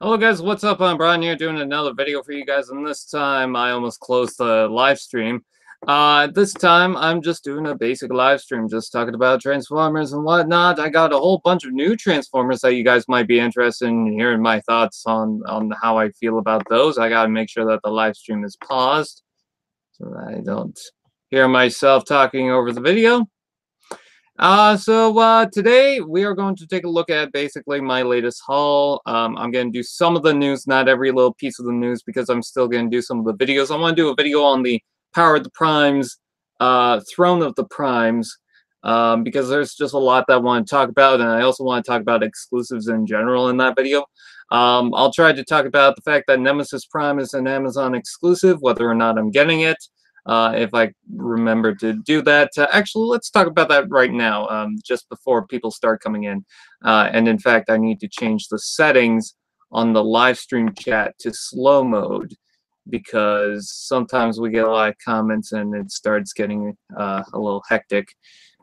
Hello guys, what's up? I'm Brian here doing another video for you guys, and this time I almost closed the live stream. This time I'm just doing a basic live stream, just talking about Transformers and whatnot. I got a whole bunch of new Transformers that you guys might be interested in hearing my thoughts on how I feel about those. I gotta make sure that the live stream is paused so that I don't hear myself talking over the video. Today we are going to take a look at basically my latest haul. I'm going to do some of the news, not every little piece of the news, because I'm still going to do some of the videos. I want to do a video on the Power of the Primes, Throne of the Primes, because there's just a lot that I want to talk about, and I also want to talk about exclusives in general in that video. I'll try to talk about the fact that Nemesis Prime is an Amazon exclusive, whether or not I'm getting it. If I remember to do that. Actually, let's talk about that right now, just before people start coming in. And in fact, I need to change the settings on the live stream chat to slow mode, because sometimes we get a lot of comments and it starts getting a little hectic.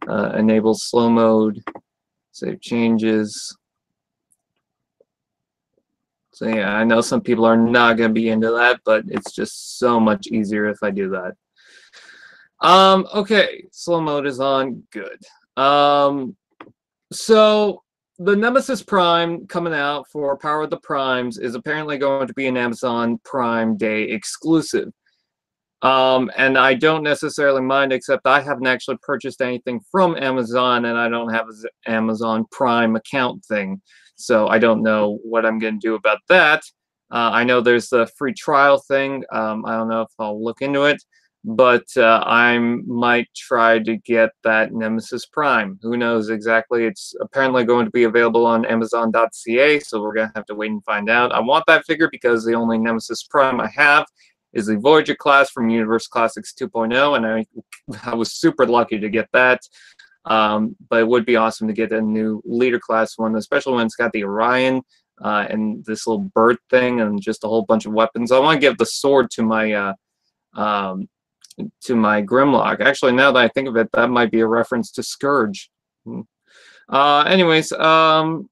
Enable slow mode, save changes. So yeah, I know some people are not going to be into that, but it's just so much easier if I do that. Okay, slow mode is on, good. So the Nemesis Prime coming out for Power of the Primes is apparently going to be an Amazon Prime Day exclusive. And I don't necessarily mind, except I haven't actually purchased anything from Amazon, and I don't have an Amazon Prime account thing. So I don't know what I'm going to do about that. I know there's the free trial thing. I don't know if I'll look into it. But I might try to get that Nemesis Prime. Who knows exactly? It's apparently going to be available on Amazon.ca, so we're going to have to wait and find out. I want that figure because the only Nemesis Prime I have is the Voyager class from Universe Classics 2.0, and I was super lucky to get that. But it would be awesome to get a new Leader class one, especially when it's got the Orion and this little bird thing and just a whole bunch of weapons. I want to give the sword to my Grimlock. Actually, now that I think of it, that might be a reference to Scourge. Anyways, so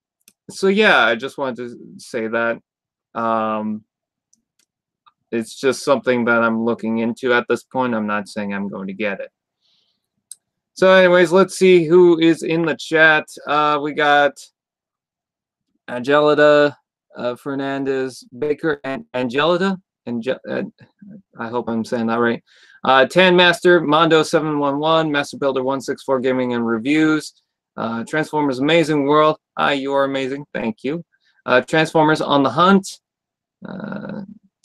yeah, I just wanted to say that. It's just something that I'm looking into at this point. I'm not saying I'm going to get it. So anyways, let's see who is in the chat. We got Angelita, Fernandez, Baker, and Angelita. I hope I'm saying that right. Tan Master, Mondo711, Master Builder 164 Gaming and Reviews, Transformers Amazing World. You are amazing. Thank you. Transformers on the Hunt.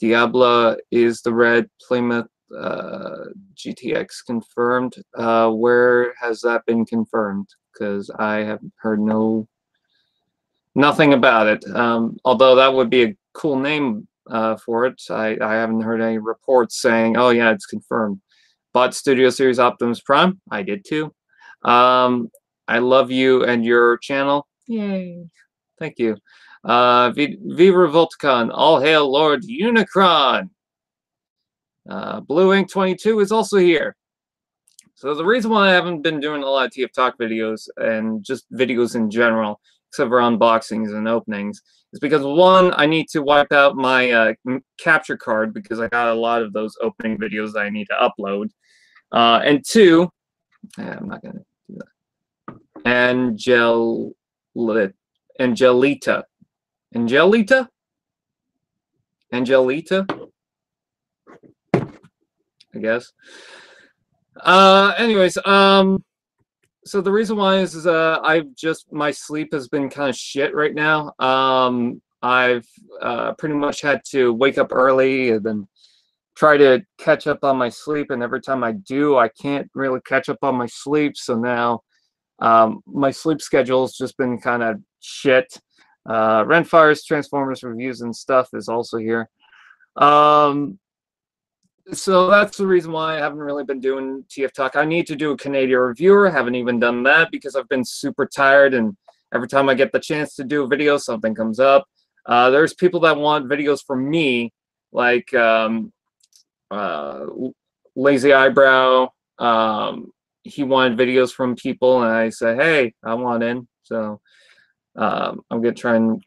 Diabla is the Red Plymouth GTX confirmed. Where has that been confirmed? Because I have heard nothing about it. Although that would be a cool name for it. I haven't heard any reports saying, oh yeah, it's confirmed. Bought Studio Series Optimus Prime. I did too. I love you and your channel. Yay. Thank you. Viva Volticon. All hail Lord Unicron. Blue Ink 22 is also here. So the reason why I haven't been doing a lot of TF Talk videos and just videos in general, except for unboxings and openings, is because one, I need to wipe out my capture card because I got a lot of those opening videos that I need to upload. And two, I'm not going to do that. Angelita. I guess. Anyways, so the reason why is my sleep has been kind of shit right now. I've pretty much had to wake up early and then try to catch up on my sleep, and every time I do, I can't really catch up on my sleep. So now my sleep schedule's just been kind of shit. Renfire's Transformers Reviews and stuff is also here. So that's the reason why I haven't really been doing TF Talk. I need to do a Canadian reviewer. I haven't even done that because I've been super tired, and every time I get the chance to do a video, something comes up. There's people that want videos from me, like Lazy Eyebrow. He wanted videos from people, and I said, hey, I want in. So I'm going to try and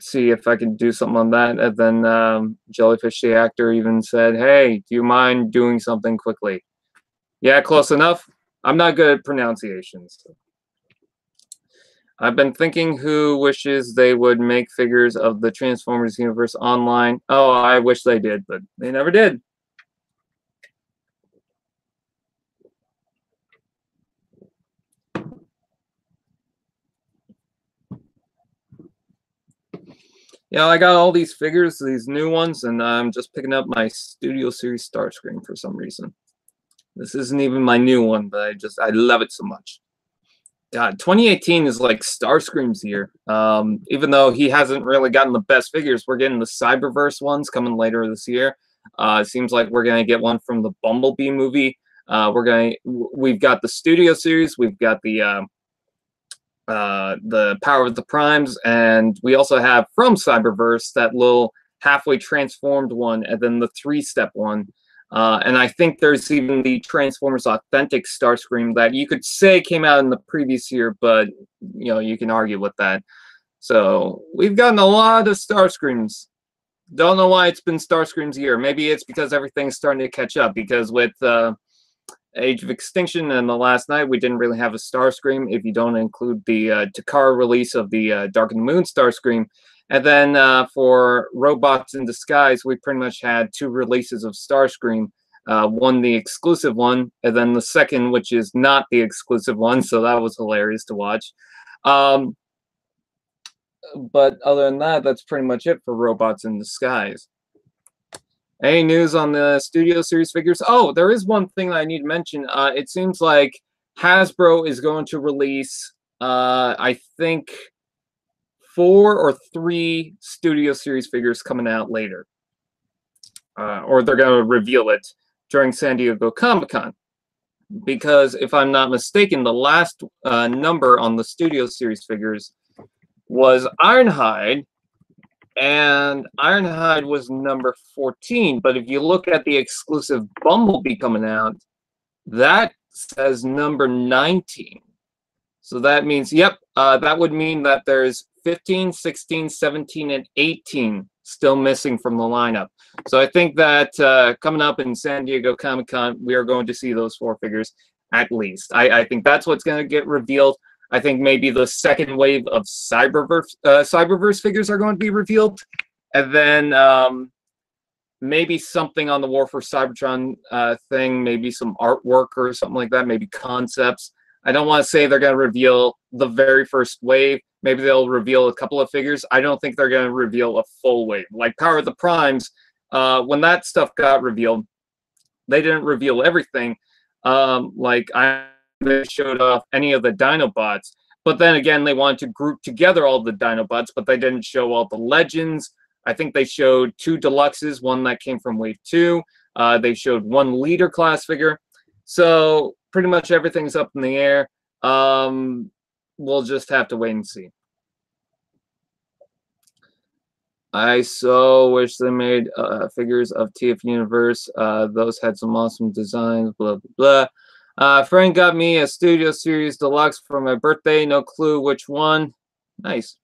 see if I can do something on that. And then Jellyfish the actor even said, "Hey, do you mind doing something quickly?" Yeah, close enough. I'm not good at pronunciations. So. I've been thinking who wishes they would make figures of the Transformers universe online. Oh, I wish they did, but they never did. Yeah, I got all these figures, these new ones, and I'm just picking up my Studio Series Starscream for some reason. This isn't even my new one, but I love it so much. God, 2018 is like Starscream's year. Even though he hasn't really gotten the best figures, we're getting the Cyberverse ones coming later this year. It seems like we're gonna get one from the Bumblebee movie. We've got the Studio Series, we've got the Power of the Primes, and we also have from Cyberverse that little halfway transformed one, and then the 3-step one. And I think there's even the Transformers Authentic Starscream that you could say came out in the previous year, but you know, you can argue with that. So we've gotten a lot of Starscreams. Don't know why it's been Starscream's year. Maybe it's because everything's starting to catch up, because with Age of Extinction and the Last Night, we didn't really have a Starscream if you don't include the Takara release of the Dark of the Moon Starscream. And then for Robots in Disguise, we pretty much had 2 releases of Starscream. One, the exclusive one, and then the second, which is not the exclusive one, so that was hilarious to watch. But other than that, that's pretty much it for Robots in Disguise. Any news on the Studio Series figures? Oh, there is one thing that I need to mention. It seems like Hasbro is going to release, I think, 4 or 3 Studio Series figures coming out later. Or they're going to reveal it during San Diego Comic-Con. Because if I'm not mistaken, the last number on the Studio Series figures was Ironhide, and Ironhide was number 14. But if you look at the exclusive Bumblebee coming out, that says number 19. So that means, yep, that would mean that there's 15, 16, 17, and 18 still missing from the lineup. So I think that coming up in San Diego Comic-Con, we are going to see those 4 figures at least. I think that's what's going to get revealed. I think maybe the second wave of Cyberverse figures are going to be revealed. And then maybe something on the War for Cybertron thing, maybe some artwork or something like that, maybe concepts. I don't want to say they're going to reveal the very first wave. Maybe they'll reveal a couple of figures. I don't think they're going to reveal a full wave. Like Power of the Primes, when that stuff got revealed, they didn't reveal everything. They showed off any of the Dinobots. But then again, they wanted to group together all the Dinobots, but they didn't show all the legends. I think they showed 2 deluxes, one that came from Wave 2. They showed 1 leader class figure. So pretty much everything's up in the air. We'll just have to wait and see. I so wish they made figures of TF Universe. Those had some awesome designs, blah, blah, blah. Friend got me a Studio Series Deluxe for my birthday. No clue which one. Nice.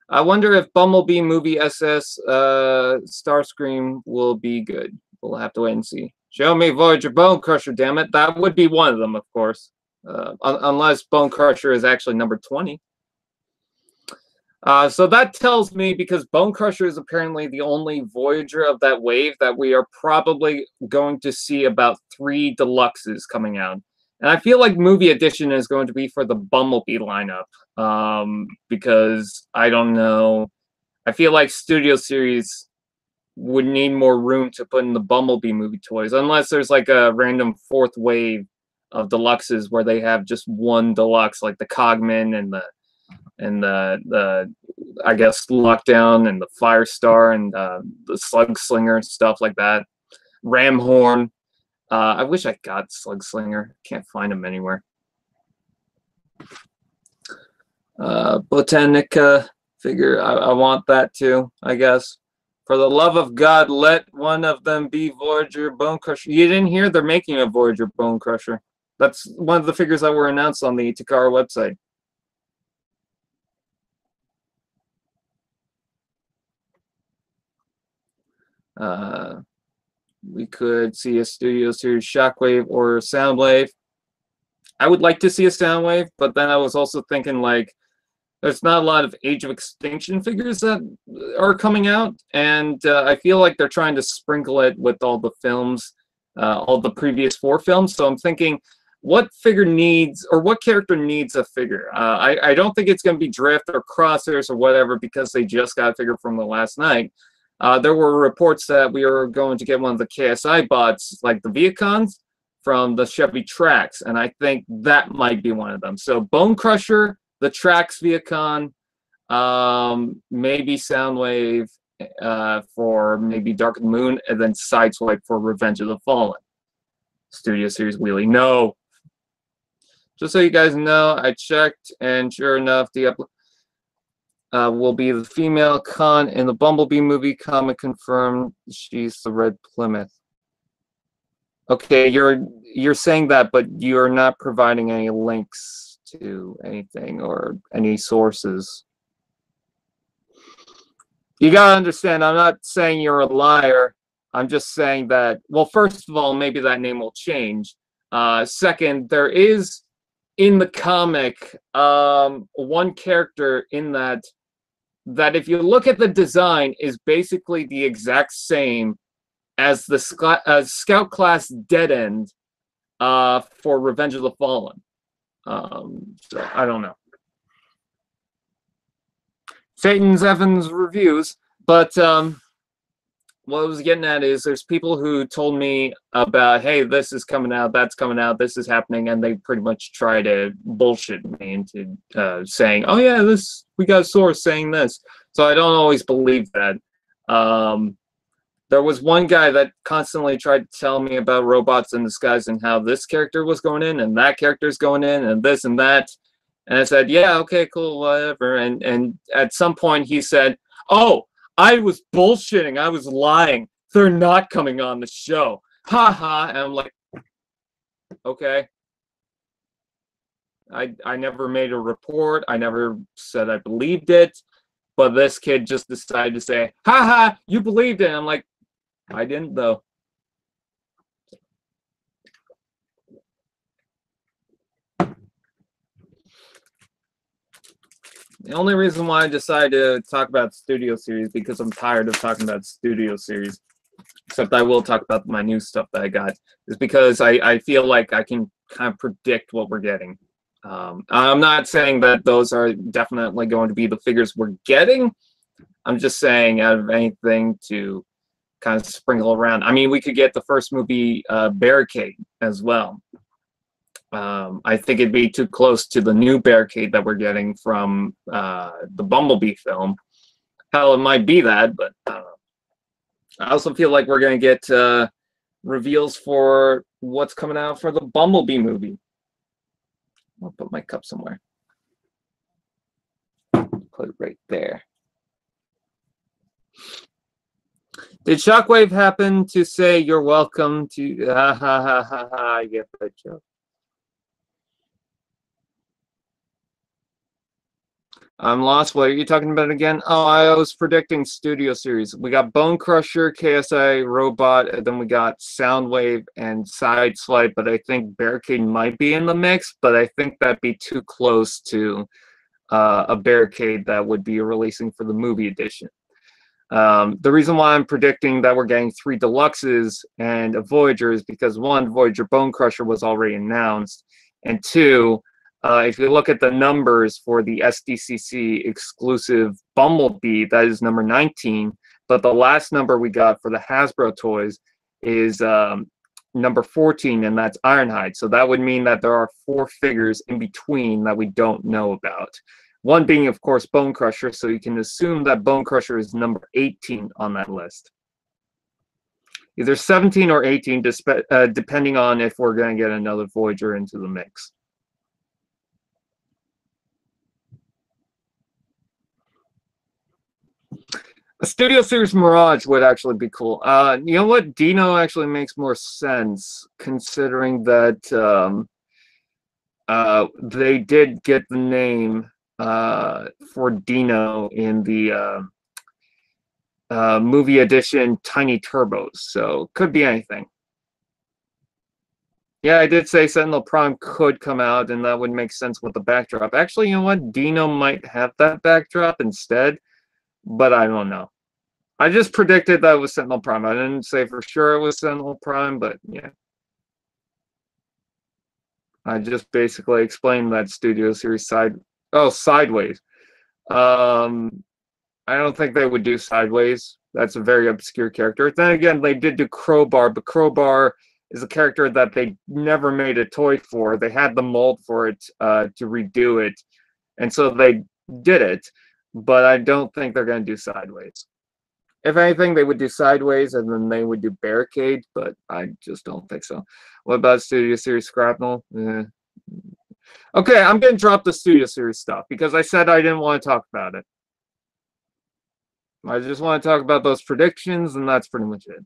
I wonder if Bumblebee Movie SS Starscream will be good. We'll have to wait and see. Show me Voyager Bone Crusher, damn it. That would be one of them, of course. Unless Bone Crusher is actually number 20. So that tells me, because Bone Crusher is apparently the only Voyager of that wave, that we are probably going to see about 3 deluxes coming out. And I feel like Movie Edition is going to be for the Bumblebee lineup. Because, I don't know, I feel like Studio Series would need more room to put in the Bumblebee movie toys, unless there's like a random 4th wave of deluxes where they have just 1 deluxe, like the Cogman and the I guess Lockdown and the Firestar and the Slug Slinger and stuff like that. Ramhorn. I wish I got Slug Slinger. Can't find him anywhere. Botanica figure. I want that too, I guess. For the love of God, let one of them be Voyager Bone Crusher. You didn't hear? They're making a Voyager Bone Crusher. That's one of the figures that were announced on the Takara website. We could see a Studio Series Shockwave or Soundwave. I would like to see a Soundwave, but then I was also thinking, like, there's not a lot of Age of Extinction figures that are coming out, and I feel like they're trying to sprinkle it with all the films, all the previous 4 films. So I'm thinking, what figure needs, or what character needs a figure? I don't think it's going to be Drift or Crosshairs or whatever, because they just got a figure from the last night. There were reports that we were going to get one of the KSI bots, like the Viacons, from the Chevy Trax, and I think that might be one of them. So Bone Crusher, the Trax Viacon, maybe Soundwave for maybe Dark of the Moon, and then Sideswipe for Revenge of the Fallen. Studio Series Wheelie. No. Just so you guys know, I checked, and sure enough, the will be the female Khan in the Bumblebee movie. Comic confirmed. She's the Red Plymouth. Okay, you're saying that, but you're not providing any links to anything or any sources. You gotta understand, I'm not saying you're a liar. I'm just saying that, well, first of all, maybe that name will change. Second, there is in the comic one character in that if you look at the design is basically the exact same as the Scout Class Dead End for Revenge of the Fallen. So I don't know. Satan's Evans reviews, but what I was getting at is there's people who told me about, hey, this is coming out, that's coming out, this is happening, and they pretty much try to bullshit me into saying, oh yeah, we got a source saying this. So I don't always believe that. There was one guy that constantly tried to tell me about Robots in Disguise and how this character was going in and that character's going in and this and that. And I said, yeah, okay, cool, whatever. And at some point he said, oh, I was bullshitting. I was lying. They're not coming on the show. Ha ha. And I'm like, okay. I never made a report. I never said I believed it. But this kid just decided to say, ha ha, you believed it. And I'm like, I didn't, though. The only reason why I decided to talk about Studio Series because I'm tired of talking about Studio Series, except I will talk about my new stuff that I got, is because I feel like I can kind of predict what we're getting. I'm not saying that those are definitely going to be the figures we're getting. I'm just saying out of anything to kind of sprinkle around. I mean, we could get the first movie Barricade as well. I think it'd be too close to the new Barricade that we're getting from the Bumblebee film. Hell, it might be that, but I don't know. I also feel like we're going to get reveals for what's coming out for the Bumblebee movie. I'll put my cup somewhere. Put it right there. Did Shockwave happen to say you're welcome to... Ha ha ha ha ha, I get that joke. I'm lost. What are you talking about again? Oh, I was predicting Studio Series. We got Bone Crusher, KSI Robot, and then we got Soundwave and Sideswipe, but I think Barricade might be in the mix, but I think that'd be too close to a Barricade that would be releasing for the movie edition. The reason why I'm predicting that we're getting 3 Deluxes and a Voyager is because, 1, Voyager Bone Crusher was already announced, and 2, if you look at the numbers for the SDCC exclusive Bumblebee, that is number 19, but the last number we got for the Hasbro toys is number 14, and that's Ironhide. So that would mean that there are 4 figures in between that we don't know about. One being, of course, Bone Crusher, so you can assume that Bone Crusher is number 18 on that list. Either 17 or 18, depending on if we're going to get another Voyager into the mix. A Studio Series Mirage would actually be cool. You know what? Dino actually makes more sense, considering that they did get the name for Dino in the movie edition tiny turbos, so could be anything. Yeah, I did say Sentinel Prime could come out, and that would make sense with the backdrop. Actually, you know what? Dino might have that backdrop instead, but I don't know. I just predicted that it was Sentinel Prime. I didn't say for sure it was Sentinel Prime, but yeah. I just basically explained that Studio Series Sideways. I don't think they would do Sideways. That's a very obscure character. Then again, they did do Crowbar, but Crowbar is a character that they never made a toy for. They had the mold for it to redo it, and so they did it, but I don't think they're going to do Sideways. If anything, they would do Sideways, and then they would do Barricade, but I just don't think so. What about Studio Series Scrapnel? Okay, I'm going to drop the Studio Series stuff, because I said I didn't want to talk about it. I just want to talk about those predictions, and that's pretty much it.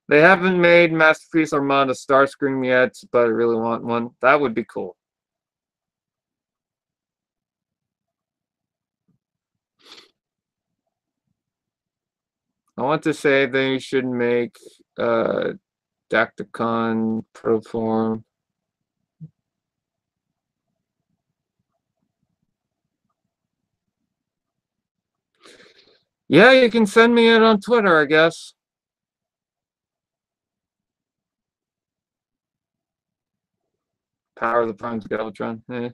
They haven't made Masterpiece Armada Starscream yet, but I really want one. That would be cool. I want to say they should make Dactycon Proform. Yeah, you can send me it on Twitter, I guess. Power of the Prime Galvatron.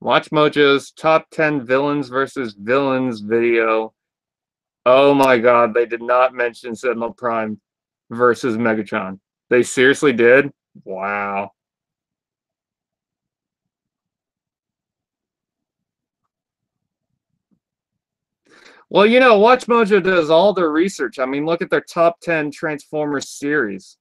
Watch Mojo's top 10 villains versus villains video. Oh my god, they did not mention Sentinel Prime versus Megatron. They seriously did? Wow. Well, you know, Watch Mojo does all their research. I mean, look at their top 10 Transformers series.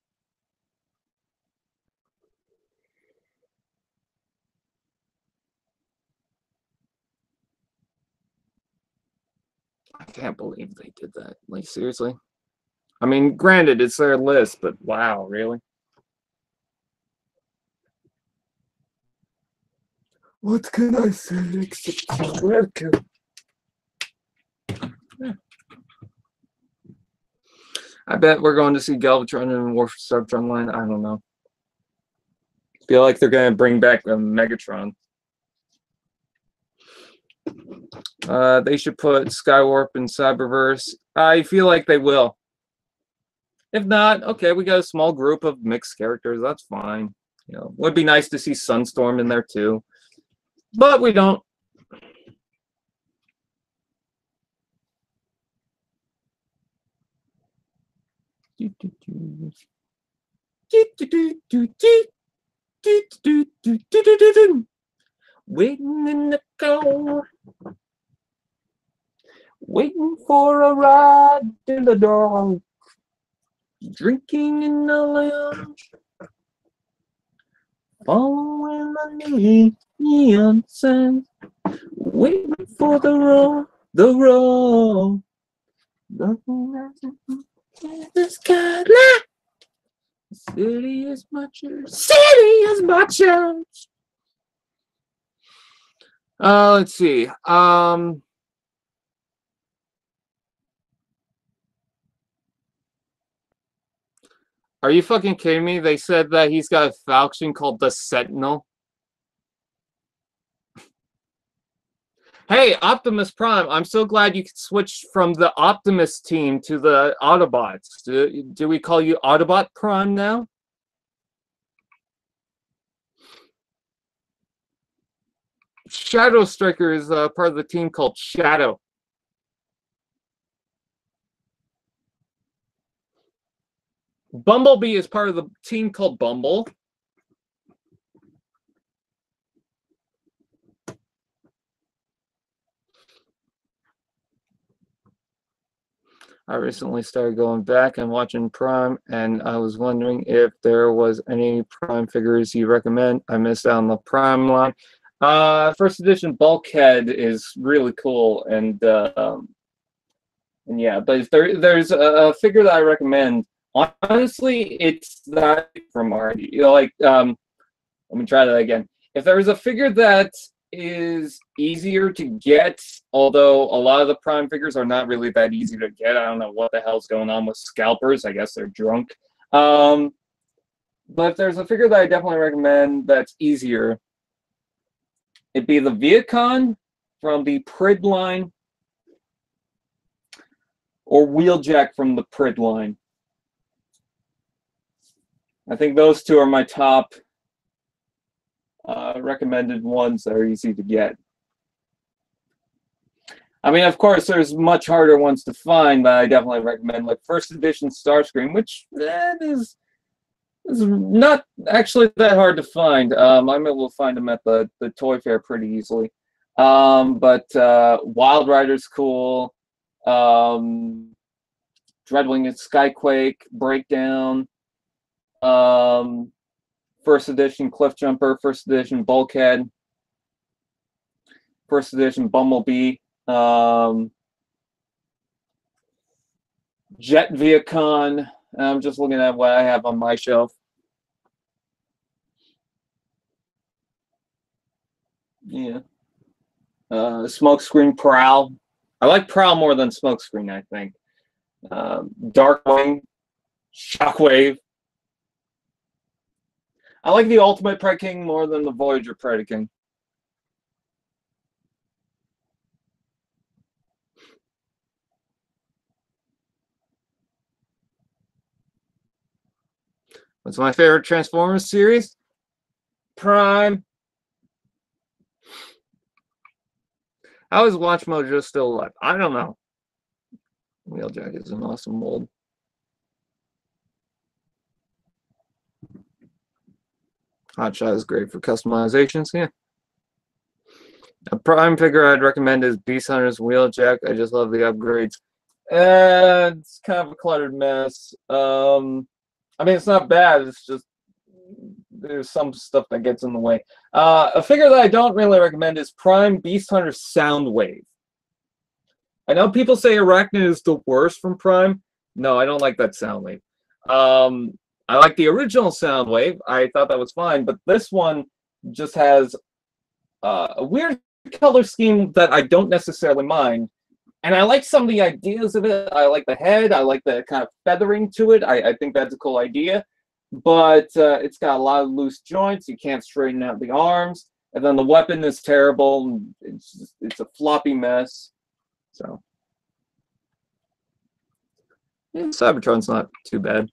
I can't believe they did that. Like, seriously? I mean, granted, it's their list, but wow, really? What can I say except welcome? I bet we're going to see Galvatron and War for Cybertron line. I don't know. Feel like they're going to bring back Megatron. They should put Skywarp in Cyberverse. I feel like they will. If not, okay, we got a small group of mixed characters. That's fine. You know, would be nice to see Sunstorm in there too, but we don't. Waiting in the car, waiting for a ride in the dark, drinking in the lounge, following the neon signs, waiting for the road, nothing in the sky. City is muchers. Let's see. Are you fucking kidding me? They said that he's got a faction called the Sentinel. Hey, Optimus Prime, I'm so glad you switched from the Optimus team to the Autobots. Do we call you Autobot Prime now? Shadow Striker is part of the team called Shadow. Bumblebee is part of the team called Bumble. I recently started going back and watching Prime, and I was wondering if there was any Prime figures you recommend. I missed out on the Prime line. First edition Bulkhead is really cool, and yeah, but if there's a figure that I recommend, honestly, it's that from already. You know, like let me try that again. If there is a figure that is easier to get, although a lot of the Prime figures are not really that easy to get. I don't know what the hell's going on with scalpers. I guess they're drunk. But if there's a figure that I definitely recommend that's easier, it'd be the Viacon from the Prid line or Wheeljack from the Prid line. I think those two are my top recommended ones that are easy to get. I mean, of course, there's much harder ones to find, but I definitely recommend like first edition Starscream, which is not actually that hard to find. I'm able to find them at the toy fair pretty easily. But Wild Rider's cool. Dreadwing and Skyquake, Breakdown. First edition Cliffjumper, first edition Bulkhead, first edition Bumblebee, Jet Viacon. I'm just looking at what I have on my shelf. Yeah. Smokescreen Prowl. I like Prowl more than Smokescreen, I think. Darkwing, Shockwave. I like the Ultimate Predaking more than the Voyager Predaking. What's my favorite Transformers series? Prime. How is Watch Mojo still alive? I don't know. Wheeljack is an awesome mold. Hotshot is great for customizations, yeah. A Prime figure I'd recommend is Beast Hunter's Wheeljack. I just love the upgrades. It's kind of a cluttered mess. I mean, it's not bad. It's just there's some stuff that gets in the way. A figure that I don't really recommend is Prime Beast Hunter Soundwave. I know people say Arachnid is the worst from Prime. No, I don't like that Soundwave. I like the original Soundwave. I thought that was fine, but this one just has a weird color scheme that I don't necessarily mind. And I like some of the ideas of it. I like the head. I like the kind of feathering to it. I think that's a cool idea. But it's got a lot of loose joints. You can't straighten out the arms. And then the weapon is terrible. It's a floppy mess. So yeah, Cybertron's not too bad.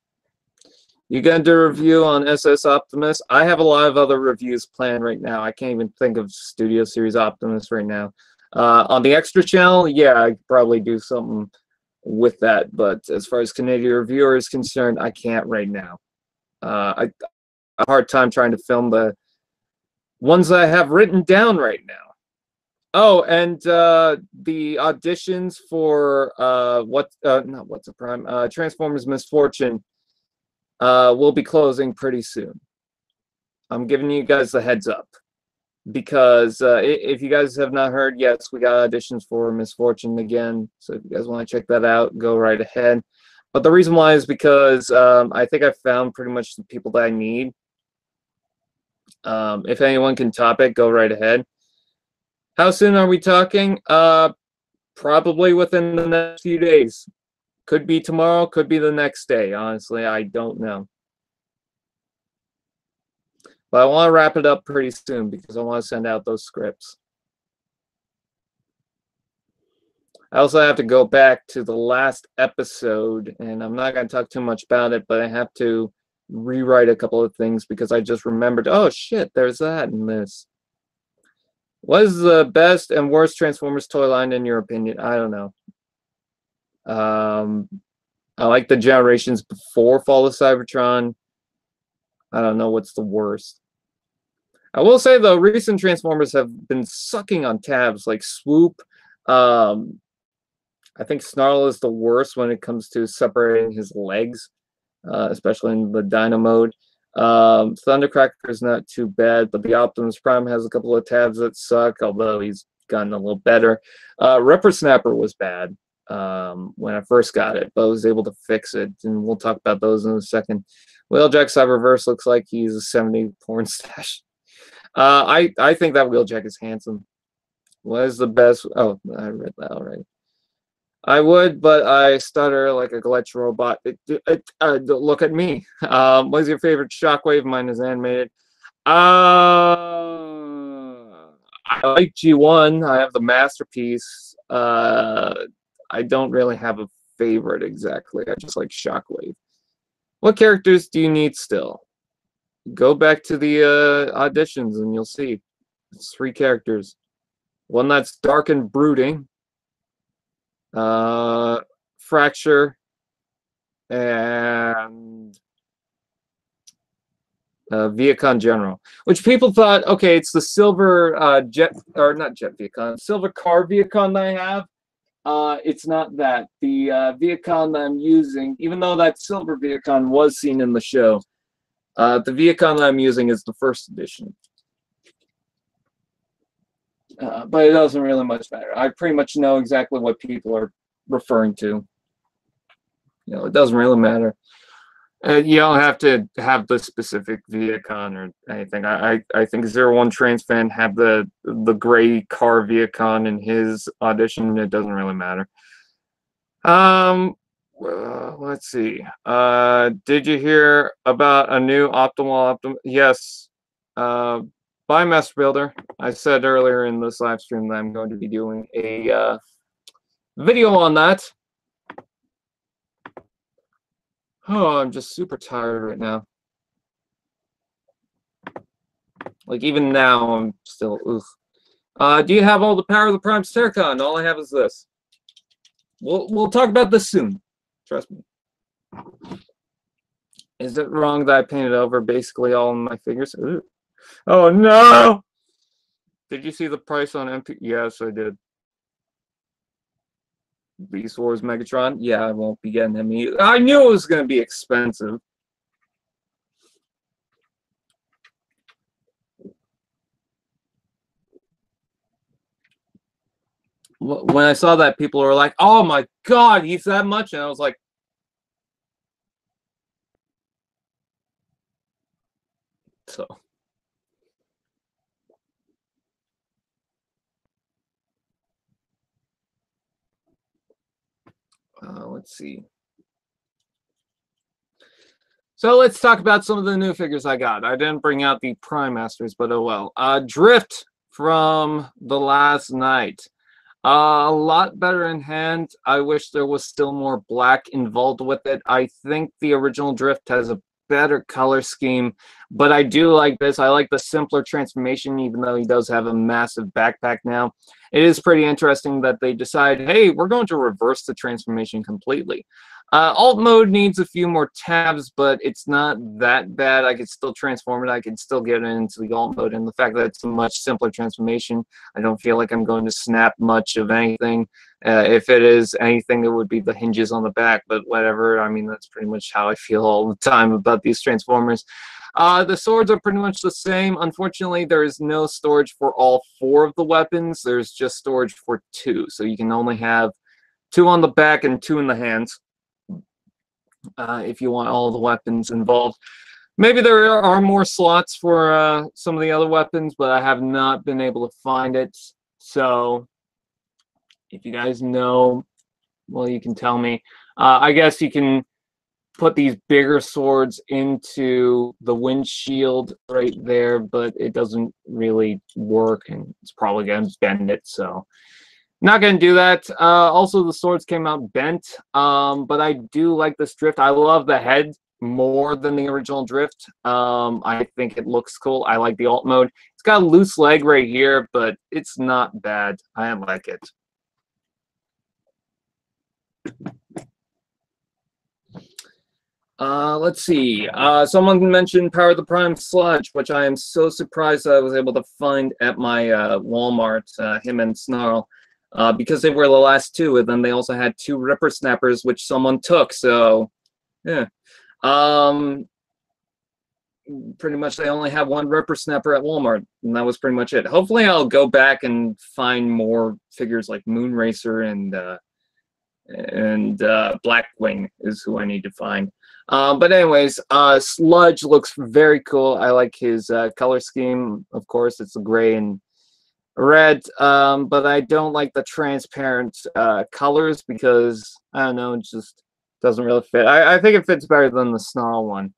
You gonna do a review on SS Optimus? I have a lot of other reviews planned right now. I can't even think of Studio Series Optimus right now. On the extra channel, yeah, I could probably do something with that. But as far as Canadian reviewer is concerned, I can't right now. I have a hard time trying to film the ones that I have written down right now. Oh, and the auditions for not What's a Prime? Transformers Misfortune will be closing pretty soon. I'm giving you guys the heads up because if you guys have not heard, yes, we got auditions for Misfortune again. So if you guys want to check that out, go right ahead. But the reason why is because I think I found pretty much the people that I need. If anyone can top it, go right ahead. How soon are we talking? Probably within the next few days. Could be tomorrow, could be the next day. Honestly, I don't know. But I want to wrap it up pretty soon because I want to send out those scripts. I also have to go back to the last episode, and I'm not going to talk too much about it, but I have to rewrite a couple of things because I just remembered, oh shit, there's that in this. What is the best and worst Transformers toy line in your opinion? I don't know. I like the generations before Fall of Cybertron. I don't know what's the worst. I will say though, recent Transformers have been sucking on tabs like Swoop. I think Snarl is the worst when it comes to separating his legs, especially in the Dino mode. Thundercracker is not too bad, but the Optimus Prime has a couple of tabs that suck, although he's gotten a little better. Reppersnapper was bad when I first got it, but I was able to fix it, and we'll talk about those in a second. Wheeljack Cyberverse looks like he's a 70 porn stash. I think that Wheeljack is handsome. What is the best? Oh, I read that already. I would, but I stutter like a glitch robot. Look at me. What is your favorite Shockwave? Mine is animated. I like G1. I have the masterpiece. I don't really have a favorite exactly. I just like Shockwave. What characters do you need still? Go back to the auditions and you'll see. It's 3 characters. One that's dark and brooding. Fracture. And Viacon General, which people thought, okay, it's the silver jet, or not jet Viacon, silver car Viacon that I have. It's not that. The Viacon that I'm using, even though that silver Viacon was seen in the show, the Viacon that I'm using is the first edition. But it doesn't really much matter. I pretty much know exactly what people are referring to. You know, it doesn't really matter. You don't have to have the specific Viacon or anything. I think 01 Trans Fan had the gray car Viacon in his audition. It doesn't really matter. Let's see. Did you hear about a new Optimus? Yes. By Master Builder. I said earlier in this live stream that I'm going to be doing a video on that. Oh, I'm just super tired right now. Like, even now, I'm still, oof. Do you have all the power of the Prime Staircon? All I have is this. We'll talk about this soon. Trust me. Is it wrong that I painted over basically all of my figures? Ooh. Oh, no! Did you see the price on MP? Yes, I did. Beast Wars Megatron? Yeah, I won't be getting him either. I knew it was going to be expensive. When I saw that, people were like, oh my god, he's that much? And I was like, so. Let's see. So let's talk about some of the new figures I got. I didn't bring out the Prime Masters, but oh well. Drift from the last night. A lot better in hand. I wish there was still more black involved with it. I think the original Drift has a better color scheme, but I do like this. I like the simpler transformation, even though he does have a massive backpack now. It is pretty interesting that they decide, hey, we're going to reverse the transformation completely. Alt mode needs a few more tabs, but it's not that bad. I could still transform it. I could still get it into the alt mode, and the fact that it's a much simpler transformation, I don't feel like I'm going to snap much of anything. If it is anything, it would be the hinges on the back, but whatever. I mean, that's pretty much how I feel all the time about these Transformers. The swords are pretty much the same. Unfortunately, there is no storage for all 4 of the weapons. There's just storage for 2, so you can only have 2 on the back and 2 in the hands. If you want all the weapons involved. Maybe there are more slots for some of the other weapons, but I have not been able to find it. So if you guys know, well, you can tell me. I guess you can put these bigger swords into the windshield right there, but it doesn't really work, and it's probably going to bend it, so not going to do that. Also, the swords came out bent, but I do like this Drift. I love the head more than the original Drift. I think it looks cool. I like the alt mode. It's got a loose leg right here, but it's not bad. I like it. Let's see. Someone mentioned Power of the Prime Sludge, which I am so surprised that I was able to find at my Walmart, him and Snarl. Because they were the last 2, and then they also had 2 Ripper Snappers, which someone took, so, yeah. Pretty much they only have 1 Ripper Snapper at Walmart, and that was pretty much it. Hopefully I'll go back and find more figures like Moonracer and Blackwing is who I need to find. But anyways, Sludge looks very cool. I like his color scheme. Of course, it's gray and red, but I don't like the transparent colors because, I don't know, it just doesn't really fit. I think it fits better than the Snarl one.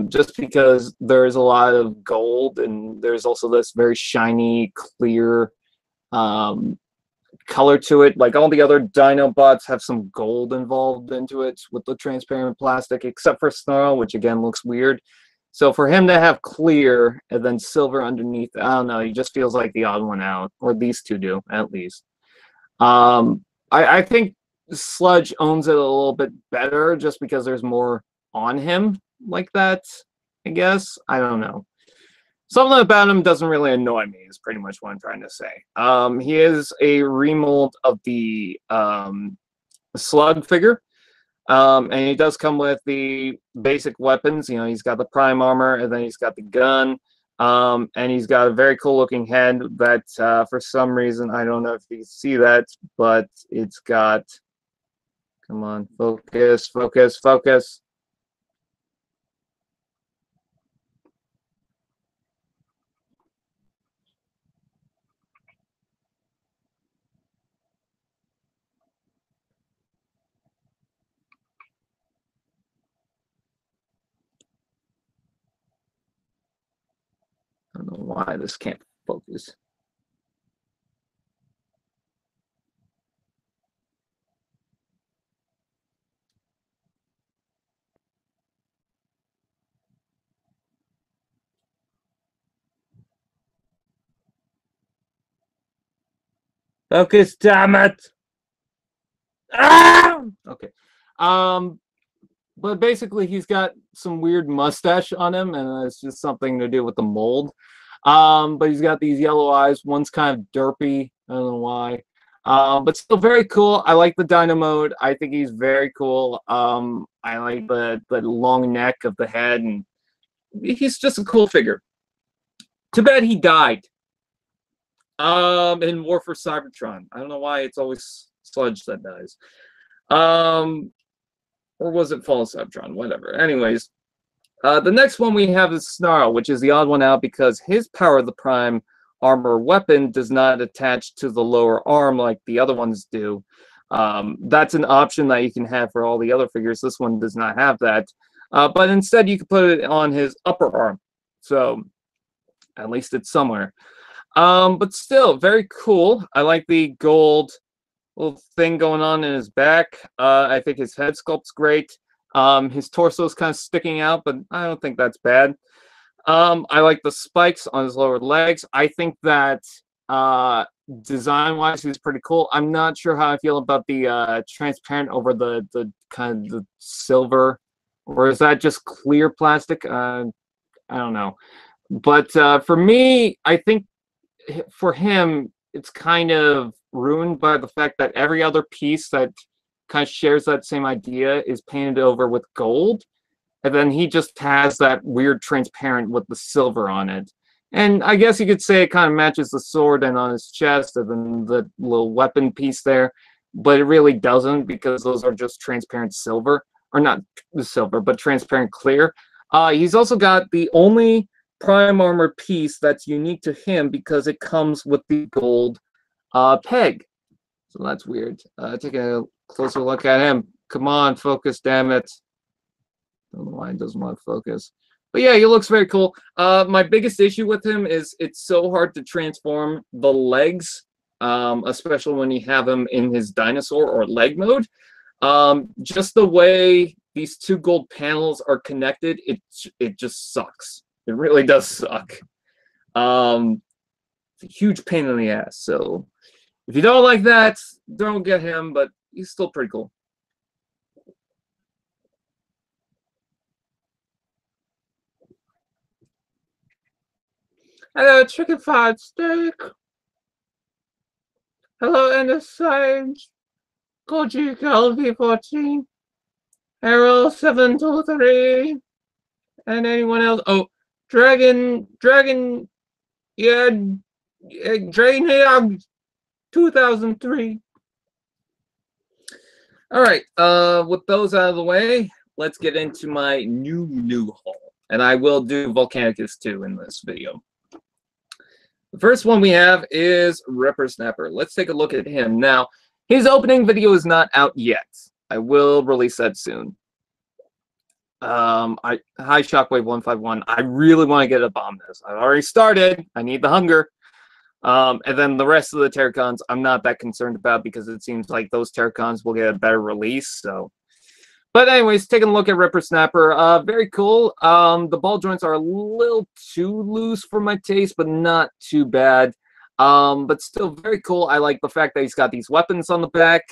Just because there's a lot of gold and there's also this very shiny, clear color to it. Like all the other Dinobots have some gold involved into it with the transparent plastic, except for Snarl, which again looks weird. So for him to have clear and then silver underneath, I don't know, he just feels like the odd one out, or these two do at least. I think Sludge owns it a little bit better just because there's more on him like that, I guess. I don't know. Something about him doesn't really annoy me is pretty much what I'm trying to say. He is a remold of the Slug figure. And he does come with the basic weapons. You know, he's got the Prime armor, and then he's got the gun. And he's got a very cool looking head that for some reason, I don't know if you can see that, but it's got, come on, focus, focus, focus. I don't know why this can't focus. Focus, damn it! Ah! Okay. But basically, he's got some weird mustache on him, and it's just something to do with the mold. But he's got these yellow eyes. One's kind of derpy. I don't know why. But still very cool. I like the Dino mode. I think he's very cool. I like the long neck of the head, and he's just a cool figure. Too bad he died. In War for Cybertron. I don't know why it's always Sludge that dies. Or was it Fall of Cybertron? Whatever. Anyways, the next one we have is Snarl, which is the odd one out because his Power of the Prime armor weapon does not attach to the lower arm like the other ones do. That's an option that you can have for all the other figures. This one does not have that. But instead, you can put it on his upper arm. So at least it's somewhere. But still, very cool. I like the gold little thing going on in his back. I think his head sculpt's great. His torso is kind of sticking out, but I don't think that's bad. I like the spikes on his lower legs. I think that design-wise, he's pretty cool. I'm not sure how I feel about the transparent over the kind of the silver, or is that just clear plastic? I don't know. But for me, I think for him, it's kind of ruined by the fact that every other piece that kind of shares that same idea is painted over with gold. And then he just has that weird transparent with the silver on it. And I guess you could say it kind of matches the sword and on his chest and then the little weapon piece there. But it really doesn't because those are just transparent silver. Or not silver, but transparent clear. He's also got the only Prime armor piece that's unique to him because it comes with the gold peg. So that's weird. Take a closer look at him. Come on, focus, damn it. I don't know why it doesn't want to focus. But yeah, he looks very cool. My biggest issue with him is it's so hard to transform the legs, especially when you have him in his dinosaur or leg mode. Just the way these two gold panels are connected, it just sucks. It really does suck. It's a huge pain in the ass. So if you don't like that, don't get him, but he's still pretty cool. Hello, chicken fried steak. Hello, NSA. Koji LV14. Arrow 723. And anyone else? Oh, Dragon, yeah, Dragon 2003. All right, with those out of the way, let's get into my new haul. And I will do Volcanicus too in this video. The first one we have is Ripper Snapper. Let's take a look at him. Now, his opening video is not out yet. I will release that soon. Hi Shockwave 151. I really want to get a bomb this. I've already started. I need the hunger. And then the rest of the Terracons, I'm not that concerned about because it seems like those Terracons will get a better release. So, but anyways, taking a look at Ripper Snapper, very cool. The ball joints are a little too loose for my taste, but not too bad. But still very cool. I like the fact that he's got these weapons on the back.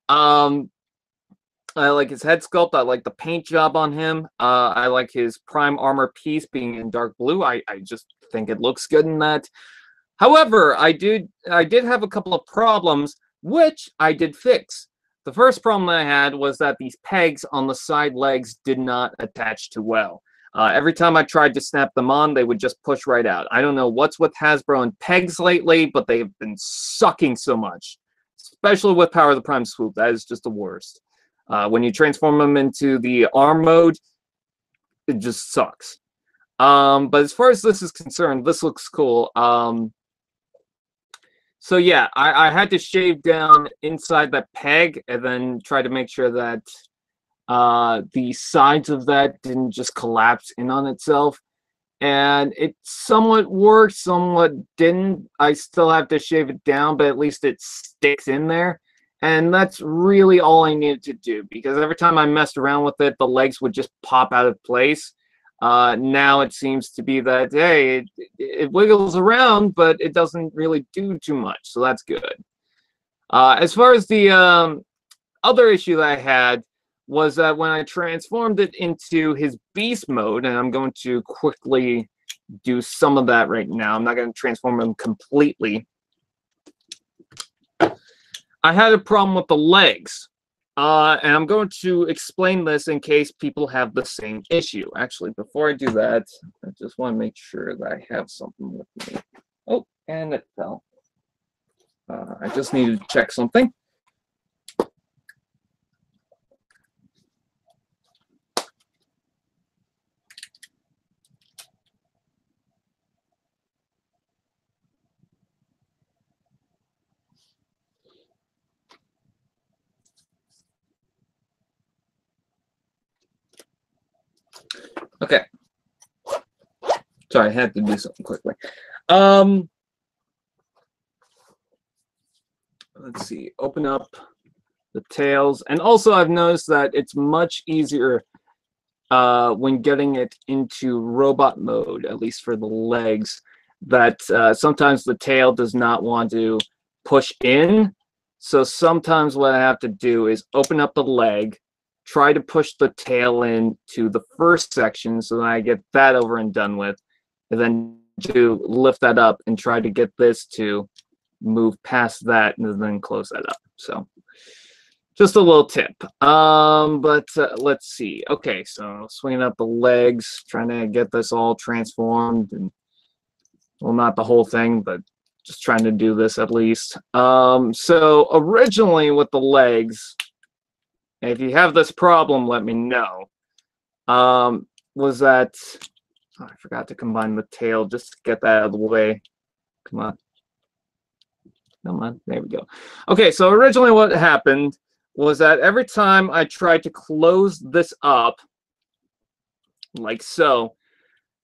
I like his head sculpt. I like the paint job on him. I like his prime armor piece being in dark blue. I just think it looks good in that. However, I did have a couple of problems, which I did fix. The first problem I had was that these pegs on the side legs did not attach too well. Every time I tried to snap them on, they would just push right out. I don't know what's with Hasbro and pegs lately, but they've been sucking so much, especially with Power of the Prime Swoop. That is just the worst. When you transform them into the arm mode, it just sucks. But as far as this is concerned, this looks cool. So yeah, I had to shave down inside that peg and then try to make sure that the sides of that didn't just collapse in on itself. And it somewhat worked, somewhat didn't. I still have to shave it down, but at least it sticks in there. And that's really all I needed to do, because every time I messed around with it, the legs would just pop out of place. Now it seems to be that, hey, it wiggles around, but it doesn't really do too much, so that's good. As far as the other issue that I had was that when I transformed it into his beast mode, and I'm going to quickly do some of that right now. I'm not going to transform him completely. I had a problem with the legs. And I'm going to explain this in case people have the same issue. Actually, before I do that, I just want to make sure that I have something with me. Oh, and it fell. I just needed to check something. Okay. Sorry, I had to do something quickly. Let's see. Open up the tails. And also I've noticed that it's much easier when getting it into robot mode, at least for the legs, that sometimes the tail does not want to push in. So sometimes what I have to do is open up the leg, try to push the tail in to the first section so that I get that over and done with, and then to lift that up and try to get this to move past that and then close that up. So just a little tip. Let's see. Okay, so swinging up the legs, trying to get this all transformed, and well, not the whole thing, but just trying to do this at least. So originally with the legs, if you have this problem, let me know. Was that... Oh, I forgot to combine the tail just to get that out of the way. Come on. Come on. There we go. Okay, so originally what happened was that every time I tried to close this up, like so,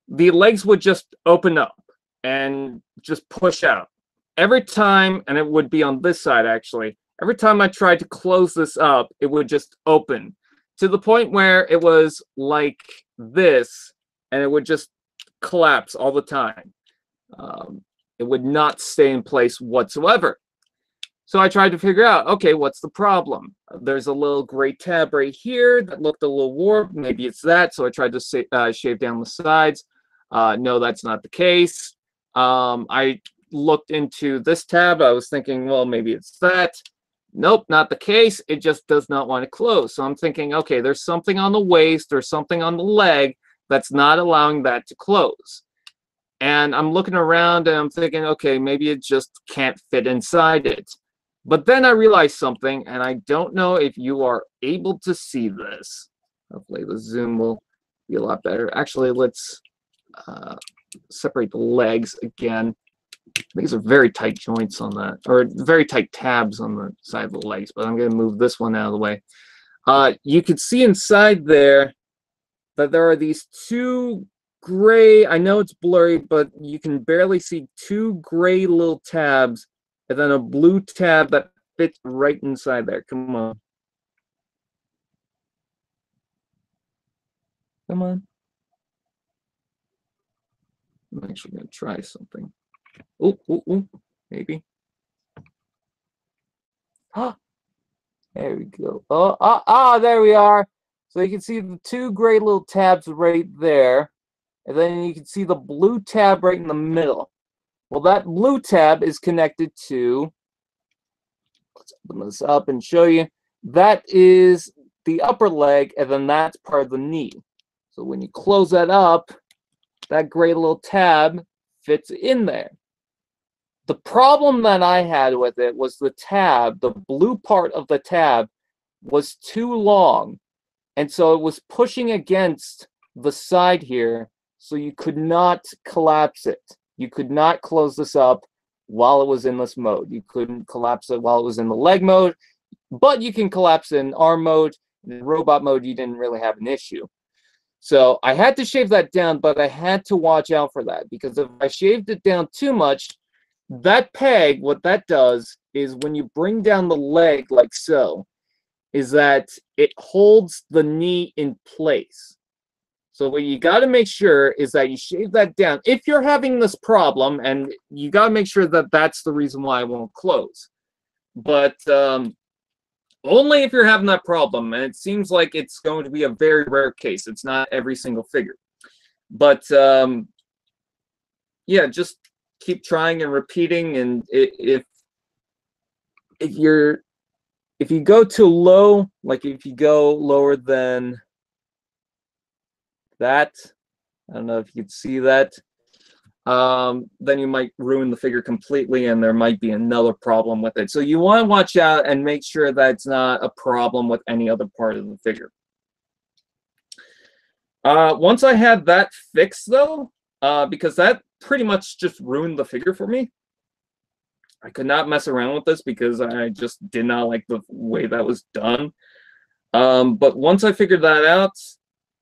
the legs would just open up and just push out. Every time, and it would be on this side actually, every time I tried to close this up, it would just open to the point where it was like this, and it would just collapse all the time. It would not stay in place whatsoever. So I tried to figure out, okay, what's the problem? There's a little gray tab right here that looked a little warped. Maybe it's that. So I tried to shave down the sides. No, that's not the case. I looked into this tab. I was thinking, well, maybe it's that. Nope, not the case. It just does not want to close. So I'm thinking, okay, there's something on the waist or something on the leg that's not allowing that to close. And I'm looking around and I'm thinking, okay, maybe it just can't fit inside it. But then I realized something, and I don't know if you are able to see this. Hopefully the zoom will be a lot better. Actually, let's separate the legs again. These are very tight joints on that, or very tight tabs on the side of the legs, but I'm going to move this one out of the way. You can see inside there that there are these two gray, I know it's blurry, but you can barely see two gray little tabs, and then a blue tab that fits right inside there. Come on. Come on. I'm actually going to try something. Oh, maybe. Ah, there we go. There we are. So you can see the two gray little tabs right there. And then you can see the blue tab right in the middle. Well, that blue tab is connected to, let's open this up and show you. That is the upper leg, and then that's part of the knee. So when you close that up, that gray little tab fits in there. The problem that I had with it was the tab, the blue part of the tab, was too long. And so it was pushing against the side here, so you could not collapse it. You could not close this up while it was in this mode. You couldn't collapse it while it was in the leg mode, but you can collapse it in arm mode. In robot mode, you didn't really have an issue. So I had to shave that down, but I had to watch out for that, because if I shaved it down too much, that peg, what that does is when you bring down the leg like so, is that it holds the knee in place. So what you got to make sure is that you shave that down. If you're having this problem, and you got to make sure that that's the reason why it won't close. But only if you're having that problem, and it seems like it's going to be a very rare case. It's not every single figure. But yeah, just keep trying and repeating, and if you go too low, like if you go lower than that, I don't know if you can see that, then you might ruin the figure completely, and there might be another problem with it. So you want to watch out and make sure that it's not a problem with any other part of the figure. Once I had that fixed, though, because that pretty much just ruined the figure for me. I could not mess around with this because I just did not like the way that was done. But once I figured that out,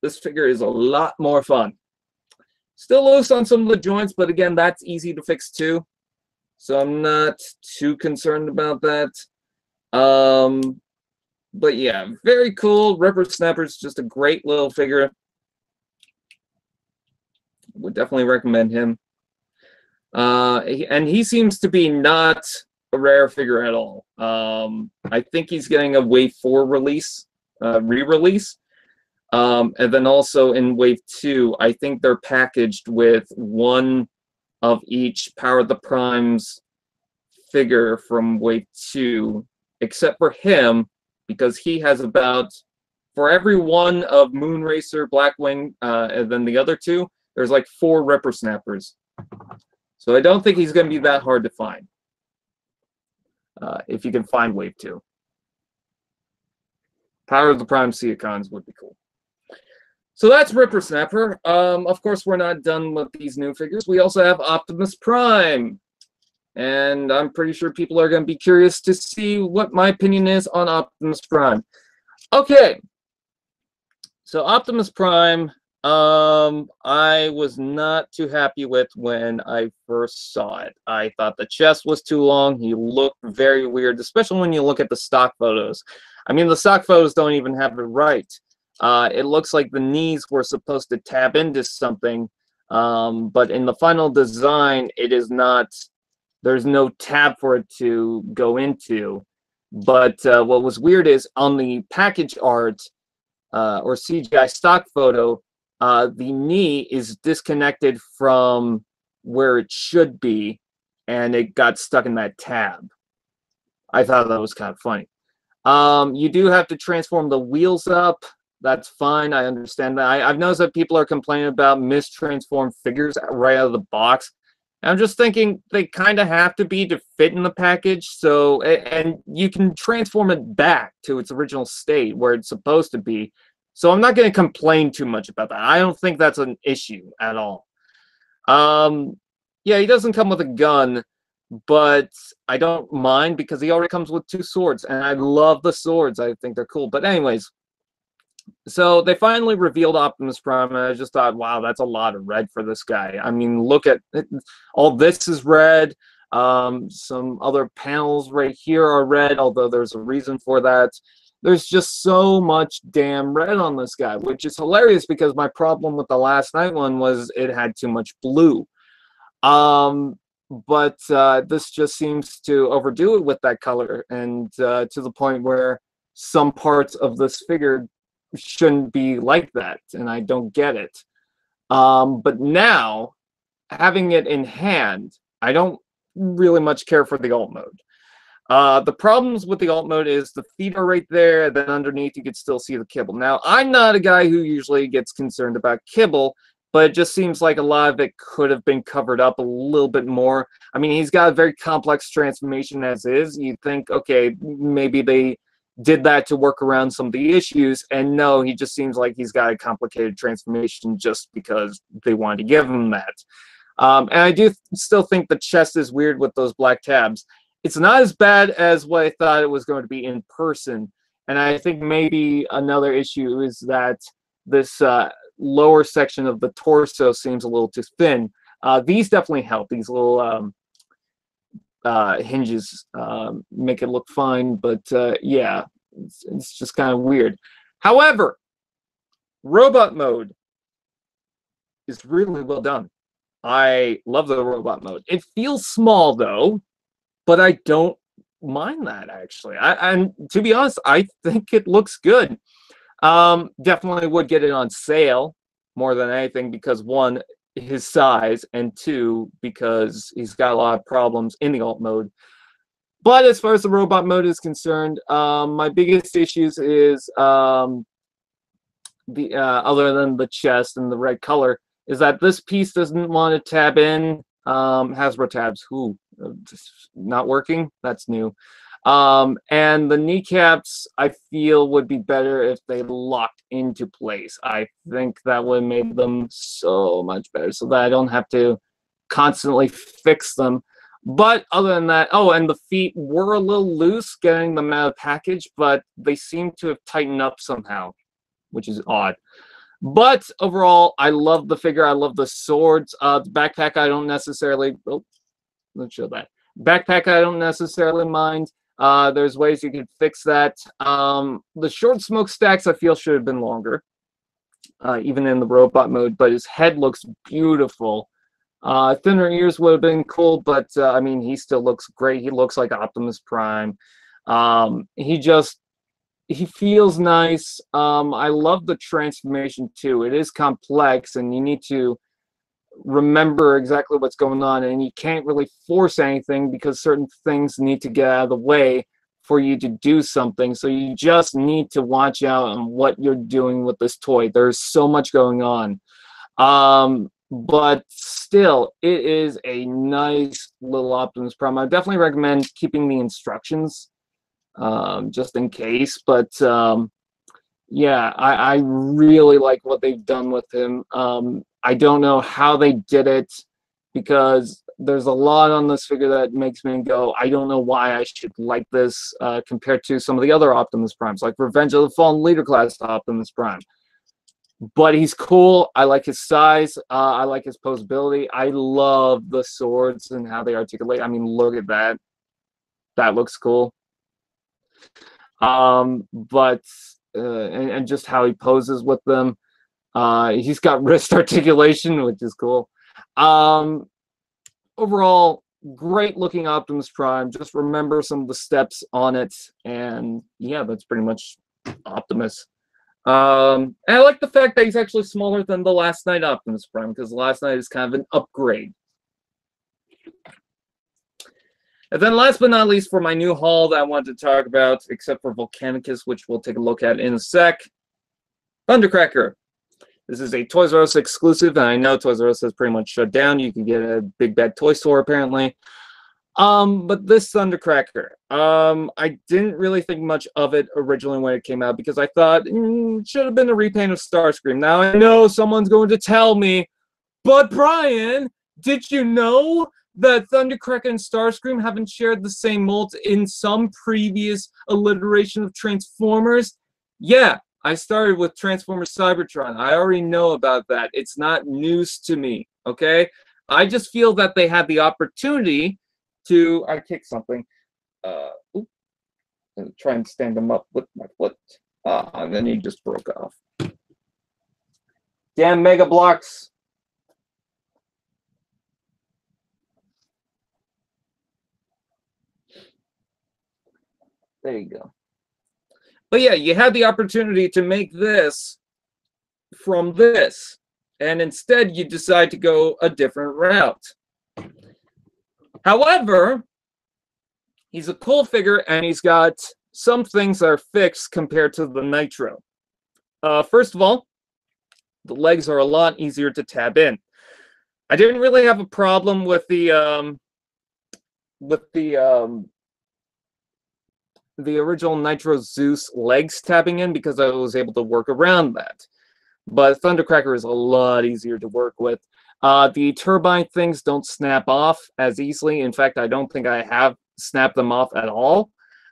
this figure is a lot more fun. Still loose on some of the joints, but again, that's easy to fix too. So I'm not too concerned about that. But yeah, very cool. Ripper Snapper's just a great little figure. Would definitely recommend him. And he seems to be not a rare figure at all. I think he's getting a Wave 4 release, re-release. And then also in Wave 2, I think they're packaged with one of each Power of the Primes figure from Wave 2, except for him, because he has about, for every one of Moonracer, Blackwing, and then the other two, there's like 4 Ripper Snappers. So I don't think he's going to be that hard to find, if you can find Wave 2. Power of the Prime Seacons would be cool. So that's Ripper Snapper. Of course, we're not done with these new figures. We also have Optimus Prime. And I'm pretty sure people are going to be curious to see what my opinion is on Optimus Prime. Okay. So Optimus Prime, I was not too happy with when I first saw it. I thought the chest was too long. He looked very weird, especially when you look at the stock photos. I mean, the stock photos don't even have it right. It looks like the knees were supposed to tab into something, but in the final design, it is not. There's no tab for it to go into. But what was weird is on the package art or CGI stock photo, the knee is disconnected from where it should be, and it got stuck in that tab. I thought that was kind of funny. You do have to transform the wheels up. That's fine. I understand that. I've noticed that people are complaining about mistransformed figures right out of the box. I'm just thinking they kind of have to be to fit in the package. So, and you can transform it back to its original state where it's supposed to be. So I'm not going to complain too much about that. I don't think that's an issue at all. Yeah, he doesn't come with a gun, but I don't mind because he already comes with 2 swords, and I love the swords. I think they're cool. But anyways, so they finally revealed Optimus Prime, and I just thought, wow, that's a lot of red for this guy. I mean, look at it. All this is red. Some other panels right here are red, although there's a reason for that. There's just so much damn red on this guy, which is hilarious because my problem with the last night one was it had too much blue. But this just seems to overdo it with that color, and to the point where some parts of this figure shouldn't be like that, and I don't get it. But now, having it in hand, I don't really much care for the alt mode. The problems with the alt mode is the feet are right there, then underneath you could still see the kibble. Now, I'm not a guy who usually gets concerned about kibble, but it just seems like a lot of it could have been covered up a little bit more. I mean, he's got a very complex transformation as is. You'd think, okay, maybe they did that to work around some of the issues, and no, he just seems like he's got a complicated transformation just because they wanted to give him that. And I do still think the chest is weird with those black tabs. It's not as bad as what I thought it was going to be in person, and I think maybe another issue is that this lower section of the torso seems a little too thin. These definitely help. These little hinges make it look fine, but yeah, it's just kind of weird. However, robot mode is really well done. I love the robot mode. It feels small though, but I don't mind that actually. And to be honest, I think it looks good. Definitely would get it on sale more than anything because 1, his size, and 2, because he's got a lot of problems in the alt mode. But as far as the robot mode is concerned, my biggest issues is other than the chest and the red color, is that this piece doesn't want to tab in. Hasbro tabs, not working. That's new. And the kneecaps, I feel, would be better if they locked into place. I think that would have made them so much better so that I don't have to constantly fix them. But other than that, oh, and the feet were a little loose getting them out of the package, but they seem to have tightened up somehow, which is odd. But overall, I love the figure. I love the swords. The backpack, I don't necessarily... Oh, let's show that. Backpack, I don't necessarily mind. There's ways you can fix that. The short smokestacks, I feel, should have been longer, even in the robot mode, but his head looks beautiful. Thinner ears would have been cool, but I mean, he still looks great. He looks like Optimus Prime. He feels nice. I love the transformation too. It is complex, and you need to remember exactly what's going on, and you can't really force anything because certain things need to get out of the way for you to do something. So you just need to watch out on what you're doing with this toy. There's so much going on. But still, it is a nice little Optimus Prime. I definitely recommend keeping the instructions just in case. But yeah, I really like what they've done with him. I don't know how they did it because there's a lot on this figure that makes me go, I don't know why I should like this compared to some of the other Optimus Primes, like Revenge of the Fallen Leader class Optimus Prime. But he's cool. I like his size. I like his posability. I love the swords and how they articulate. I mean, look at that. That looks cool. But just how he poses with them. He's got wrist articulation, which is cool. Overall, great looking Optimus Prime. Just remember some of the steps on it. And yeah, that's pretty much Optimus. And I like the fact that he's actually smaller than the Last Night Optimus Prime, because the Last Night is kind of an upgrade. And then last but not least, for my new haul that I wanted to talk about, except for Volcanicus, which we'll take a look at in a sec, Thundercracker. This is a Toys R Us exclusive, and I know Toys R Us has pretty much shut down. You can get a Big Bad Toy Store, apparently. But this Thundercracker, I didn't really think much of it originally when it came out because I thought it should have been a repaint of Starscream. Now I know someone's going to tell me, but Brian, did you know that Thundercracker and Starscream haven't shared the same molds in some previous alliteration of Transformers? Yeah, I started with Transformers Cybertron. I already know about that. It's not news to me, okay? I just feel that they had the opportunity to... I kicked something. Oops. Try and stand them up with my foot. And then he just broke off. Damn Mega Blocks. There you go. But yeah, you had the opportunity to make this from this, and instead you decide to go a different route. However, he's a cool figure, and he's got some things that are fixed compared to the Nitro. First of all, the legs are a lot easier to tab in. I didn't really have a problem with the original Nitro Zeus legs tabbing in because I was able to work around that. But Thundercracker is a lot easier to work with. The turbine things don't snap off as easily. In fact, I don't think I have snapped them off at all.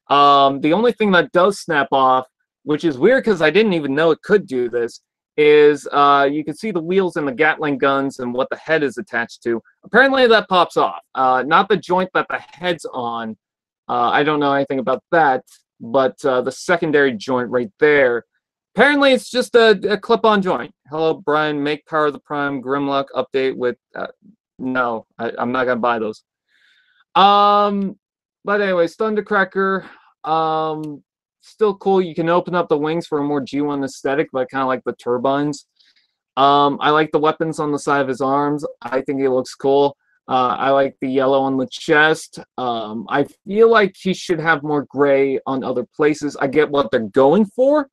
The only thing that does snap off, which is weird because I didn't even know it could do this, is you can see the wheels and the Gatling guns and what the head is attached to. Apparently that pops off. Not the joint that the head's on. I don't know anything about that, but the secondary joint right there, apparently it's just a clip-on joint. Hello, Brian, make Power of the Prime Grimlock update with... no, I'm not going to buy those. But anyways, Thundercracker, still cool. You can open up the wings for a more G1 aesthetic, but I kind of like the turbines. I like the weapons on the side of his arms. I think he looks cool. I like the yellow on the chest. I feel like he should have more gray on other places. I get what they're going for.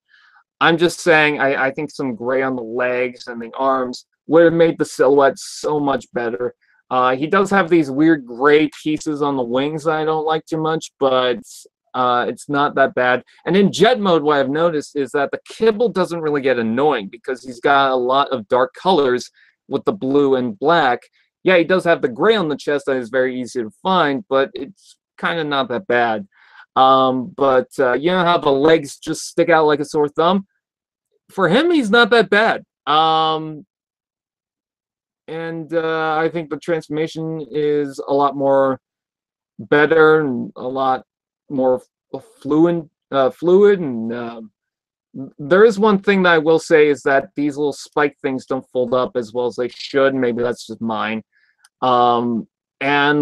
I'm just saying I think some gray on the legs and the arms would have made the silhouette so much better. He does have these weird gray pieces on the wings that I don't like too much, but it's not that bad. And in jet mode, what I've noticed is that the kibble doesn't really get annoying because he's got a lot of dark colors with the blue and black. Yeah, he does have the gray on the chest that is very easy to find, but it's kind of not that bad. But you know how the legs just stick out like a sore thumb? For him, he's not that bad. And I think the transformation is a lot more better and a lot more fluid. And there is one thing that I will say is that these little spike things don't fold up as well as they should. Maybe that's just mine. And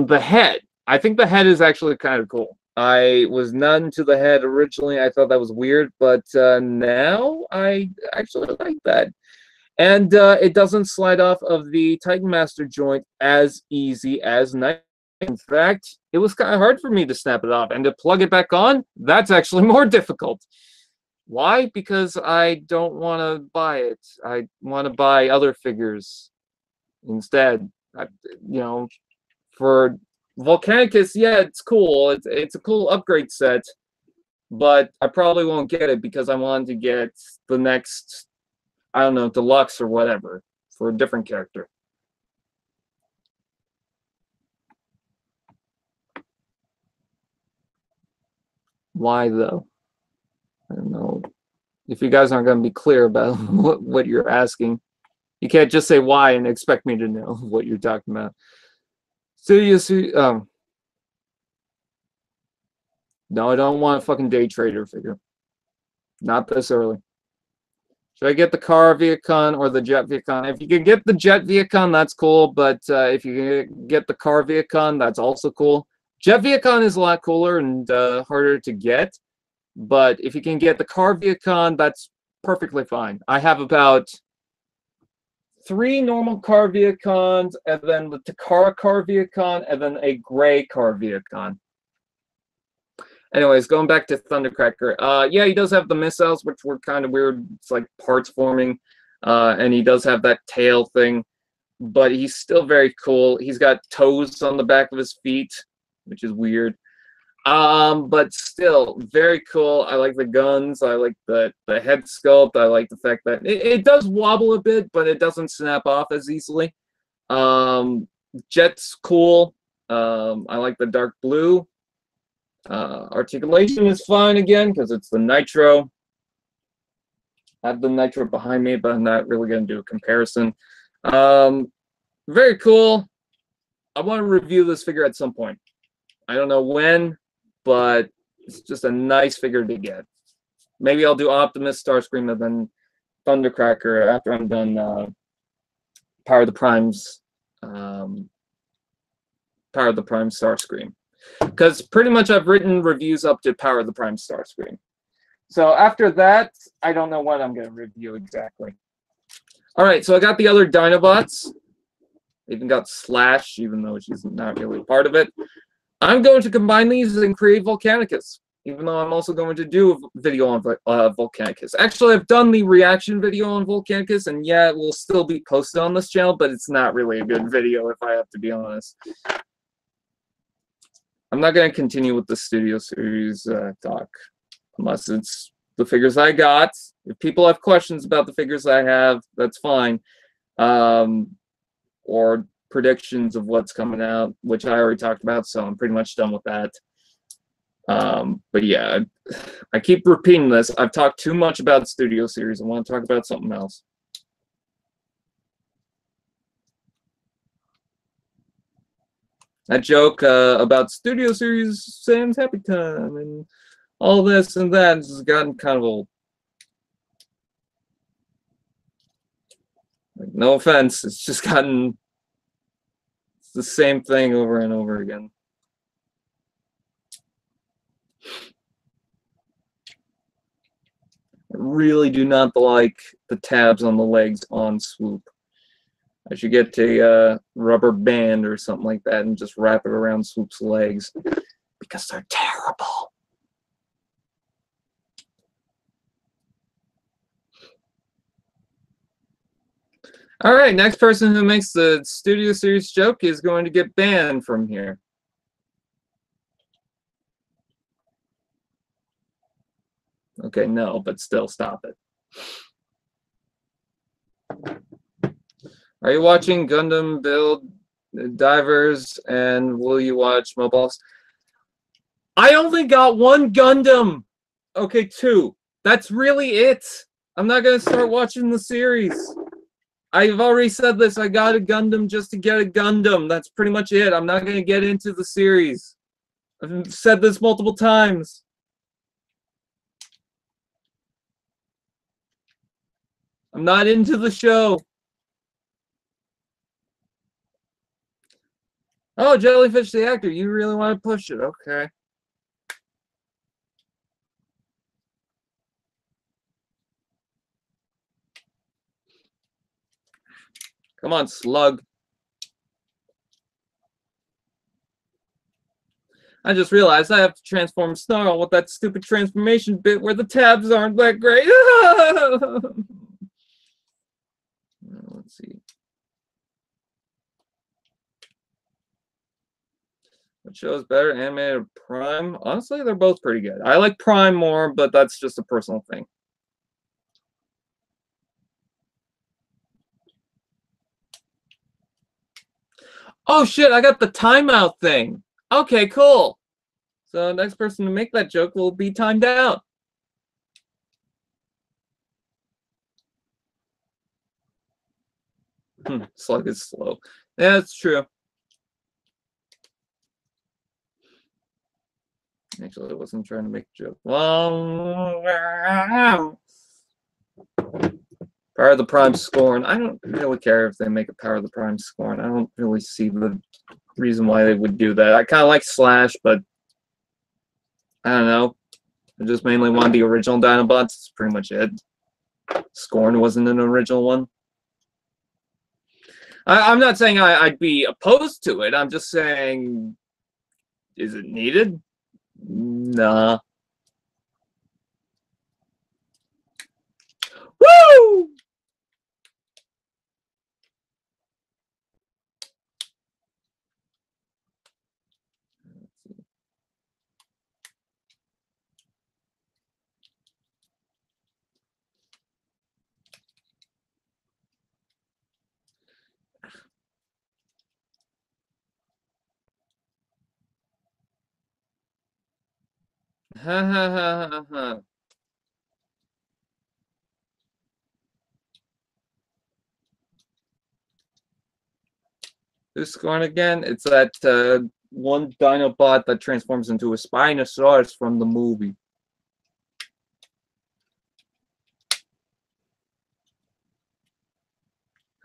the head. I think the head is actually kind of cool. I was not into the head originally. I thought that was weird, but now I actually like that. And it doesn't slide off of the Titan Master joint as easy as Night. In fact, it was kind of hard for me to snap it off. And to plug it back on, that's actually more difficult. Why? Because I don't want to buy it. I want to buy other figures instead. You know, for Volcanicus, yeah, it's cool. It's a cool upgrade set, but I probably won't get it because I wanted to get the next, I don't know, deluxe or whatever for a different character. Why though? I don't know. If you guys aren't going to be clear about what you're asking, you can't just say why and expect me to know what you're talking about. So you see, no, I don't want a fucking day trader figure. Not this early. Should I get the car Viacon or the jet Viacon? If you can get the jet Viacon, that's cool. But if you can get the car Viacon, that's also cool. Jet Viacon is a lot cooler and harder to get. But if you can get the car Viacon, that's perfectly fine. I have about 3 normal car Viacons, and then the Takara car Viacon, and then a gray car Viacon. Anyways, going back to Thundercracker. Yeah, he does have the missiles, which were kind of weird. It's like parts forming. And he does have that tail thing. But he's still very cool. He's got toes on the back of his feet, which is weird. But still, very cool. I like the guns. I like the head sculpt. I like the fact that it does wobble a bit, but it doesn't snap off as easily. Jet's cool. I like the dark blue. Articulation is fine again because it's the nitro. I have the nitro behind me, but I'm not really going to do a comparison. Very cool. I want to review this figure at some point. I don't know when, but it's just a nice figure to get. Maybe I'll do Optimus, Starscream, and then Thundercracker after I'm done Power of the Primes, Starscream. Because pretty much I've written reviews up to Power of the Prime Starscream. So after that, I don't know what I'm going to review exactly. All right, so I got the other Dinobots. I even got Slash, even though she's not really part of it. I'm going to combine these and create Volcanicus, even though I'm also going to do a video on Volcanicus. Actually, I've done the reaction video on Volcanicus, and yeah, it will still be posted on this channel, but it's not really a good video, if I have to be honest. I'm not going to continue with the Studio Series talk, unless it's the figures I got. If people have questions about the figures I have, that's fine. Or predictions of what's coming out, which I already talked about, so I'm pretty much done with that. But yeah, I keep repeating this. I've talked too much about Studio Series. I want to talk about something else. That joke about Studio Series, Sam's Happy Time, and all this and that has gotten kind of old. Like, no offense, it's just gotten the same thing over and over again. I really do not like the tabs on the legs on Swoop. I should get a rubber band or something like that and just wrap it around Swoop's legs because they're terrible. All right, next person who makes the Studio Series joke is going to get banned from here. Okay, no, but still, stop it. Are you watching Gundam Build Divers, and will you watch Mobiles? I only got one Gundam. Okay, two. That's really it. I'm not going to start watching the series. I've already said this. I got a Gundam just to get a Gundam. That's pretty much it. I'm not going to get into the series. I've said this multiple times. I'm not into the show. Oh, Jellyfish the actor. You really want to push it. Okay. Come on, Slug. I just realized I have to transform Snarl with that stupid transformation bit where the tabs aren't that great. Let's see. What show is better, animated or Prime? Honestly, they're both pretty good. I like Prime more, but that's just a personal thing. Oh shit, I got the timeout thing. Okay, cool. So next person to make that joke will be timed out. Slug is slow. Yeah, that's true. Actually, I wasn't trying to make a joke. Power of the Prime Scorn. I don't really care if they make a Power of the Prime Scorn. I don't really see the reason why they would do that. I kind of like Slash, but I don't know. I just mainly want the original Dinobots. That's pretty much it. Scorn wasn't an original one. I'm not saying I'd be opposed to it. I'm just saying, is it needed? Nah. Woo! Let's Ha ha ha ha ha. Who's scoring again? It's that one Dinobot that transforms into a Spinosaurus from the movie.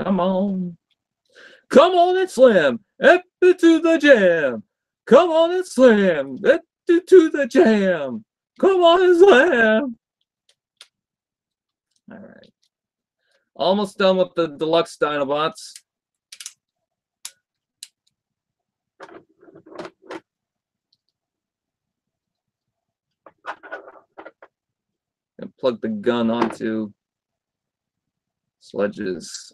Come on. Come on and slam. Up to the jam. Come on and slam. Up to the jam. Come on and slam. All right. Almost done with the deluxe Dinobots. And plug the gun onto Sledge's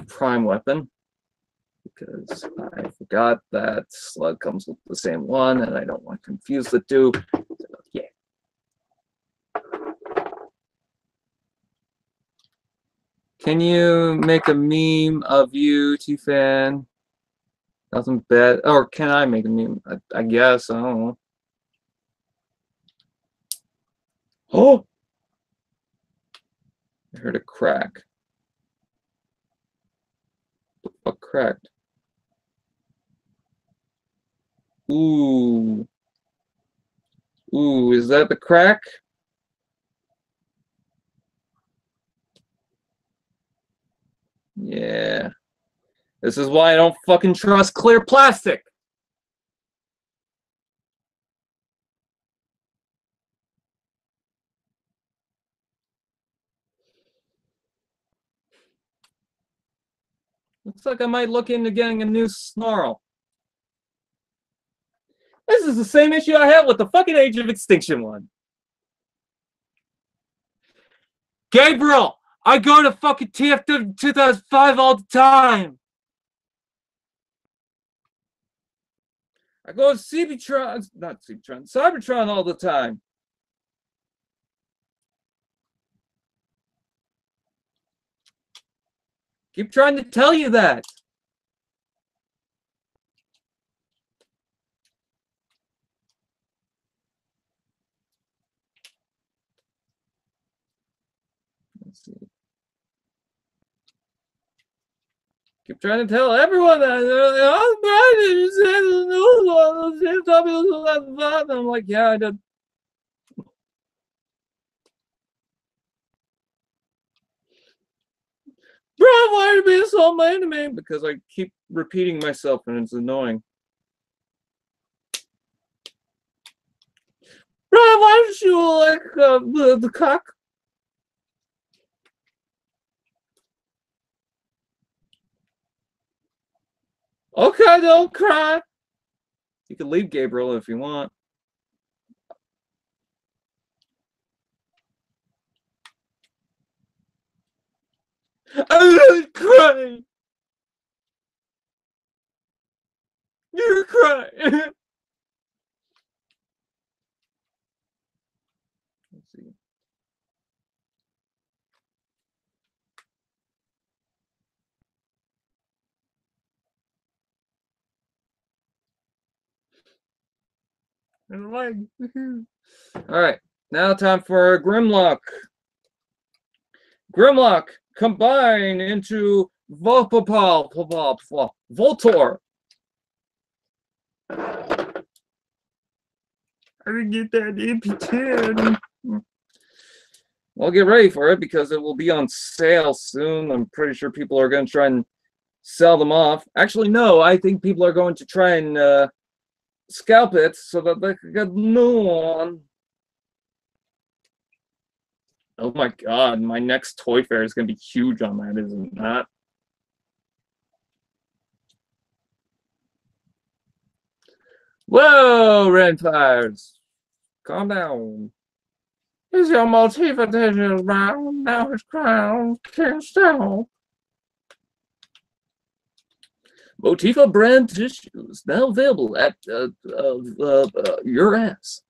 prime weapon, because I forgot that Slug comes with the same one, and I don't want to confuse the two. So, yeah. Can you make a meme of you, T-Fan? Nothing bad. Or can I make a meme? I guess. I don't know. Oh! I heard a crack. What cracked? Ooh. Ooh, is that the crack? Yeah. This is why I don't fucking trust clear plastic. Looks like I might look into getting a new snarl. This is the same issue I had with the fucking Age of Extinction one. Gabriel, I go to fucking TFW 2005 all the time. I go to Cybertron, not Cybertron, Cybertron all the time. Keep trying to tell you that. Let's see. Keep trying to tell everyone that. I'm like, yeah, I did. Bro, why are you being so mean to me? Because I keep repeating myself and it's annoying. Bro, why don't you like the cock? Okay, don't cry. You can leave Gabriel if you want. I'm not crying. You're crying. Let's see. All right, now time for Grimlock. Grimlock combine into Voltor. I didn't get that MP10. Well, get ready for it because it will be on sale soon. I'm pretty sure people are going to try and sell them off. Actually, no, I think people are going to try and scalp it so that they can get new one. Oh my god, my next toy fair is going to be huge on that, isn't that? Whoa, Renfires! Calm down. Is your motif edition round? Now his crown can't stop. Motiva brand tissues now available at your ass.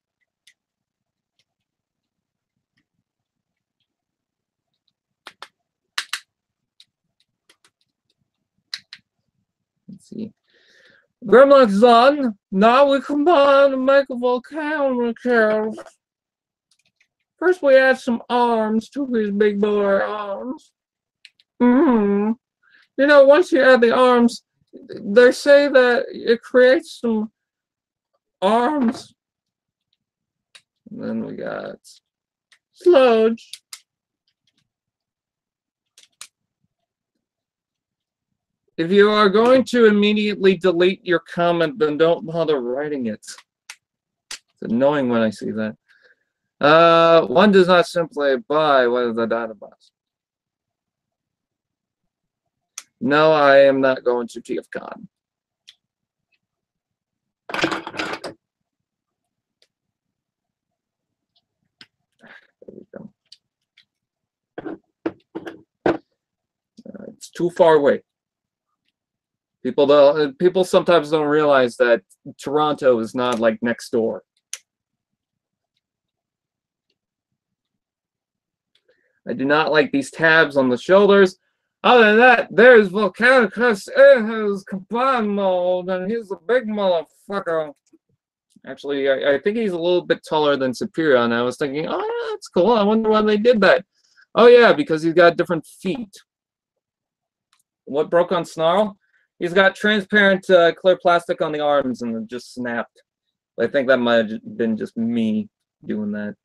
Let's see. Grimlock's done. Now we combine to make a Volcanicus. First we add some arms to his big boy arms. You know, once you add the arms, they say that it creates some arms. And then we got sludge. If you are going to immediately delete your comment, then don't bother writing it. It's annoying when I see that. One does not simply buy one of the Dinobots. No, I am not going to TFCon. There we go. It's too far away. People sometimes don't realize that Toronto is not like next door. I do not like these tabs on the shoulders. Other than that, there's Volcanicus in his combined mode, and he's a big motherfucker. Actually, I think he's a little bit taller than Superior, and I was thinking, oh, yeah, that's cool. I wonder why they did that. Oh, yeah, because he's got different feet. What broke on Snarl? He's got transparent clear plastic on the arms, and it just snapped. I think that might have been just me doing that.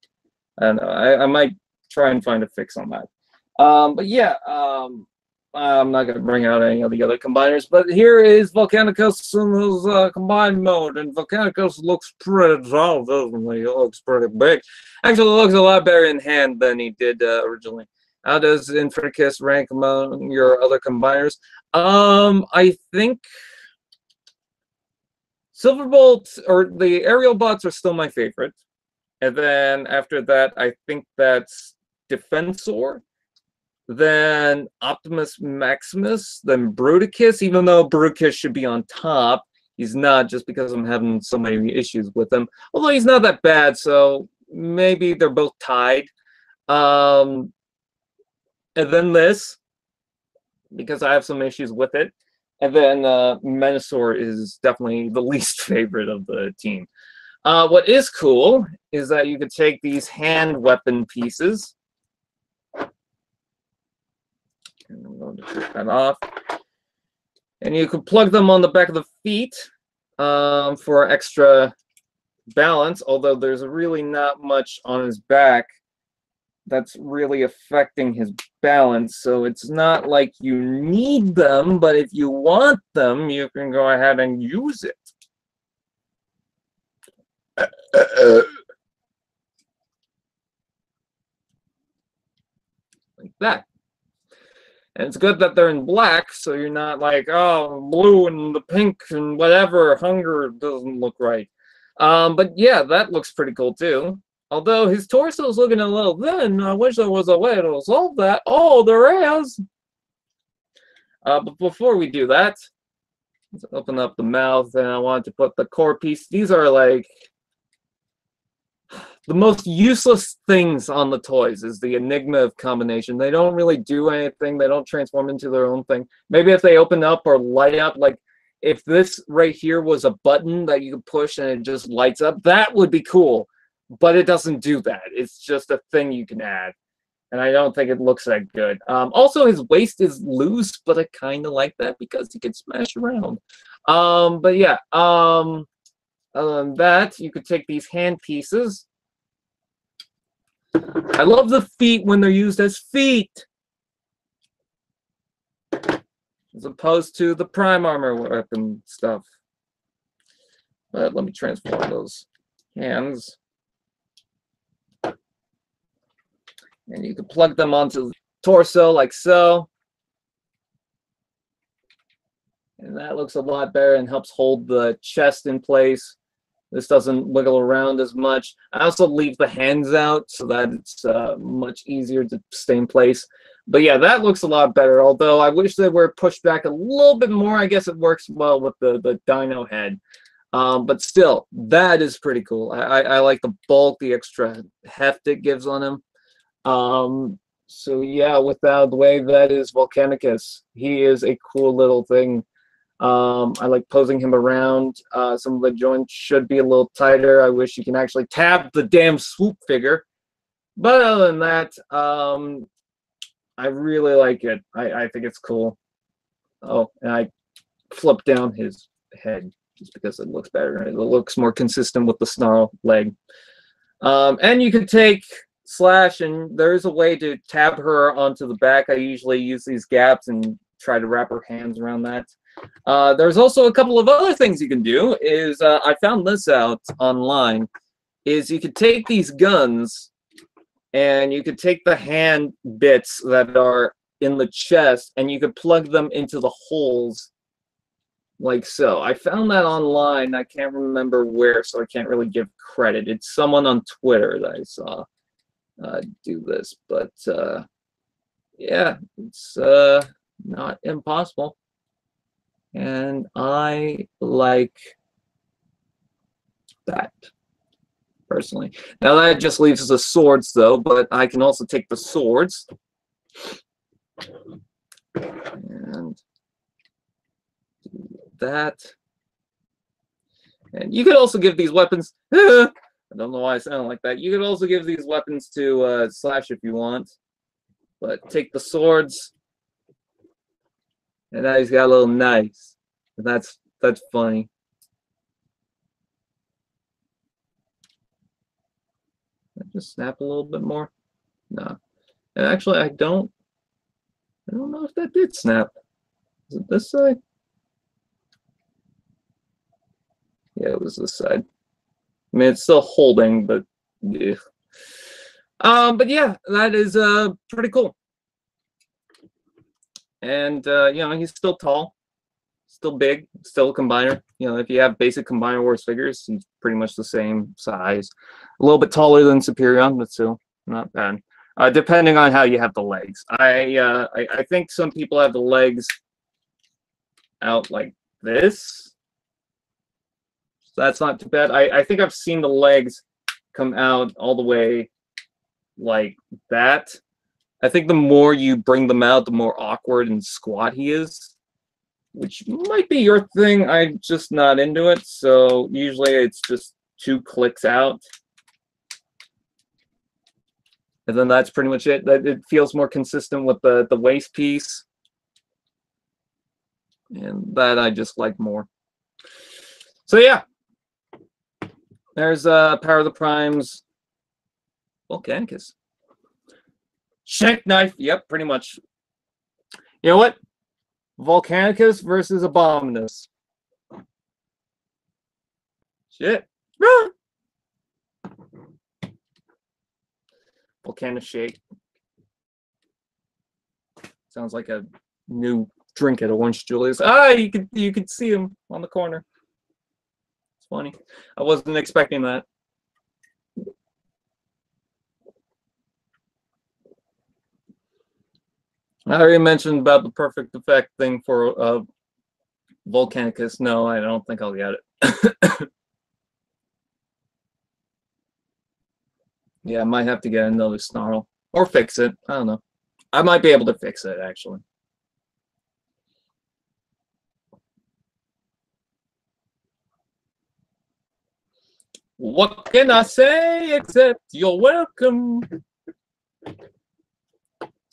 I don't know. I might try and find a fix on that. But yeah, I'm not going to bring out any of the other combiners, but here is Volcanicus in his combined mode, and Volcanicus looks pretty tall, doesn't he? He looks pretty big. Actually, it looks a lot better in hand than he did originally. How does Infricus rank among your other combiners? I think Silverbolt or the aerial bots are still my favorite. And then after that, I think that's Defensor, then Optimus Maximus, then Bruticus, even though Bruticus should be on top. He's not, just because I'm having so many issues with him. Although he's not that bad, so maybe they're both tied. And then this, because I have some issues with it. And then Menasor is definitely the least favorite of the team. What is cool is that you could take these hand weapon pieces. And I'm going to take that off. And you could plug them on the back of the feet for extra balance, although there's really not much on his back that's really affecting his balance, so it's not like you need them, but if you want them, you can go ahead and use it. Like that. And it's good that they're in black, so you're not like, oh, blue and the pink and whatever, hunger doesn't look right. But yeah, that looks pretty cool too. Although his torso is looking a little thin, I wish there was a way to solve that. Oh, there is! But before we do that, let's open up the mouth, and I want to put the core piece. These are like the most useless things on the toys is the Enigma of combination. They don't really do anything. They don't transform into their own thing. Maybe if they open up or light up, like if this right here was a button that you could push and it just lights up, that would be cool. But it doesn't do that. It's just a thing you can add. And I don't think it looks that good. Also, his waist is loose, but I kind of like that because he can smash around. But yeah, other than that, you could take these hand pieces. I love the feet when they're used as feet, as opposed to the Prime Armor weapon stuff. But let me transform those hands. And you can plug them onto the torso like so. And that looks a lot better and helps hold the chest in place. This doesn't wiggle around as much. I also leave the hands out so that it's much easier to stay in place. But yeah, that looks a lot better, although I wish they were pushed back a little bit more. I guess it works well with the dino head. But still, that is pretty cool. I like the bulk, the extra heft it gives on him. So yeah, without the way, that is Volcanicus. He is a cool little thing. I like posing him around. Some of the joints should be a little tighter. I wish you can actually tab the damn swoop figure. But other than that, I really like it. I think it's cool. Oh, and I flipped down his head just because it looks better. It looks more consistent with the snarl leg. And you can take Slash, and there's a way to tab her onto the back. I usually use these gaps and try to wrap her hands around that. There's also a couple of other things you can do. I found this out online. Is you could take these guns and you could take the hand bits that are in the chest and you could plug them into the holes like so. I found that online. I can't remember where, so I can't really give credit. It's someone on Twitter that I saw do this, but yeah, it's not impossible. And I like that, personally. Now that just leaves the swords, though, but I can also take the swords and do that. And you could also give these weapons... I don't know why I sound like that. You could also give these weapons to Slash if you want. But take the swords... And now he's got a little knife. That's funny. Just snap a little bit more. No. And actually I don't know if that did snap. Is it this side? Yeah, it was this side. I mean, it's still holding, but yeah. But yeah, that is pretty cool. And you know, he's still tall, still big, still a combiner. You know, if you have basic Combiner Wars figures, he's pretty much the same size. A little bit taller than Superion, but still not bad. Depending on how you have the legs. I think some people have the legs out like this. So that's not too bad. I think I've seen the legs come out all the way like that. I think the more you bring them out, the more awkward and squat he is, which might be your thing. I'm just not into it, so usually it's just 2 clicks out. And then that's pretty much it. It feels more consistent with the waist piece. And that I just like more. So yeah. There's Power of the Primes. Volcanicus. Shank knife. Yep, pretty much. You know what? Volcanicus versus Abominus. Shit. Volcanic shake. Sounds like a new drink at Orange Julius. Ah, you could see him on the corner. It's funny. I wasn't expecting that. I already mentioned about the perfect effect thing for Volcanicus. No, I don't think I'll get it. Yeah, I might have to get another snarl. Or fix it. I don't know. I might be able to fix it, actually. What can I say except you're welcome? His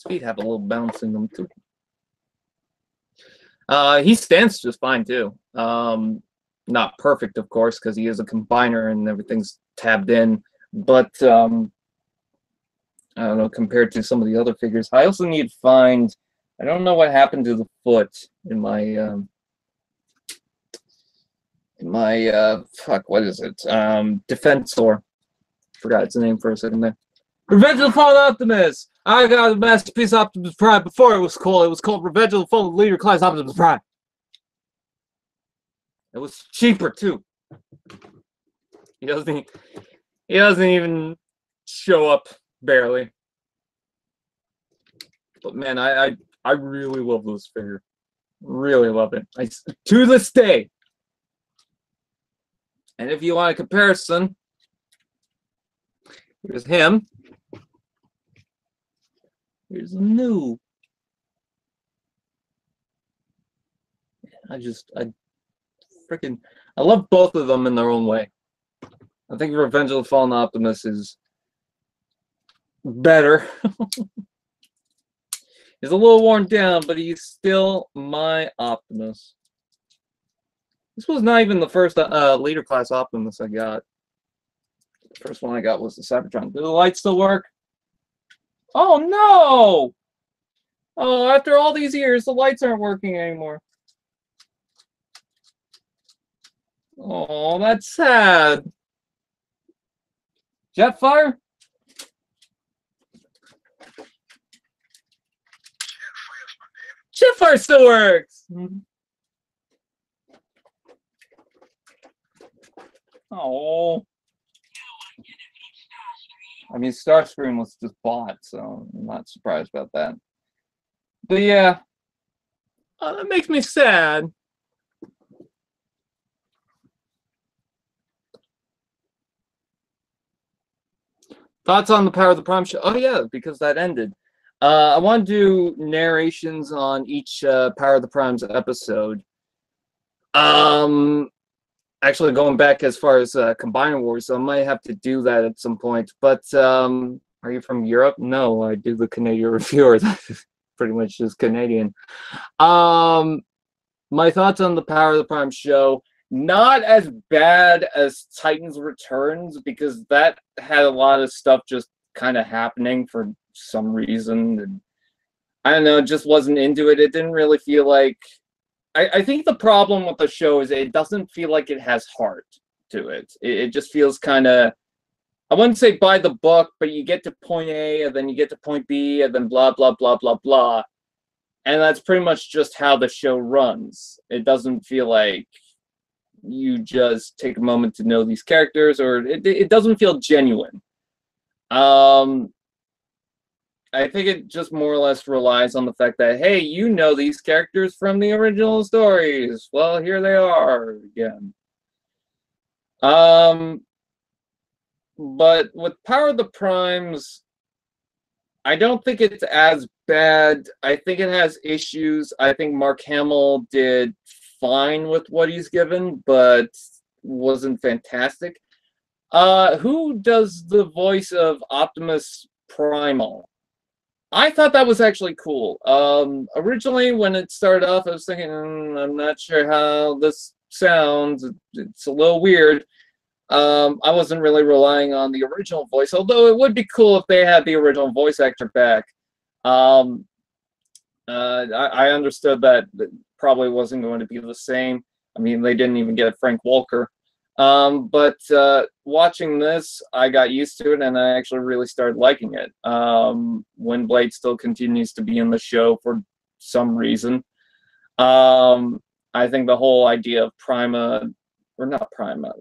feet have a little bounce in them, too. He stands just fine, too. Not perfect, of course, because he is a combiner and everything's tabbed in. But, I don't know, compared to some of the other figures. I also need to find... I don't know what happened to the foot in my... fuck, what is it? Defensor. Forgot its name for a second there. Revenge of the Fallen Optimus! I got a masterpiece Optimus Prime before it was called Revenge of the Fallen Leader Class Optimus Prime. It was cheaper too. He doesn't even show up barely. But man, I really love this figure. Really love it. To this day. And if you want a comparison, here's him. Here's new. I love both of them in their own way. I think Revenge of the Fallen Optimus is better. He's a little worn down, but he's still my Optimus. This was not even the first leader class Optimus I got. The first one I got was the Cybertron. Do the lights still work? Oh no! Oh, after all these years, the lights aren't working anymore. Oh, that's sad. Jetfire? Jetfire still works! Oh. I mean, Starscream was just bought, so I'm not surprised about that. But yeah, that makes me sad. Thoughts on the Power of the Prime show? Oh yeah, because that ended. I want to do narrations on each Power of the Primes episode. Actually, going back as far as Combiner Wars, so I might have to do that at some point. But are you from Europe? No, I do the Canadian reviewer. That's pretty much just Canadian. My thoughts on the Power of the Prime show. Not as bad as Titans Returns, because that had a lot of stuff just kind of happening for some reason. And I don't know, just wasn't into it. It didn't really feel like... I think the problem with the show is it doesn't feel like it has heart to it. It just feels kind of... I wouldn't say by the book, but you get to point A, and then you get to point B, and then blah, blah, blah, blah, blah. And that's pretty much just how the show runs. It doesn't feel like you just take a moment to know these characters, or it doesn't feel genuine. I think it just more or less relies on the fact that, hey, you know these characters from the original stories. Well, here they are again. But with Power of the Primes, I don't think it's as bad. I think it has issues. I think Mark Hamill did fine with what he's given, but wasn't fantastic. Who does the voice of Optimus Primal? I thought that was actually cool. Originally, when it started off, I was thinking, I'm not sure how this sounds. It's a little weird. I wasn't really relying on the original voice, although it would be cool if they had the original voice actor back. I understood that it probably wasn't going to be the same. I mean, they didn't even get Frank Walker. But watching this, I got used to it, and I actually really started liking it. Windblade still continues to be in the show for some reason. I think the whole idea of Prima, or not Prima,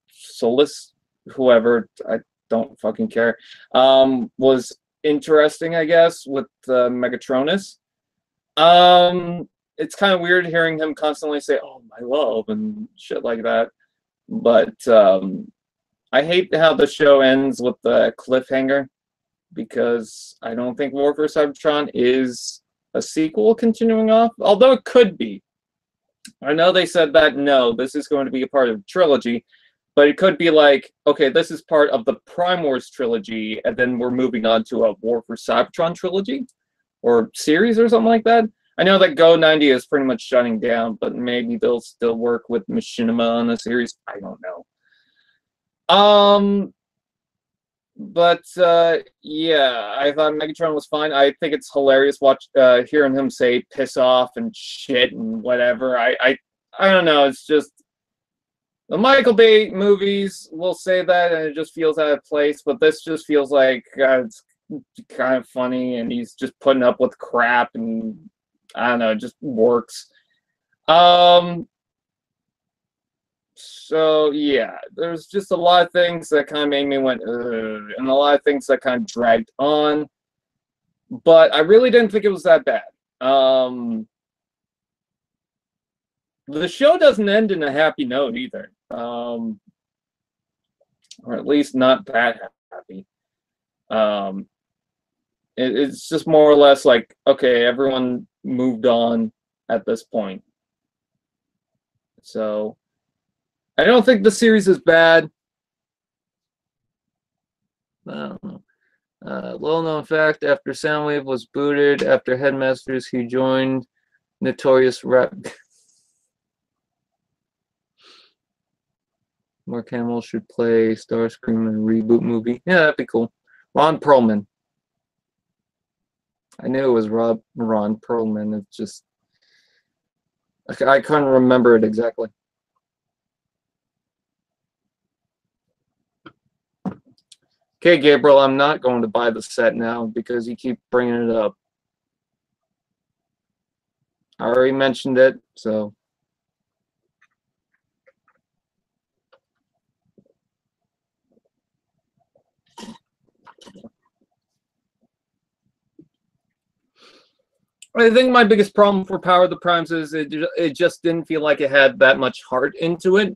Solus, whoever, I don't fucking care, was interesting, I guess, with Megatronus. It's kind of weird hearing him constantly say, "Oh, my love," and shit like that. But I hate how the show ends with the cliffhanger, because I don't think War for Cybertron is a sequel continuing off, although it could be. I know they said that, no, this is going to be a part of the trilogy, but it could be like, okay, this is part of the Prime Wars trilogy, and then we're moving on to a War for Cybertron trilogy, or series or something like that. I know that Go 90 is pretty much shutting down, but maybe they'll still work with Machinima on a series. I don't know. But yeah, I thought Megatron was fine. I think it's hilarious hearing him say "piss off" and shit and whatever. I don't know. It's just the Michael Bay movies will say that, and it just feels out of place. But this just feels like it's kind of funny, and he's just putting up with crap, and I don't know, it just works. So yeah, there's just a lot of things that kind of made me went, ugh, and a lot of things that kind of dragged on. But I really didn't think it was that bad. The show doesn't end in a happy note either, or at least not that happy. It's just more or less like, okay, everyone moved on at this point. So I don't think the series is bad. I don't know. Little known fact, after Soundwave was booted after Headmasters, he joined Notorious Rap. Mark Hamill should play Starscream in a reboot movie. Yeah, that'd be cool. Ron Perlman. I knew it was Ron Perlman. It's just I couldn't remember it exactly. Okay, Gabriel, I'm not going to buy the set now because you keep bringing it up. I already mentioned it, so. I think my biggest problem for Power of the Primes is it just didn't feel like it had that much heart into it.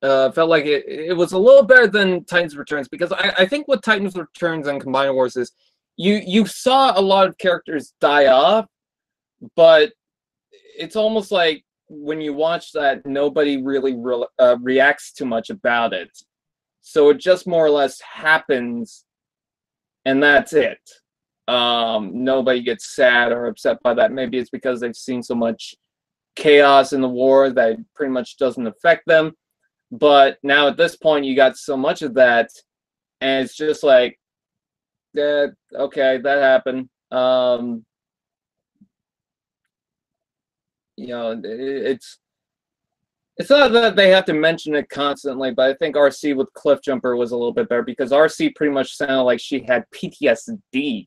Felt like it was a little better than Titans Returns, because I think what Titans Returns and Combiner Wars is you saw a lot of characters die off, but it's almost like when you watch that, nobody really reacts too much about it. So it just more or less happens, and that's it. Nobody gets sad or upset by that. Maybe it's because they've seen so much chaos in the war that it pretty much doesn't affect them. But now at this point, you got so much of that, and it's just like, yeah, okay, that happened. You know, it's not that they have to mention it constantly, but I think RC with Cliffjumper was a little bit better, because RC pretty much sounded like she had PTSD.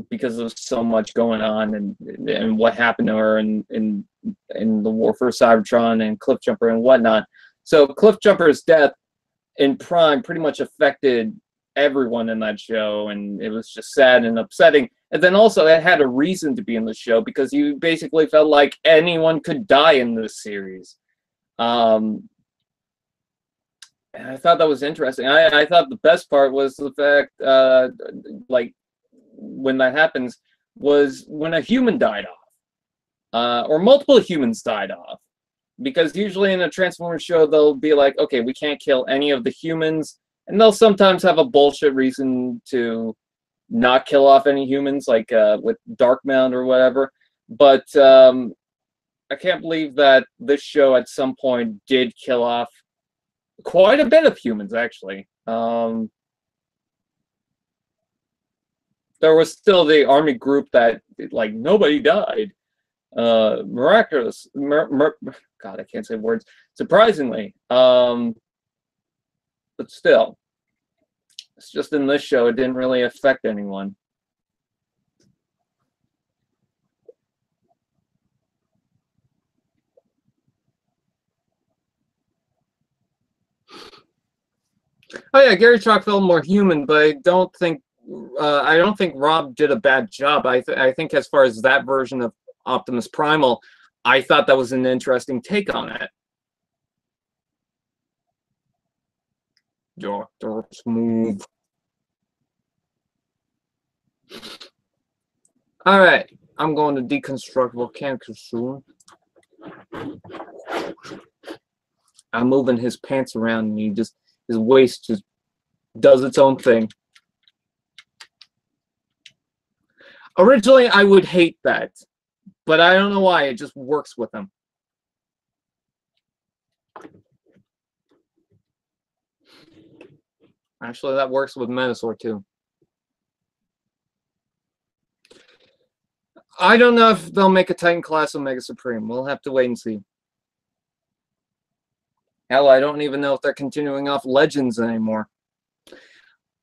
Because of so much going on and what happened to her in the War for Cybertron and Cliffjumper and whatnot. So Cliffjumper's death in Prime pretty much affected everyone in that show, and it was just sad and upsetting. And then also it had a reason to be in the show, because you basically felt like anyone could die in this series. And I thought that was interesting. I thought the best part was the fact, like, when that happens, was when a human died off, or multiple humans died off. Because usually in a Transformers show, they'll be like, okay, we can't kill any of the humans, and they'll sometimes have a bullshit reason to not kill off any humans, like with Darkmount or whatever. But I can't believe that this show at some point did kill off quite a bit of humans, actually. There was still the army group that, like, nobody died. Miraculous. God, I can't say words. Surprisingly. But still. It's just in this show, it didn't really affect anyone. Oh yeah, Gary Chalk felt more human, but I don't think Rob did a bad job. I think as far as that version of Optimus Primal, I thought that was an interesting take on it. Dr. Smooth. All right, I'm going to deconstruct Volcanicus soon. I'm moving his pants around, and his waist just does its own thing. Originally, I would hate that, but I don't know why. It just works with him. Actually, that works with Menasor too. I don't know if they'll make a Titan class Omega Supreme. We'll have to wait and see. Hell, I don't even know if they're continuing off Legends anymore.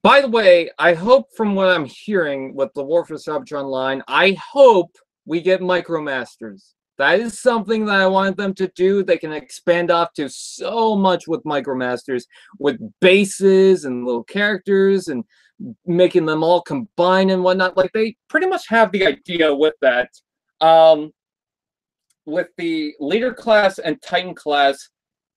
By the way, I hope, from what I'm hearing with the War for Cybertron line, I hope we get Micromasters. That is something that I want them to do. They can expand off to so much with Micromasters, with bases and little characters and making them all combine and whatnot. Like, they pretty much have the idea with that. With the Leader class and Titan class,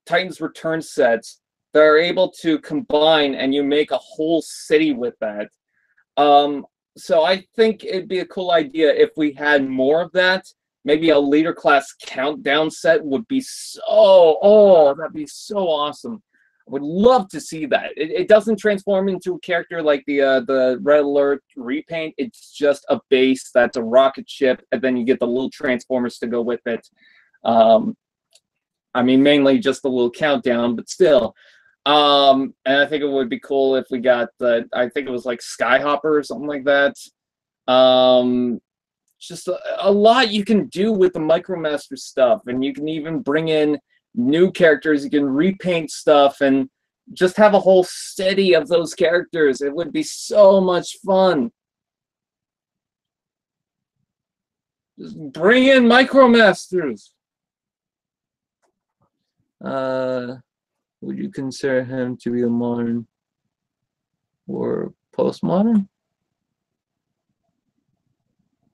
Titans Return sets, they're able to combine, and you make a whole city with that. So I think it'd be a cool idea if we had more of that. maybe a leader class countdown set would be so, that'd be so awesome. I would love to see that. It doesn't transform into a character like the Red Alert repaint. It's just a base that's a rocket ship, and then you get the little transformers to go with it. I mean, mainly just the little countdown, but still. And I think it would be cool if we got I think it was like Skyhopper or something like that. Just a lot you can do with the Micromaster stuff, and you can even bring in new characters. You can repaint stuff and just have a whole city of those characters. It would be so much fun. Just bring in Micromasters. Would you consider him to be a modern or postmodern?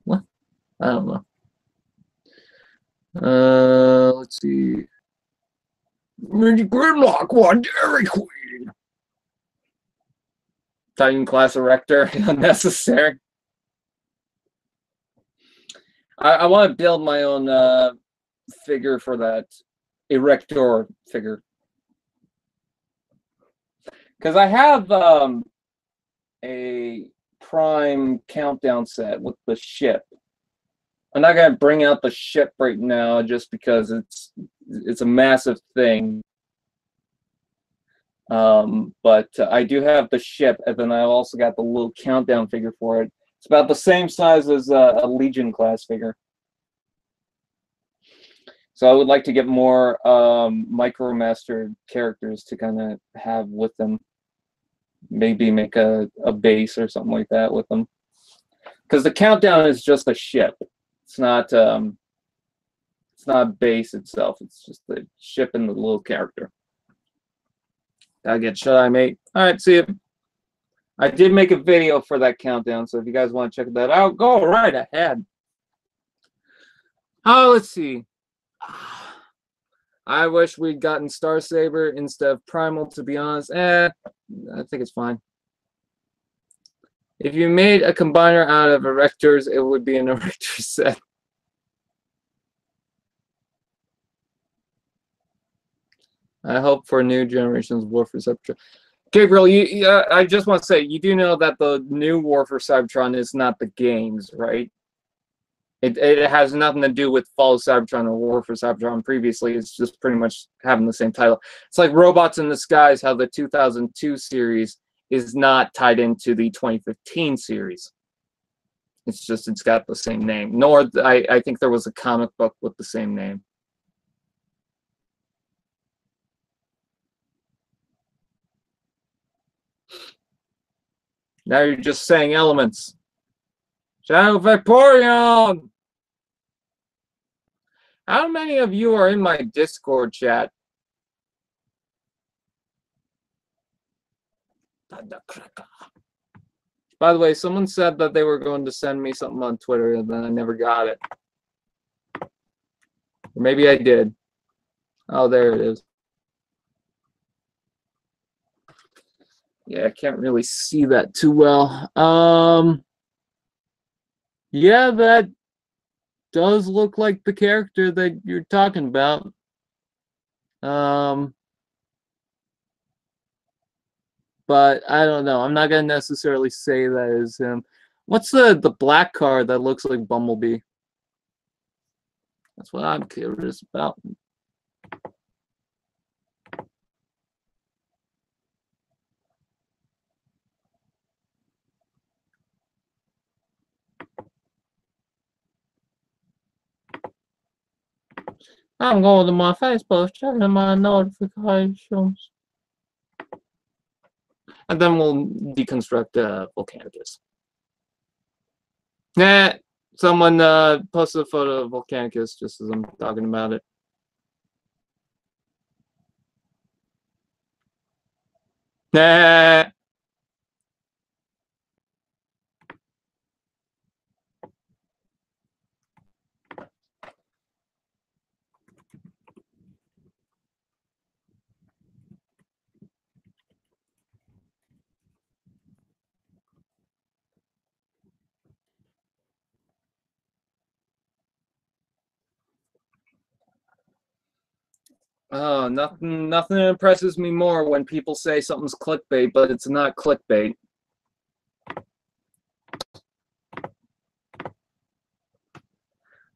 What? I don't know. Let's see. Grimlock won Dairy Queen. Titan class erector, unnecessary. I want to build my own figure for that erector figure, because I have a Prime countdown set with the ship. I'm not gonna bring out the ship right now just because it's a massive thing. But I do have the ship, and then I also got the little countdown figure for it. It's about the same size as a Legion class figure. So I would like to get more Micromaster characters to kind of have with them. Maybe make a base or something like that with them. Because the countdown is just a ship. It's not a base itself. It's just the ship and the little character. Gotta get shut-eye, mate. All right, see you. I did make a video for that countdown, so if you guys want to check that out, go right ahead. Oh, let's see. I wish we'd gotten Star Saber instead of Primal, to be honest. I think it's fine. If you made a combiner out of erectors, it would be an erector set. I hope for new generations War for Cybertron. Gabriel, I just want to say, you do know that the new War for Cybertron is not the games, right? It has nothing to do with Fall of Cybertron or War for Cybertron previously. It's just pretty much having the same title. It's like Robots in the Skies, how the 2002 series is not tied into the 2015 series. It's just, it's got the same name. Nor, I think there was a comic book with the same name. Now you're just saying elements. Shadow Vaporeon! How many of you are in my Discord chat? Thundercracker. By the way, someone said that they were going to send me something on Twitter, and then I never got it. Or maybe I did. Oh, there it is. Yeah, I can't really see that too well. Yeah, that does look like the character that you're talking about. But I don't know. I'm not gonna necessarily say that is him. What's the black card that looks like Bumblebee? That's what I'm curious about. I'm going to my Facebook, checking my notifications. And then we'll deconstruct Volcanicus. Nah, someone posted a photo of Volcanicus just as I'm talking about it. Nah. Oh, nothing impresses me more when people say something's clickbait, but it's not clickbait.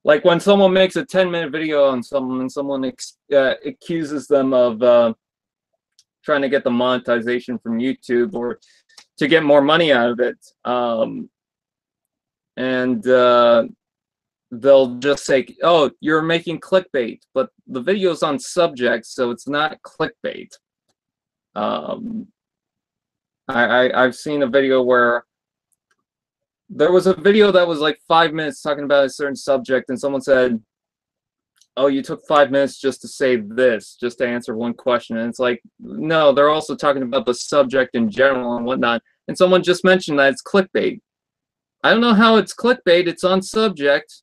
Like when someone makes a 10-minute video on someone and someone accuses them of trying to get the monetization from YouTube or to get more money out of it. And they'll just say, oh, you're making clickbait, but the video's on subject, so it's not clickbait. I've seen a video where there was a video that was like 5 minutes talking about a certain subject, and someone said, oh, you took 5 minutes just to say this, just to answer one question. And it's like, no, they're also talking about the subject in general and whatnot. And someone just mentioned that it's clickbait. I don't know how it's clickbait. It's on subject.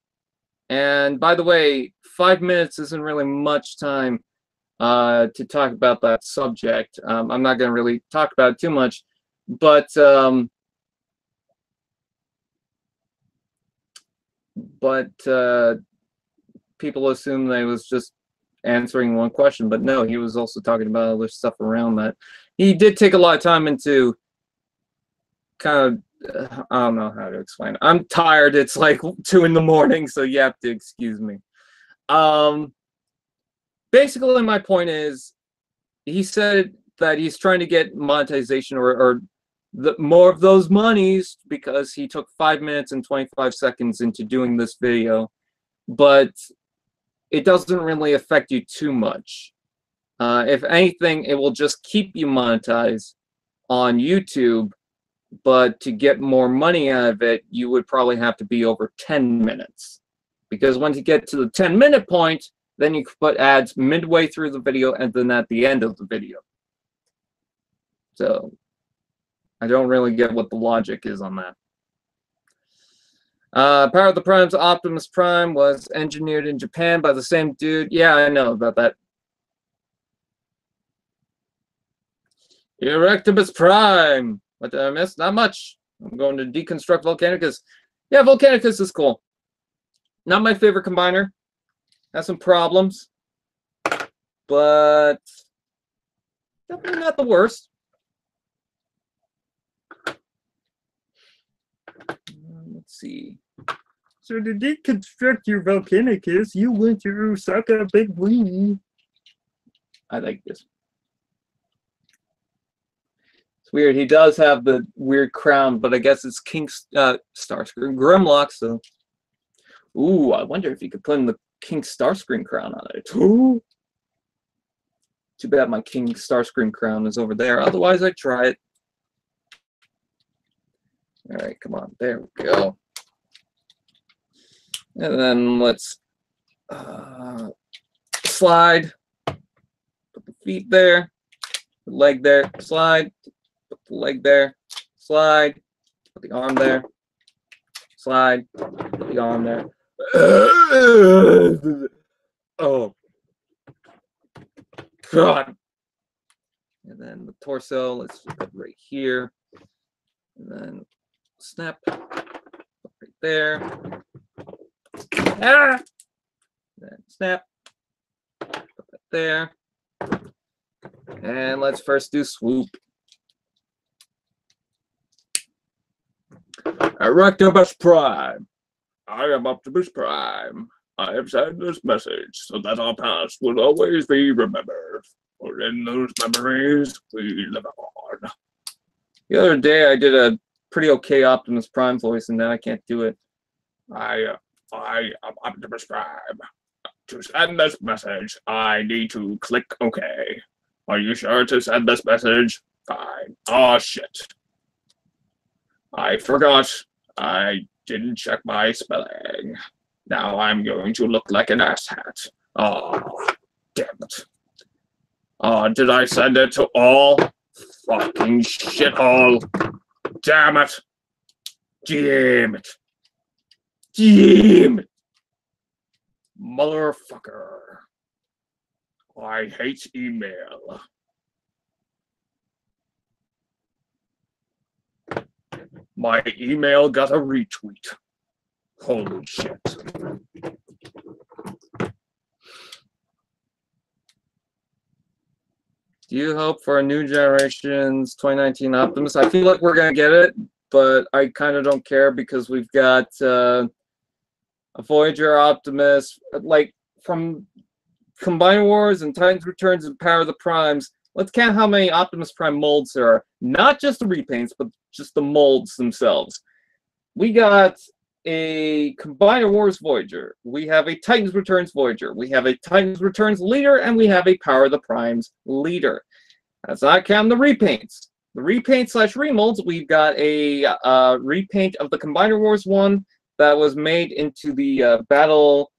And by the way, 5 minutes isn't really much time to talk about that subject. I'm not going to really talk about it too much, but people assume that he was just answering one question, but no, he was also talking about other stuff around that. He did take a lot of time into kind of, I don't know how to explain it. I'm tired. It's like 2 in the morning, so you have to excuse me. Basically, my point is, he said that he's trying to get monetization or more of those monies because he took 5 minutes and 25 seconds into doing this video, but it doesn't really affect you too much. If anything, it will just keep you monetized on YouTube, but to get more money out of it, you would probably have to be over 10 minutes. Because once you get to the 10-minute point, then you can put ads midway through the video and then at the end of the video. So I don't really get what the logic is on that. Power of the Prime's Optimus Prime was engineered in Japan by the same dude. Yeah, I know about that. Optimus Prime. What did I miss? Not much. I'm going to deconstruct Volcanicus. Yeah, Volcanicus is cool. Not my favorite combiner. Has some problems. But definitely not the worst. Let's see. So to deconstruct your Volcanicus, you want to suck a big weenie. I like this. It's weird. He does have the weird crown, but I guess it's King Starscream Grimlock. So, ooh, I wonder if you could put in the King Starscream crown on it. Ooh. Too bad my King Starscream crown is over there. Otherwise, I'd try it. All right, come on. There we go. And then let's slide. Put the feet there. The leg there. Slide. Put the leg there. Slide. Put the arm there. Slide. Put the arm there. Oh. God. And then the torso, let's put it right here. And then snap. Right there. Ah! Then snap. Put that there. And let's first do swoop. Optimus Prime. I am Optimus Prime. I have sent this message so that our past will always be remembered. For in those memories, we live on. The other day, I did a pretty okay Optimus Prime voice, and now I can't do it. I am Optimus Prime. To send this message, I need to click OK. Are you sure to send this message? Fine. Oh, shit. I forgot. I didn't check my spelling. Now I'm going to look like an asshat. Oh, damn it. Oh, did I send it to all? Fucking shithole. Damn it. Damn it. Damn it. Motherfucker. I hate email. My email got a retweet. Holy shit. Do you hope for a new generation's 2019 Optimus? I feel like we're going to get it, but I kind of don't care because we've got a Voyager Optimus. Like, from Combine Wars and Titans Returns and Power of the Primes, let's count how many Optimus Prime molds there are. Not just the repaints, but just the molds themselves. We got a Combiner Wars Voyager. We have a Titans Returns Voyager. We have a Titans Returns Leader, and we have a Power of the Primes Leader. That's not counting the repaints. The repaint / remolds, we've got a repaint of the Combiner Wars one that was made into the Battle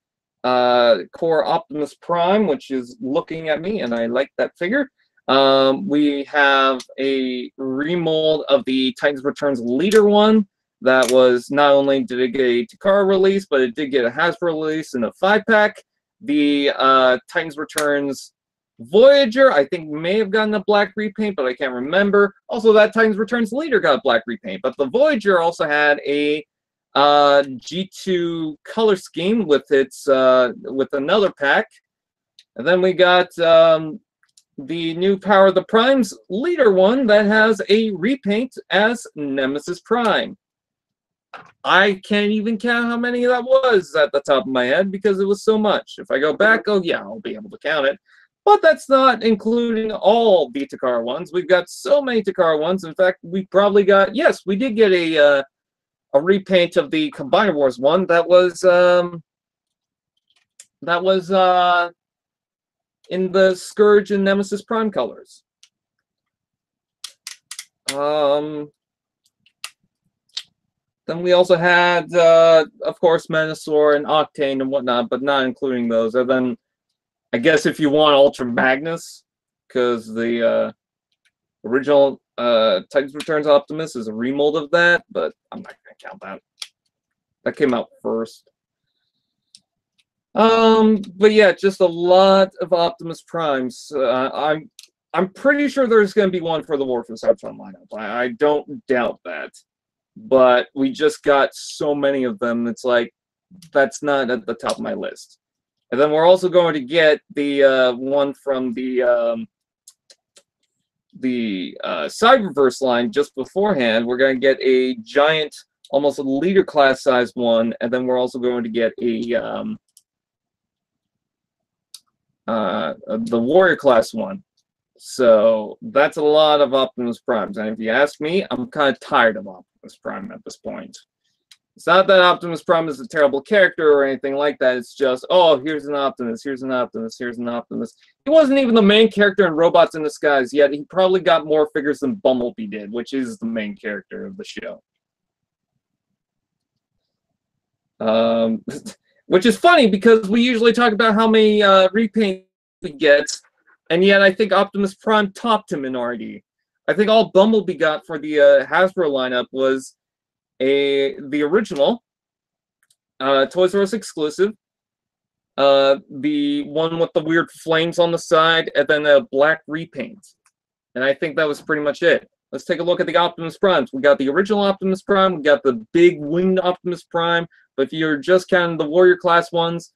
Core Optimus Prime, which is looking at me, and I like that figure. We have a remold of the Titans Returns Leader one. That was, not only did it get a Takara release, but it did get a Hasbro release in a 5-pack. The Titans Returns Voyager, I think, may have gotten a black repaint, but I can't remember. Also, that Titans Returns Leader got a black repaint, but the Voyager also had a G2 color scheme with its with another pack. And then we got the new Power of the Primes Leader one that has a repaint as Nemesis Prime. I can't even count how many that was at the top of my head because it was so much. If I go back, oh yeah, I'll be able to count it. But that's not including all the Takara ones. We've got so many Takara ones. In fact, we probably got, yes, we did get a repaint of the Combiner Wars one that was in the Scourge and Nemesis Prime colors. Then we also had, of course, Menasor and Octane and whatnot, but not including those. And then, I guess if you want Ultra Magnus, because the original Titans Returns Optimus is a remold of that, but I'm not going to count that. That came out first. But yeah, just a lot of Optimus Primes. I'm pretty sure there's going to be one for the War for Cybertron lineup. I don't doubt that. But we just got so many of them. It's like, that's not at the top of my list. And then we're also going to get the one from the Cyberverse line just beforehand. We're going to get a giant, almost a leader class size one, and then we're also going to get a the warrior class one. So that's a lot of Optimus Primes. And if you ask me, I'm kind of tired of Optimus Prime at this point. It's not that Optimus Prime is a terrible character or anything like that. It's just, oh, here's an Optimus, here's an Optimus, here's an Optimus. He wasn't even the main character in Robots in Disguise, yet he probably got more figures than Bumblebee did, which is the main character of the show. Which is funny because we usually talk about how many repaints he gets, and yet I think Optimus Prime topped him in RD. I think all Bumblebee got for the Hasbro lineup was the original Toys R Us exclusive, the one with the weird flames on the side, and then a black repaint. And I think that was pretty much it. Let's take a look at the Optimus Primes. We got the original Optimus Prime, we got the big winged Optimus Prime, but if you're just counting the Warrior class ones,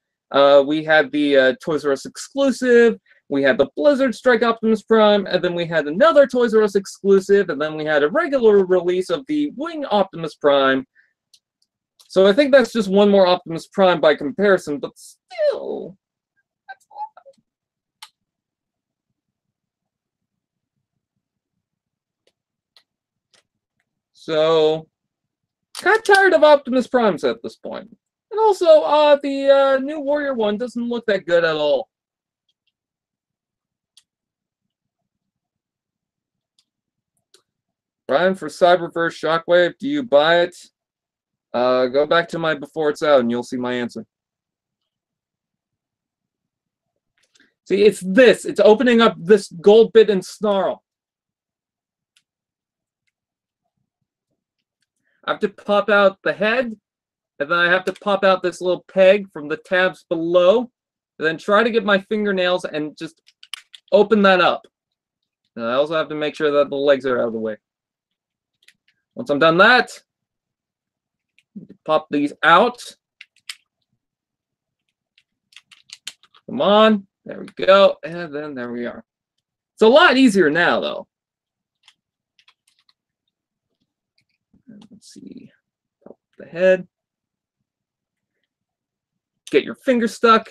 we had the Toys R Us exclusive, we had the Blizzard Strike Optimus Prime, and then we had another Toys R Us exclusive, and then we had a regular release of the Wing Optimus Prime. So I think that's just one more Optimus Prime by comparison, but still, that's a lot. So, kind of tired of Optimus Primes at this point. And also, the new Warrior one doesn't look that good at all. Brian, for Cyberverse Shockwave, do you buy it? Go back to my before it's out and you'll see my answer. See, it's this. It's opening up this gold bit and snarl. I have to pop out the head, and then I have to pop out this little peg from the tabs below, and then try to get my fingernails and just open that up. And I also have to make sure that the legs are out of the way. Once I'm done that, pop these out. Come on. There we go. And then there we are. It's a lot easier now, though. Let's see. Up the head. Get your finger stuck.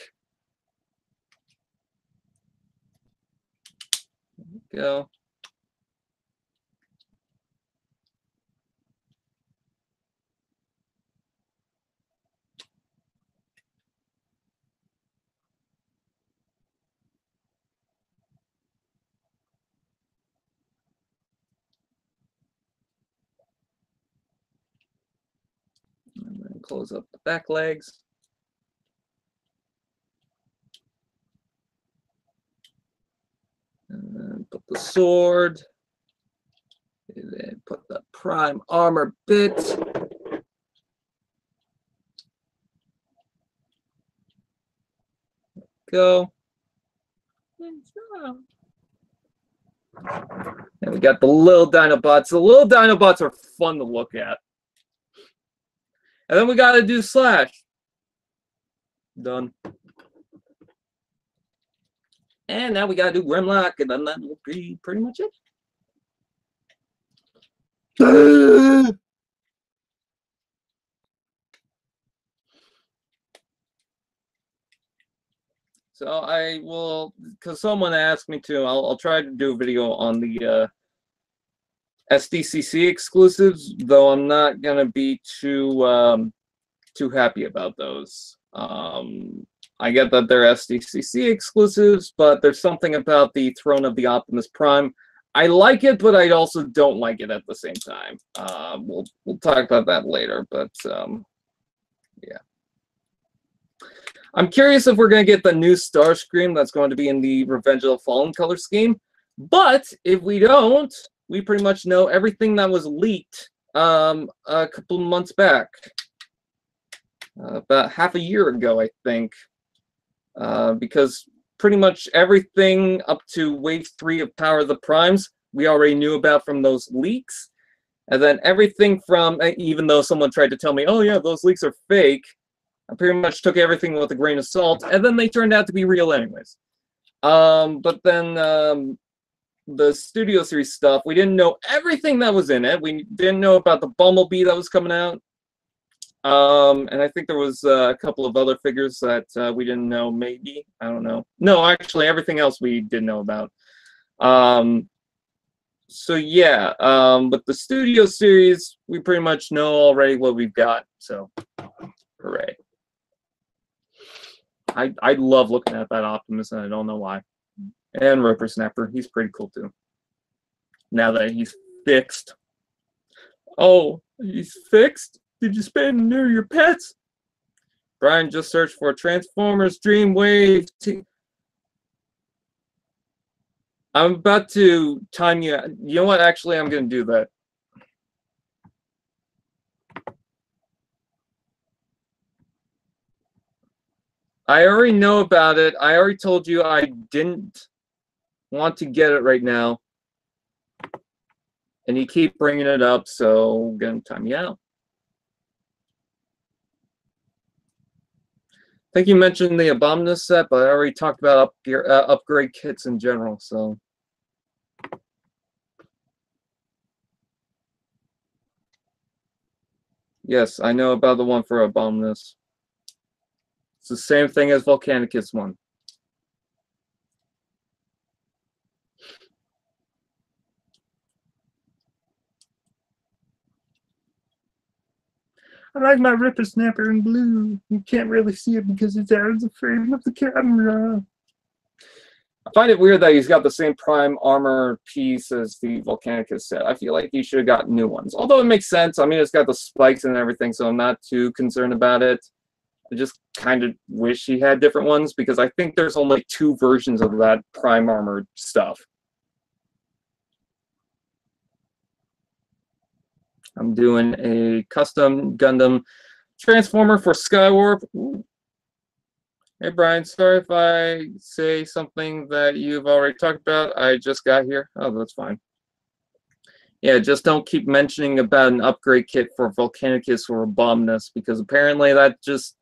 There we go. And then close up the back legs. And then put the sword. And then put the prime armor bit. Go. And we got the little Dinobots. The little Dinobots are fun to look at. And then we got to do Slash. Done. And now we got to do Grimlock, and then that will be pretty much it. So I will, because someone asked me to, I'll try to do a video on the SDCC exclusives, though I'm not gonna be too happy about those. I get that they're SDCC exclusives, but there's something about the Throne of the Optimus Prime. I like it, but I also don't like it at the same time. We'll talk about that later, but yeah. I'm curious if we're going to get the new Starscream that's going to be in the Revenge of the Fallen color scheme. But if we don't, we pretty much know everything that was leaked a couple months back. About half a year ago, I think. Because pretty much everything up to Wave 3 of Power of the Primes, we already knew about from those leaks. And then everything from, even though someone tried to tell me, oh yeah, those leaks are fake, I pretty much took everything with a grain of salt, and then they turned out to be real anyways. But then the Studio Series stuff, we didn't know everything that was in it. We didn't know about the Bumblebee that was coming out. And I think there was a couple of other figures that we didn't know, maybe. I don't know. No, actually, everything else we did know about. So yeah, but the Studio Series, we pretty much know already what we've got. So, hooray. I love looking at that Optimus, and I don't know why. And Roper Snapper, he's pretty cool too. Now that he's fixed. Oh, he's fixed? Did you spend near your pets? Brian just searched for Transformers Dreamwave. I'm about to time you. You know what? Actually, I'm going to do that. I already know about it. I already told you I didn't want to get it right now. And you keep bringing it up, so I'm going to time you out. I think you mentioned the Abominus set, but I already talked about upgrade kits in general, so. Yes, I know about the one for Abominus. It's the same thing as Volcanicus one. I like my Ripper Snapper in blue. You can't really see it because it's out of the frame of the camera. I find it weird that he's got the same prime armor piece as the Volcanicus set. I feel like he should have got new ones. Although it makes sense. I mean, it's got the spikes and everything, so I'm not too concerned about it. I just kind of wish he had different ones because I think there's only 2 versions of that prime armor stuff. I'm doing a custom Gundam Transformer for Skywarp. Ooh. Hey, Brian, sorry if I say something that you've already talked about. I just got here. Oh, that's fine. Yeah, just don't keep mentioning about an upgrade kit for Volcanicus or Abominus, because apparently that just,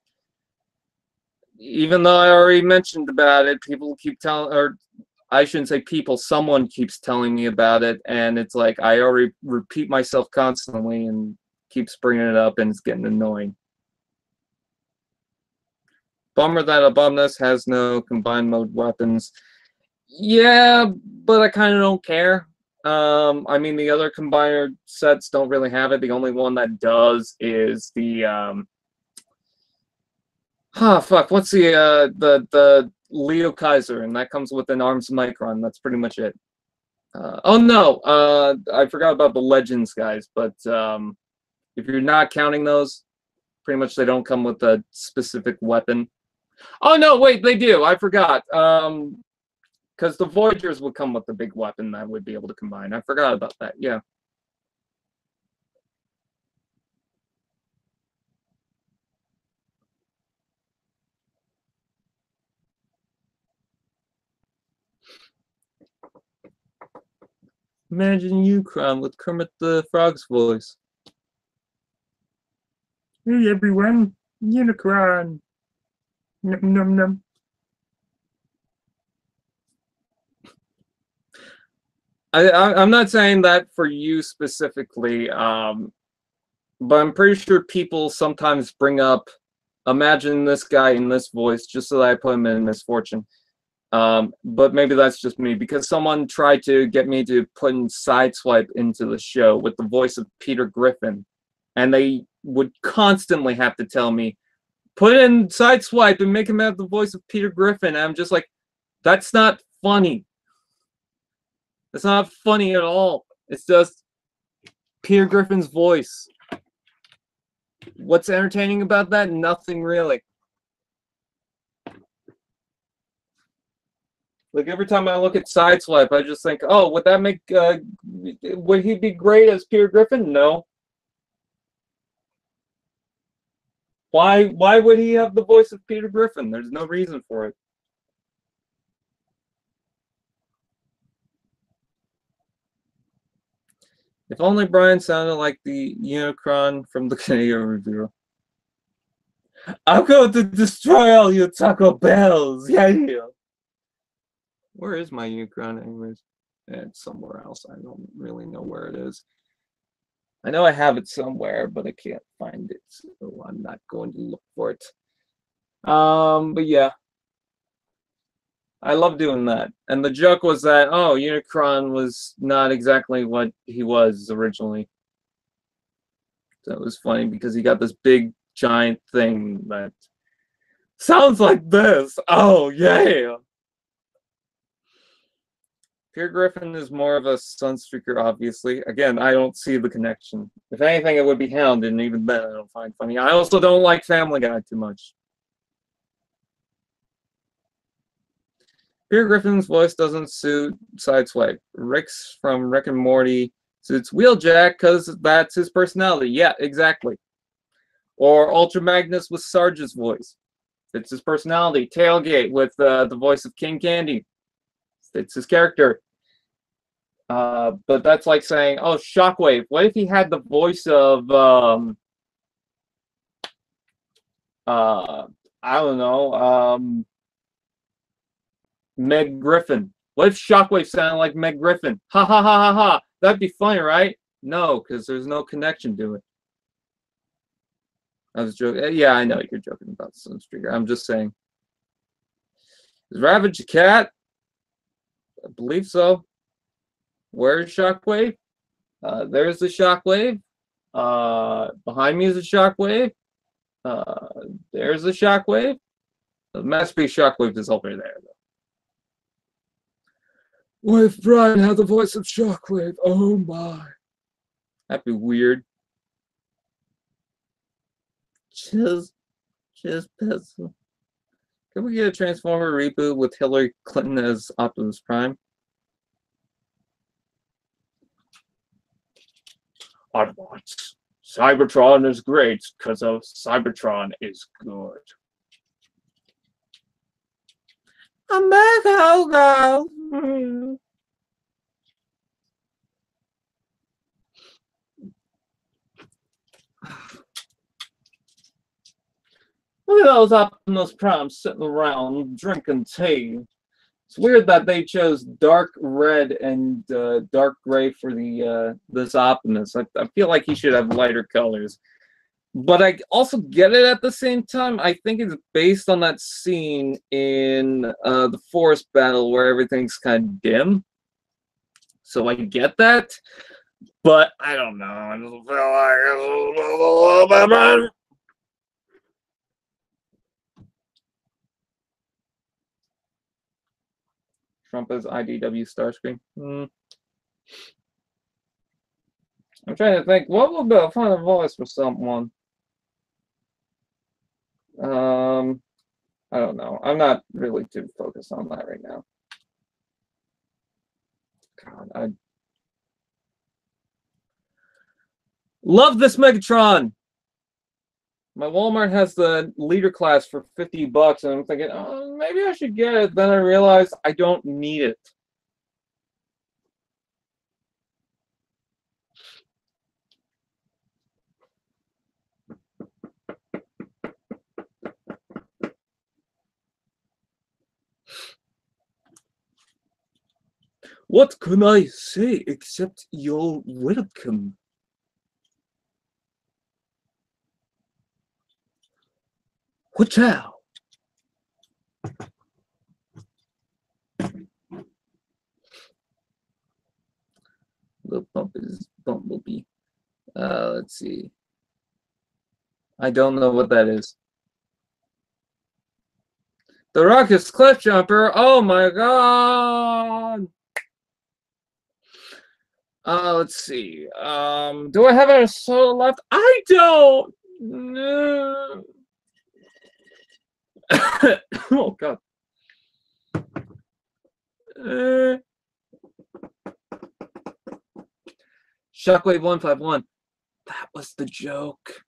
even though I already mentioned about it, people keep telling, or I shouldn't say people, someone keeps telling me about it, and it's like I already repeat myself constantly and keeps bringing it up, and it's getting annoying. Bummer that Abominus has no combined mode weapons. Yeah, but I kind of don't care. I mean, the other combiner sets don't really have it. The only one that does is the what's the Leo Kaiser, and that comes with an Arms Micron. That's pretty much it. Oh no, I forgot about the Legends guys, but if you're not counting those, pretty much they don't come with a specific weapon. Oh no, wait, they do. I forgot. Because the Voyagers would come with the big weapon that would be able to combine. I forgot about that. Yeah. Imagine Unicron with Kermit the Frog's voice. Hey everyone, Unicron. Num num num. I'm not saying that for you specifically, but I'm pretty sure people sometimes bring up, imagine this guy in this voice, just so that I put him in misfortune. But maybe that's just me, because someone tried to get me to put in Sideswipe into the show with the voice of Peter Griffin, and they would constantly have to tell me, put in Sideswipe and make him have the voice of Peter Griffin. And I'm just like, that's not funny. It's not funny at all. It's just Peter Griffin's voice. What's entertaining about that? Nothing really. Like every time I look at Sideswipe, I just think, oh, would that make, would he be great as Peter Griffin? No. Why would he have the voice of Peter Griffin? There's no reason for it. If only Brian sounded like the Unicron from the Canadian Review. I'm going to destroy all your Taco Bells. Yeah. Where is my Unicron anyways? It's somewhere else. I don't really know where it is. I know I have it somewhere, but I can't find it, so I'm not going to look for it. But yeah. I love doing that. And the joke was that, oh, Unicron was not exactly what he was originally. So it was funny because he got this big, giant thing that sounds like this. Oh, yeah. Peter Griffin is more of a Sunstreaker, obviously. Again, I don't see the connection. If anything, it would be Hound, and even then I don't find funny. I also don't like Family Guy too much. Peter Griffin's voice doesn't suit Sideswipe. Rick's from Rick and Morty suits Wheeljack because that's his personality. Yeah, exactly. Or Ultra Magnus with Sarge's voice. It's his personality. Tailgate with the voice of King Candy. It's his character. But that's like saying, oh, Shockwave. What if he had the voice of, I don't know, Meg Griffin. What if Shockwave sounded like Meg Griffin? Ha ha ha ha ha. That'd be funny, right? No, because there's no connection to it. I was joking. Yeah, I know you're joking about Sunstreaker. I'm just saying. Is Ravage a cat? I believe so. Where's Shockwave? There's the Shockwave. Behind me is a Shockwave. There's the Shockwave. The Masterpiece Shockwave is over there, though. What if Brian had the voice of Shockwave? Oh my. That'd be weird. Just pencil. Can we get a Transformer reboot with Hillary Clinton as Optimus Prime? I want. Cybertron is great because of Cybertron is good. America. Look at those Optimus Primes sitting around drinking tea. It's weird that they chose dark red and dark gray for the this Optimus. I feel like he should have lighter colors. But I also get it at the same time. I think it's based on that scene in the forest battle where everything's kind of dim. So I get that. But I don't know. I just feel like it's a little bit. Trump as IDW Starscream. I'm trying to think. What would be a fun voice for someone? I don't know. I'm not really too focused on that right now. God, I love this Megatron. My Walmart has the leader class for $50, and I'm thinking, oh, maybe I should get it. Then I realized I don't need it. What can I say except you're welcome? Hotel. The bump is Bumblebee. Let's see. I don't know what that is. The Rocket's Cliff Jumper. Oh my god. Let's see. Do I have a soda left? I don't. No. Oh god. Shockwave 151. That was the joke.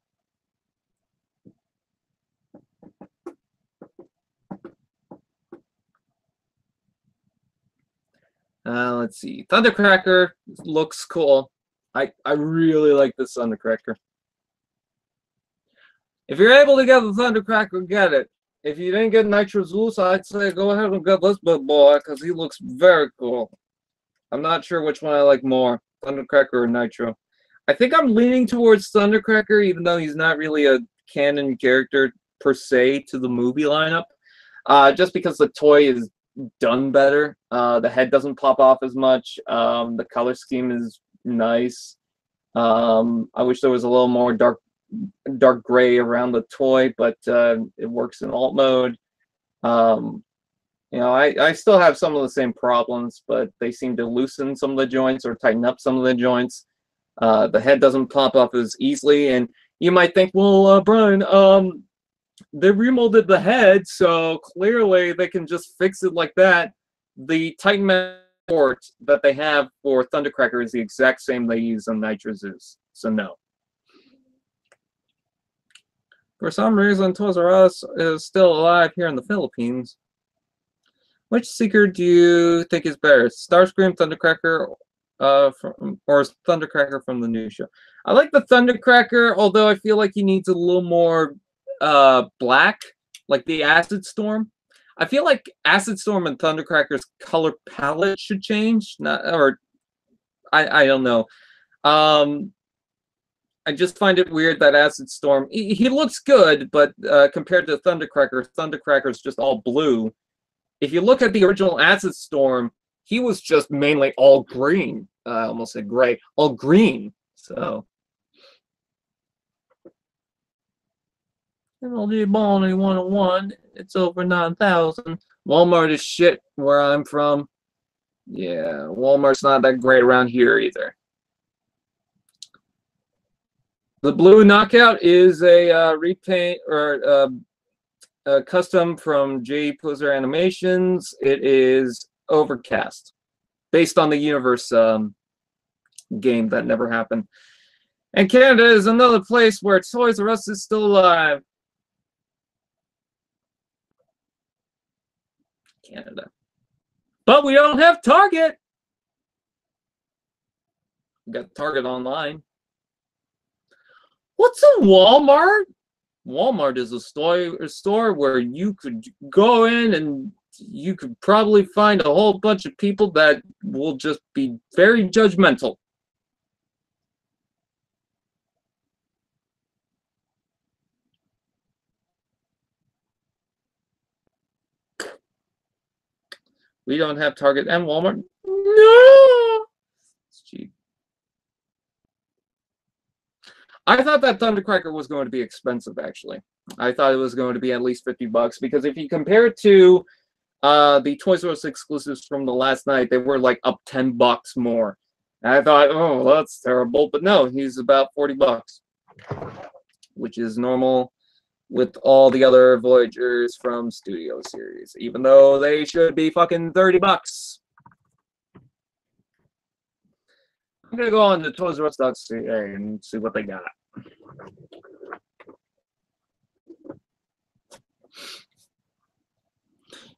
Let's see. Thundercracker looks cool. I really like this Thundercracker. If you're able to get the Thundercracker, get it. If you didn't get Nitro Zeus, I'd say go ahead and get this big boy because he looks very cool. I'm not sure which one I like more, Thundercracker or Nitro. I think I'm leaning towards Thundercracker, even though he's not really a canon character per se to the movie lineup. Just because the toy is done better. The head doesn't pop off as much. The color scheme is nice. I wish there was a little more dark gray around the toy, but it works in alt mode. You know, I still have some of the same problems, but they seem to loosen some of the joints or tighten up some of the joints. The head doesn't pop up as easily, and you might think, well, Brian, they remolded the head, so clearly they can just fix it like that. The Titan port that they have for Thundercracker is the exact same they use on Nitro Zeus, so no. For some reason, Toys R Us is still alive here in the Philippines. Which Seeker do you think is better, Starscream, Thundercracker, or Thundercracker from the new show? I like the Thundercracker, although I feel like he needs a little more black, like the Acid Storm. I feel like Acid Storm and Thundercracker's color palette should change. I don't know. I just find it weird that Acid Storm, he looks good, but compared to Thundercracker, Thundercracker's just all blue. If you look at the original Acid Storm, he was just mainly all green. I almost said gray, all green. So. MLG Bonnie 101, it's over 9,000. Walmart is shit where I'm from. Yeah, Walmart's not that great around here either. The blue Knockout is a repaint or a custom from J. Poser Animations. It is Overcast, based on the Universe game that never happened. And Canada is another place where Toys R Us is still alive. Canada. But we don't have Target. We got Target online. What's a Walmart? Walmart is a store where you could go in and you could probably find a whole bunch of people that will just be very judgmental. We don't have Target and Walmart. No! It's cheap. I thought that Thundercracker was going to be expensive, actually. I thought it was going to be at least $50 because if you compare it to the Toys R Us exclusives from the last night, they were like up $10 more. And I thought, oh, that's terrible. But no, he's about $40, which is normal with all the other Voyagers from Studio Series, even though they should be fucking $30. I'm gonna go on to Toys R Us.ca and see what they got.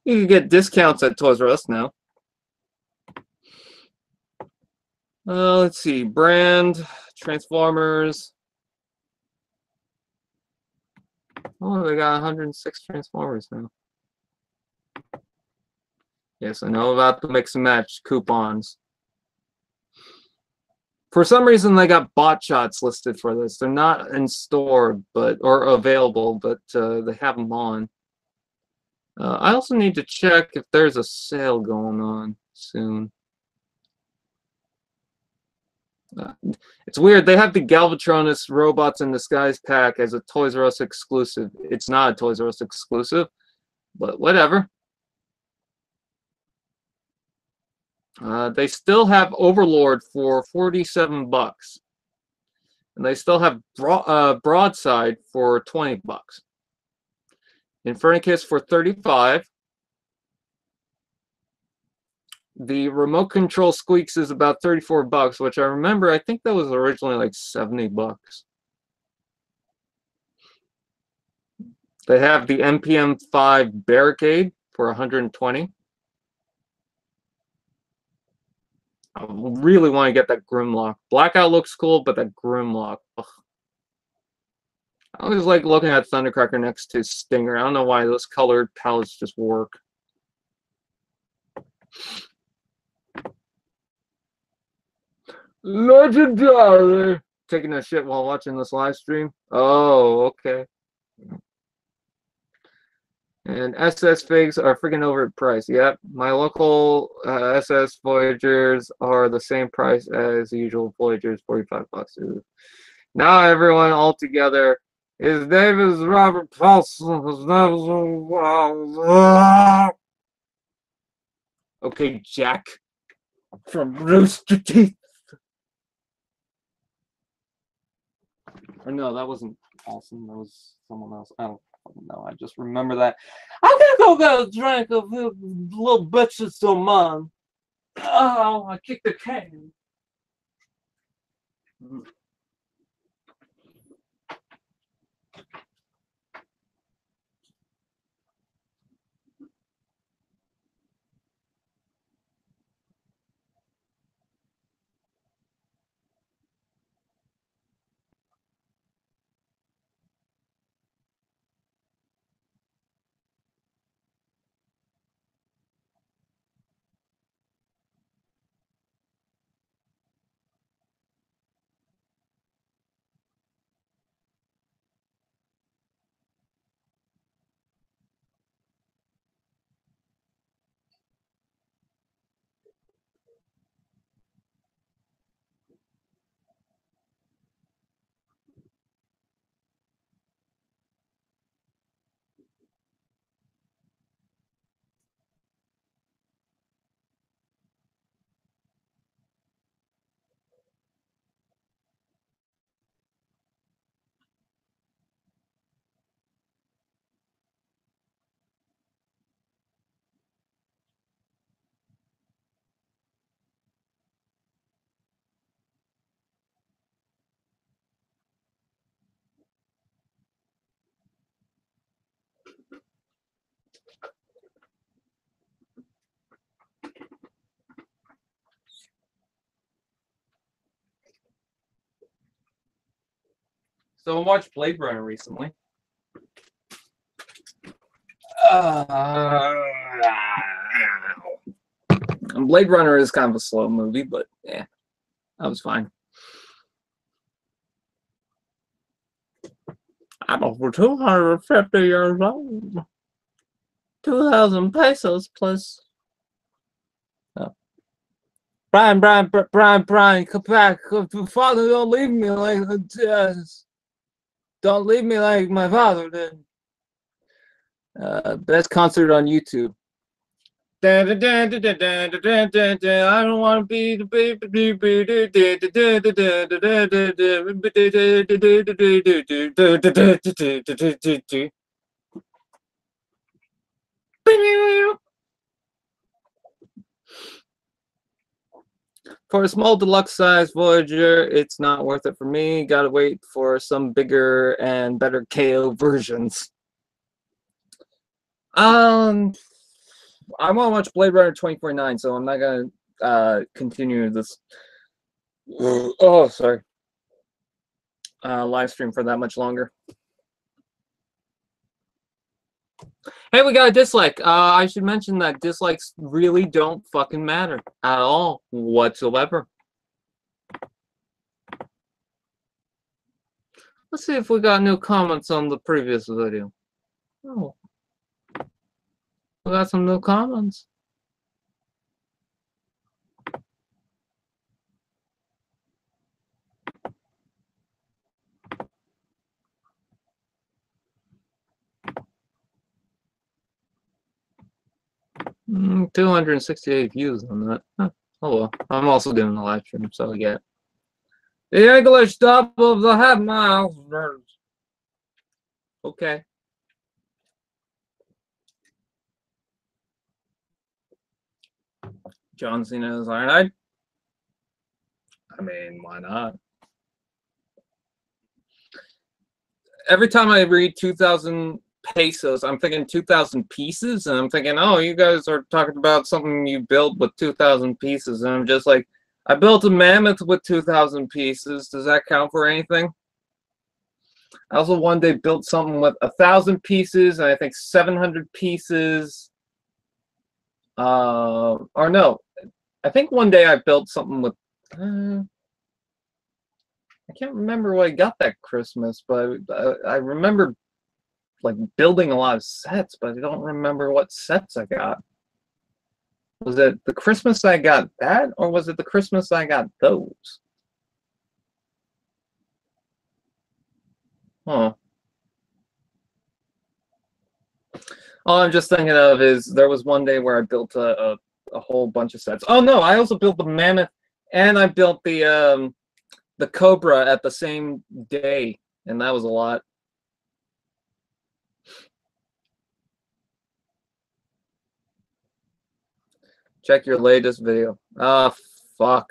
You can get discounts at Toys R Us now. Let's see, brand, Transformers. Oh, they got 106 Transformers now. Yes, I know about the mix and match coupons. For some reason, they got bot shots listed for this. They're not in store, or available, but they have them on. I also need to check if there's a sale going on soon. It's weird. They have the Galvatronus Robots in Disguise pack as a Toys R Us exclusive. It's not a Toys R Us exclusive, but whatever. They still have Overlord for $47, and they still have Broadside for $20. Infernicus for $35. The remote control Squeaks is about $34, which I remember. I think that was originally like $70. They have the MPM-5 Barricade for $120. I really want to get that Grimlock. Blackout looks cool, but that Grimlock. Ugh. I always like looking at Thundercracker next to Stinger. I don't know why those colored palettes just work. Legendary! Taking a shit while watching this live stream? Oh, okay. And SS figs are freaking overpriced. Yep, my local SS Voyagers are the same price as the usual Voyagers, $45. Now everyone all together. His name is Robert Paulson. His name is okay, Jack from Rooster Teeth. Or no, that wasn't Paulson. That was someone else. I don't know. I just remember that. I'm gonna go get a drink of little bitches to mine. Oh, I kicked the can. So I watched Blade Runner recently. Blade Runner is kind of a slow movie, but yeah, that was fine. I'm over 250 years old. 2,000 pesos plus. Oh. Brian, come back. Father, don't leave me like don't leave me like my father did. Best concert on YouTube. I don't want to be the baby. For a small deluxe size Voyager, it's not worth it for me. Gotta wait for some bigger and better KO versions. I want to watch Blade Runner 2049, so I'm not gonna continue this. Oh, sorry. Live stream for that much longer. Hey, we got a dislike. I should mention that dislikes really don't fucking matter at all whatsoever. Let's see if we got new comments on the previous video. Oh, we got some new comments. Mm, 268 views on that. Huh. Oh well, I'm also doing the live stream, so I get the English dub of the half miles. Okay. John Cena is Iron Knight. I mean, why not? Every time I read 2,000 pesos, I'm thinking 2,000 pieces, and I'm thinking, oh, you guys are talking about something you built with 2,000 pieces, and I'm just like, I built a mammoth with 2,000 pieces. Does that count for anything? I also one day built something with 1,000 pieces, and I think 700 pieces. Or no, I think one day I built something with. I can't remember what I got that Christmas, but I remember like building a lot of sets, but I don't remember what sets I got. Was it the Christmas I got that, or was it the Christmas I got those? Huh. All I'm just thinking of is there was one day where I built a whole bunch of sets. Oh no, I also built the mammoth, and I built the Cobra at the same day, and that was a lot. Check your latest video. Ah, fuck.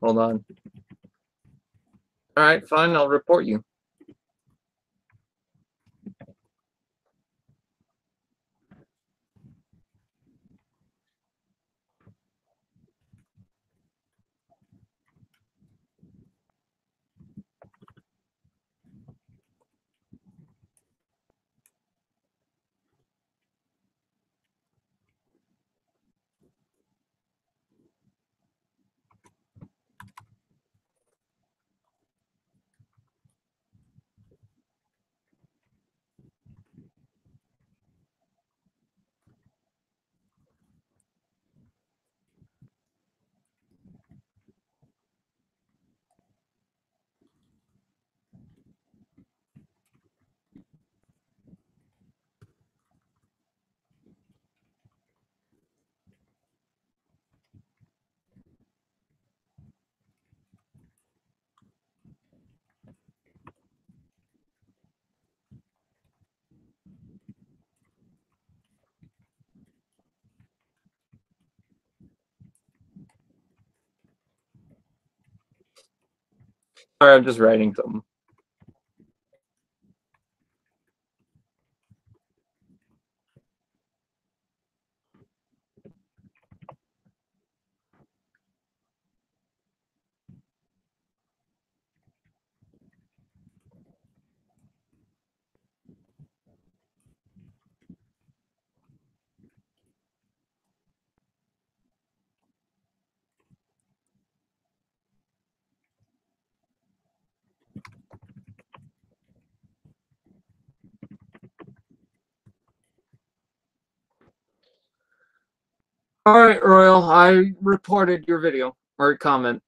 Hold on. All right, fine. I'll report you. Sorry, I'm just writing something. All right, Royal. I reported your video or comment.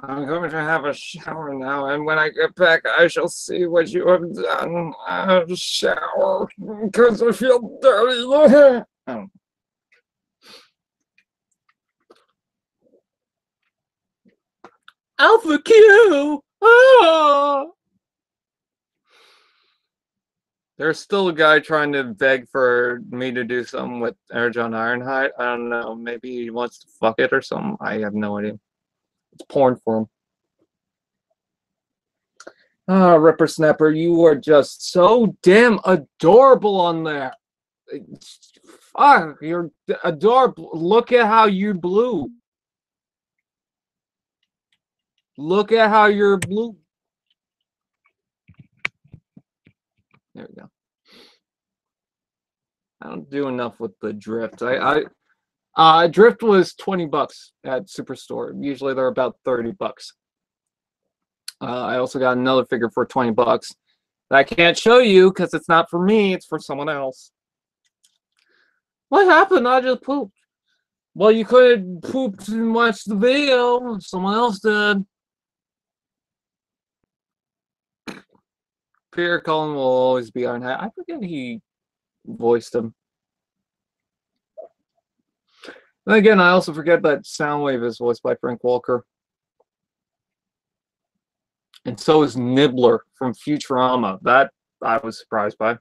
I'm going to have a shower now, and when I get back, I shall see what you have done. I'll shower because I feel dirty. Oh. Alpha Q! Oh! There's still a guy trying to beg for me to do something with Erjon Ironhide. I don't know. Maybe he wants to fuck it or something. I have no idea. It's porn for him. Ah, Ripper Snapper, you are just so damn adorable on there. Fuck, you're adorable. Look at how you're blue. Look at how you're blue. There we go. I don't do enough with the drift. Drift was $20 at Superstore. Usually they're about $30. I also got another figure for $20 that I can't show you because it's not for me. It's for someone else. What happened? I just pooped. Well, you could have pooped and watched the video. Someone else did. Peter Cullen will always be Ironhide. I forget he voiced him. And again, I also forget that Soundwave is voiced by Frank Walker. And so is Nibbler from Futurama. That I was surprised by.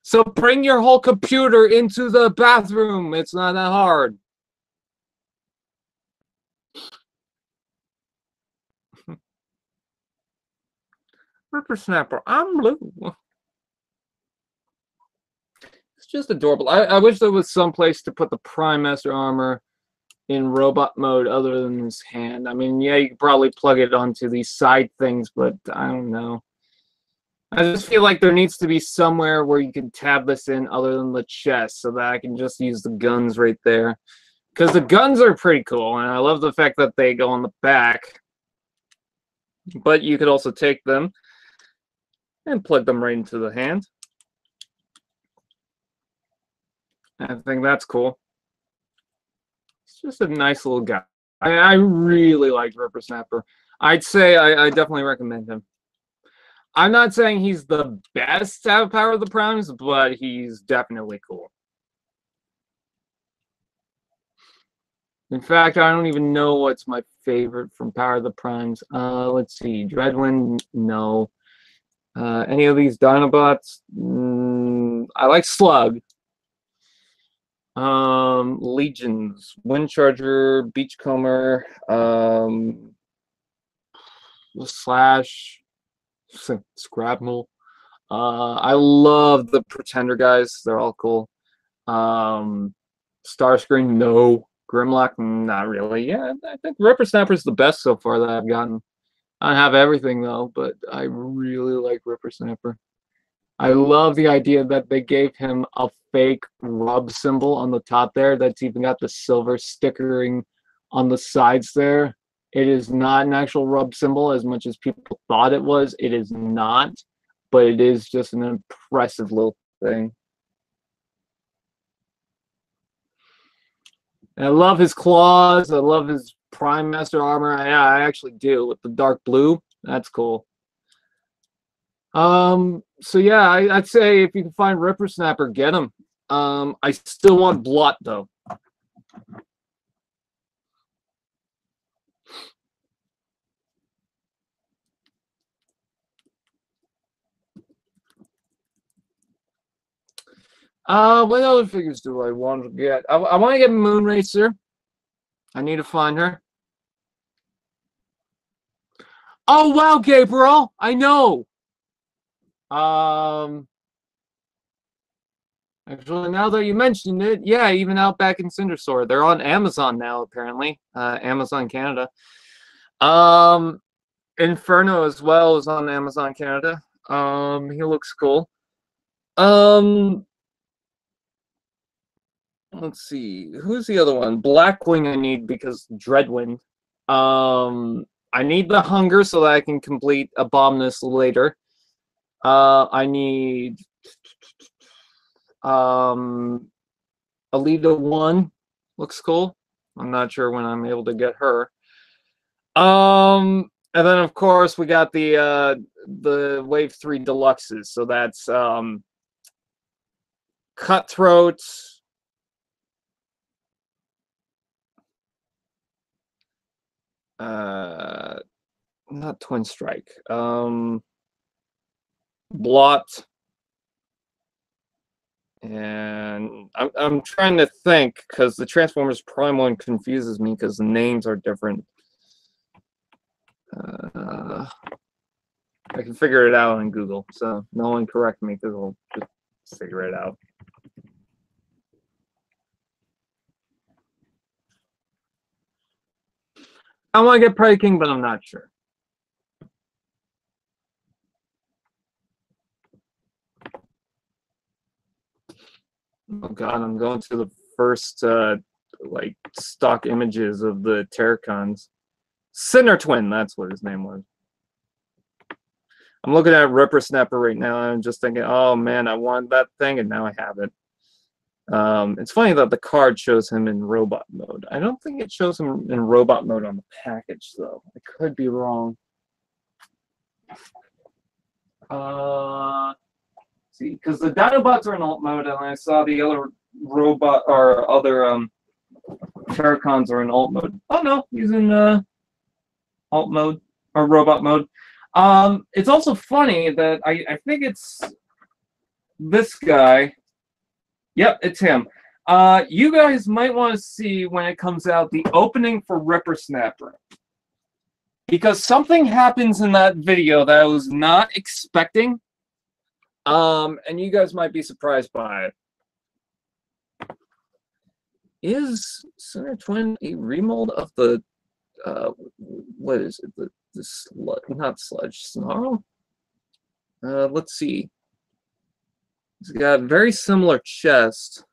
So bring your whole computer into the bathroom. It's not that hard. Ripper Snapper, I'm blue. It's just adorable. I wish there was some place to put the Prime Master armor in robot mode other than his hand. I mean, yeah, you could probably plug it onto these side things, but I don't know. I just feel like there needs to be somewhere where you can tab this in other than the chest so that I can just use the guns right there. Because the guns are pretty cool, and I love the fact that they go on the back. But you could also take them and plug them right into the hand. I think that's cool. It's just a nice little guy. I really like Ripper Snapper. I'd say I definitely recommend him. I'm not saying he's the best out of Power of the Primes, but he's definitely cool. In fact, I don't even know what's my favorite from Power of the Primes. Let's see. Dreadwind, no. Any of these Dinobots? I like Slug. Legions, Windcharger, Beachcomber, Slash, Scrabble. I love the Pretender guys. They're all cool. Starscream, no. Grimlock, not really. Yeah, I think Ripper Snapper's the best so far that I've gotten. I don't have everything though, but I really like Ripper Snapper. I love the idea that they gave him a fake rub symbol on the top there that's even got the silver stickering on the sides there. It is not an actual rub symbol as much as people thought it was. It is not, but it is just an impressive little thing. And I love his claws. I love his Prime Master armor. Yeah, I actually do with the dark blue. That's cool. So yeah, I'd say if you can find Ripper Snapper, get him. I still want Blot though. What other figures do I want to get? I want to get Moonracer. I need to find her. Oh wow, Gabriel, I know. Actually, now that you mentioned it, yeah, even Outback and Cindersaur, they're on Amazon now, apparently. Amazon Canada. Inferno as well is on Amazon Canada. He looks cool. let's see. Who's the other one? Blackwing I need because Dreadwind. I need the Hunger so that I can complete Abominus later. I need Alita 1. Looks cool. I'm not sure when I'm able to get her. And then of course we got the Wave 3 Deluxes. So that's Cutthroat. Not Twin Strike. Blot. And I'm trying to think because the Transformers Prime one confuses me because the names are different. I can figure it out on Google, so no one correct me because I'll just figure it out. I want to get Prey King, but I'm not sure. Oh god, I'm going to the first like stock images of the Terracons. Sinner Twin, that's what his name was. I'm looking at Ripper Snapper right now, and I'm just thinking, oh man, I wanted that thing, and now I have it. It's funny that the card shows him in robot mode. I don't think it shows him in robot mode on the package, though. I could be wrong. See, because the Dinobots are in alt mode, and I saw the other robot or other Terracons are in alt mode. Oh no, he's in alt mode or robot mode. It's also funny that I think it's this guy. Yep, it's him. You guys might want to see when it comes out the opening for Ripper Snapper. Because something happens in that video that I was not expecting. And you guys might be surprised by it. Is Sinner Twin a remold of the what is it? The sludge, not sludge, snarl? Let's see. He's got a very similar chest.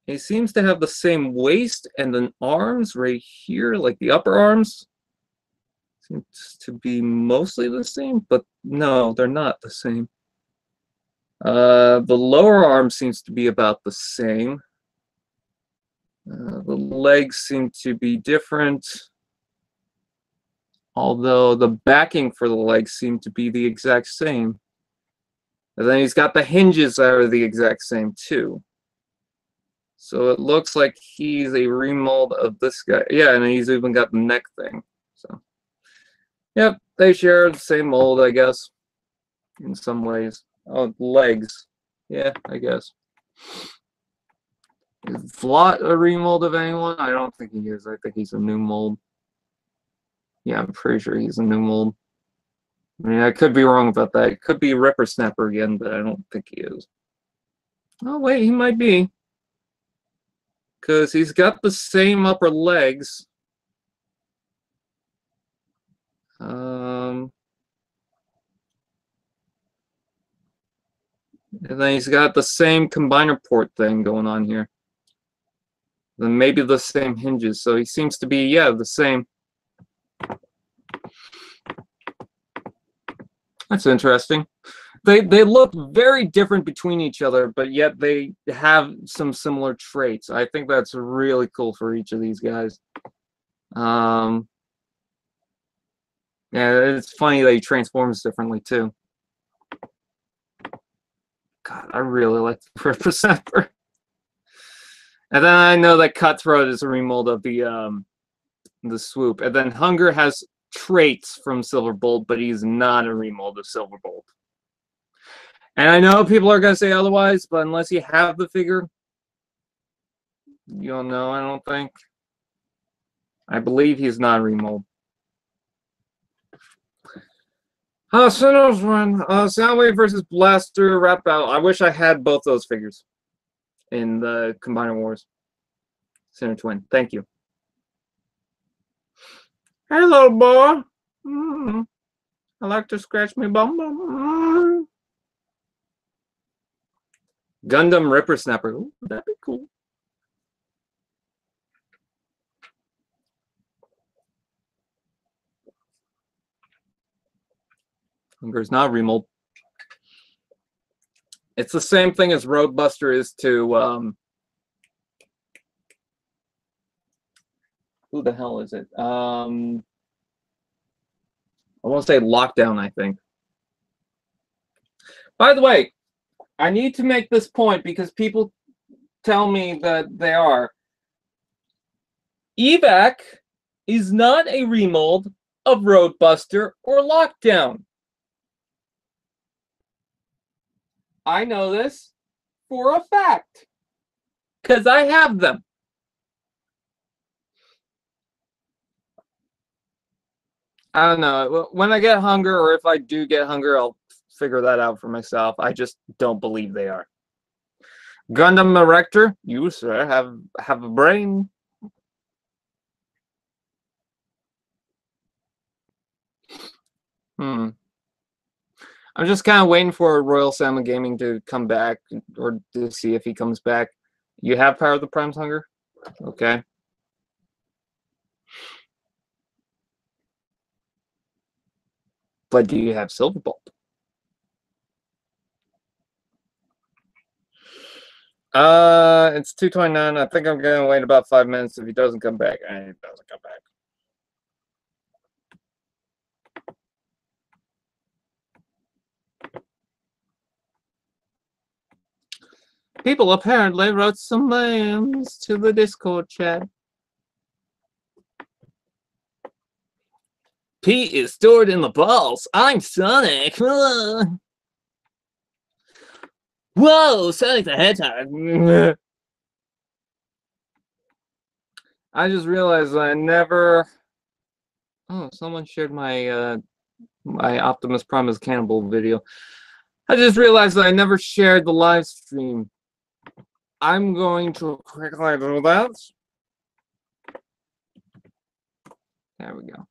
He seems to have the same waist and then arms right here, like the upper arms. Seems to be mostly the same, but no, they're not the same. The lower arm seems to be about the same. The legs seem to be different, although the backing for the legs seem to be the exact same. And then he's got the hinges that are the exact same too. So it looks like he's a remold of this guy. Yeah, and he's even got the neck thing. So, yep, they share the same mold, I guess, in some ways. Oh, legs. Yeah, I guess. Is Vlot a remold of anyone? I don't think he is. I think he's a new mold. Yeah, I'm pretty sure he's a new mold. I mean, I could be wrong about that. It could be Ripper Snapper again, but I don't think he is. Oh, wait, he might be. Because he's got the same upper legs. And then he's got the same combiner port thing going on here. Then maybe the same hinges. So he seems to be, yeah, the same. That's interesting. They look very different between each other, but yet they have some similar traits. I think that's really cool for each of these guys. Yeah, it's funny that he transforms differently too. God, I really like the Ripper Snapper. And then I know that Cutthroat is a remold of the Swoop. And then Hunger has traits from Silverbolt, but he's not a remold of Silverbolt. And I know people are going to say otherwise, but unless you have the figure, you don't know, I don't think. I believe he's not a remold. Sinnoh's run. Soundwave versus Blaster rap battle. I wish I had both those figures in the Combiner Wars. Sinner Twin. Thank you. Hello, boy. I like to scratch my bum. Gundam Ripper Snapper. Ooh, that'd be cool. Hunger is not a remold. It's the same thing as Roadbuster is to who the hell is it? I want to say Lockdown, I think. By the way, I need to make this point because people tell me that they are. Evac is not a remold of Roadbuster or Lockdown. I know this for a fact because I have them. I don't know. When I get Hunger, or if I do get Hunger, I'll figure that out for myself. I just don't believe they are. Gundam Erector, you sir have a brain. I'm just kind of waiting for Royal Salmon Gaming to come back, or to see if he comes back. You have Power of the Prime's Hunger? Okay. But do you have Silverbolt? It's 2:29. I think I'm gonna wait about 5 minutes. If he doesn't come back, he doesn't come back. People apparently wrote some names to the Discord chat. P is stored in the balls. I'm Sonic. Whoa, Sonic the Hedgehog. I just realized I never. Oh, someone shared my my Optimus Prime as Cannibal video. I just realized that I never shared the live stream. I'm going to quickly do that. There we go.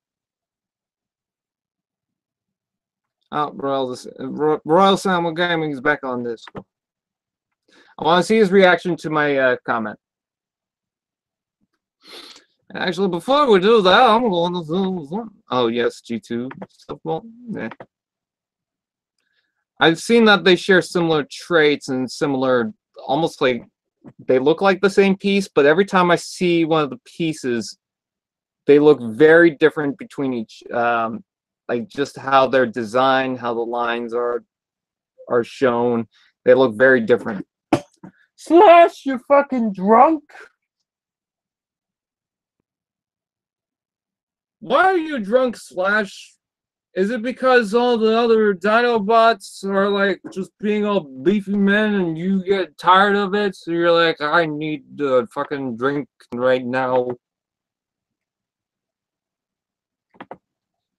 Oh, Royal Salmon Gaming is back on this. I want to see his reaction to my comment. Actually, before we do that, I'm going to do. Oh yes, G2 stuff. Well, yeah. I've seen that they share similar traits and similar, almost like they look like the same piece, but every time I see one of the pieces, they look very different between each. Like just how they're designed, how the lines are shown, they look very different. Slash, you fucking drunk? Why are you drunk, Slash? Is it because all the other Dinobots are like just being all beefy men and you get tired of it? So you're like, I need to fucking drink right now.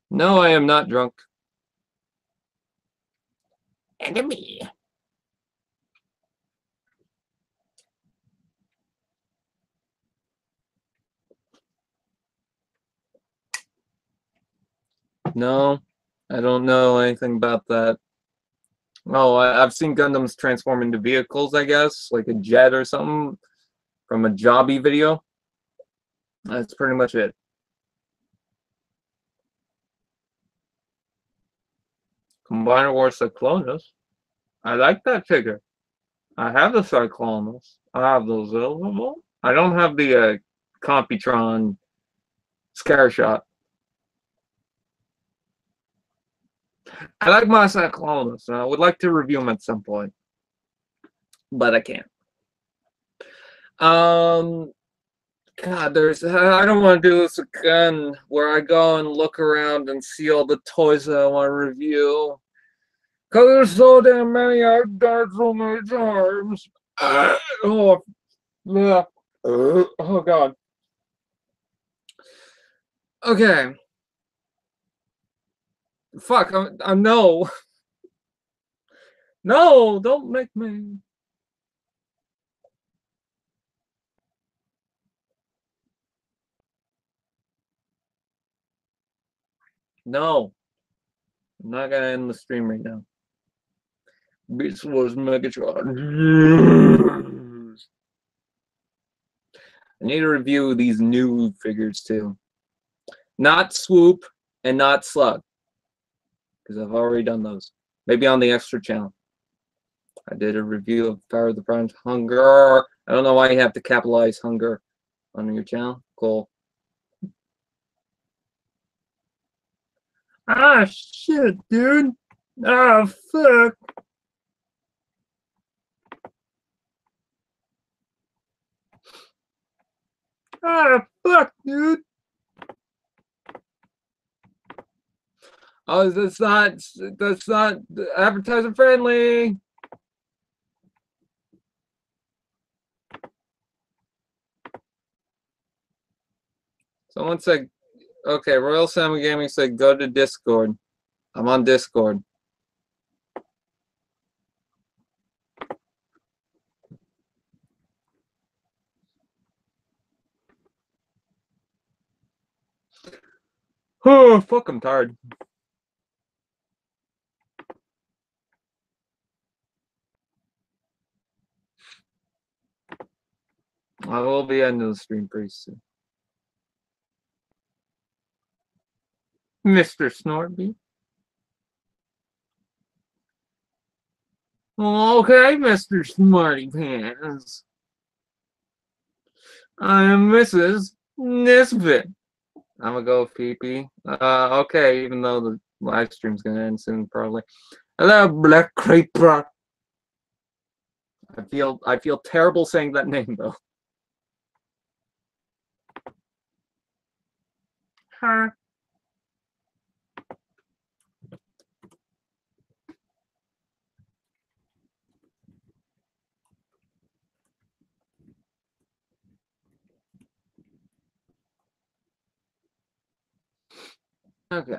No, I am not drunk. Enemy. No, I don't know anything about that. Oh, I've seen Gundams transform into vehicles, I guess, like a jet or something from a Jobby video. That's pretty much it. Combiner War Cyclonus. I like that figure. I have the Cyclonus. I have those available. I don't have the Computron Scare Shot. I like my Cyclonus. I would like to review them at some point, but I can't. God, I don't want to do this again, where I go and look around and see all the toys that I want to review. Because there's so damn many, I've died so many times. Oh, yeah. Oh, God. Okay. Fuck, I'm no. No, don't make me. No. I'm not gonna end the stream right now. Beast Wars Megatron. I need to review these new figures too. Not Swoop and not Slug. because I've already done those. Maybe on the extra channel. I did a review of Power of the Prime's Hunger. I don't know why you have to capitalize Hunger on your channel. Cool. Ah, shit, dude. Ah, fuck. Ah, fuck, dude. Oh, that's not advertiser friendly. Someone said, okay, Royal Salmon Gaming said go to Discord. I'm on Discord. Oh, fuck, I'm tired. I will be ending the stream pretty soon. Mr. Snorby. Okay, Mr. Smarty Pants. I am Mrs. Nisbet. I'm gonna go pee-pee. Okay, even though the live stream's gonna end soon, probably. Hello, Black Creeper. I feel terrible saying that name though. Huh. Okay.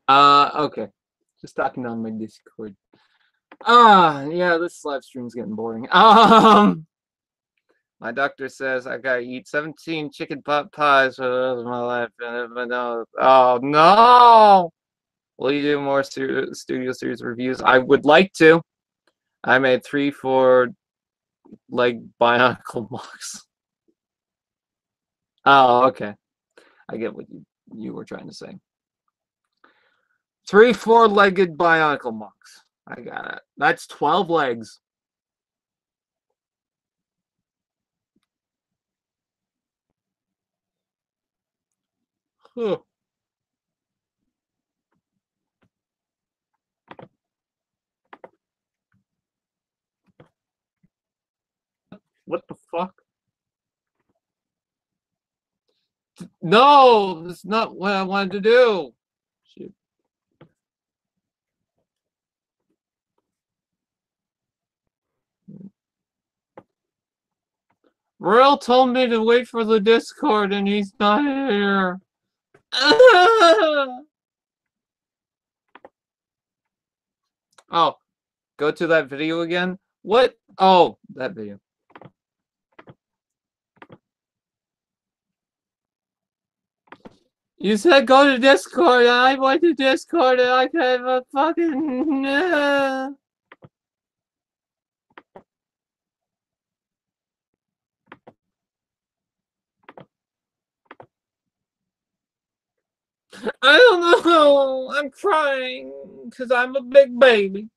Okay. Just talking on my Discord. Yeah, this live stream's getting boring. My doctor says I gotta eat 17 chicken pot pies for the rest of my life. Oh no! Will you do more studio series reviews? I would like to. I made 3 for like Bionicle Mox. Oh, okay. I get what you were trying to say. 3 4-legged Bionicle Mox. I got it. That's 12 legs. Huh. What the fuck? No, that's not what I wanted to do. Shit. Royal told me to wait for the Discord and he's not here. Oh, go to that video again? What? Oh, that video. You said go to Discord, and I went to Discord, and I have a fucking... I don't know. I'm crying because I'm a big baby.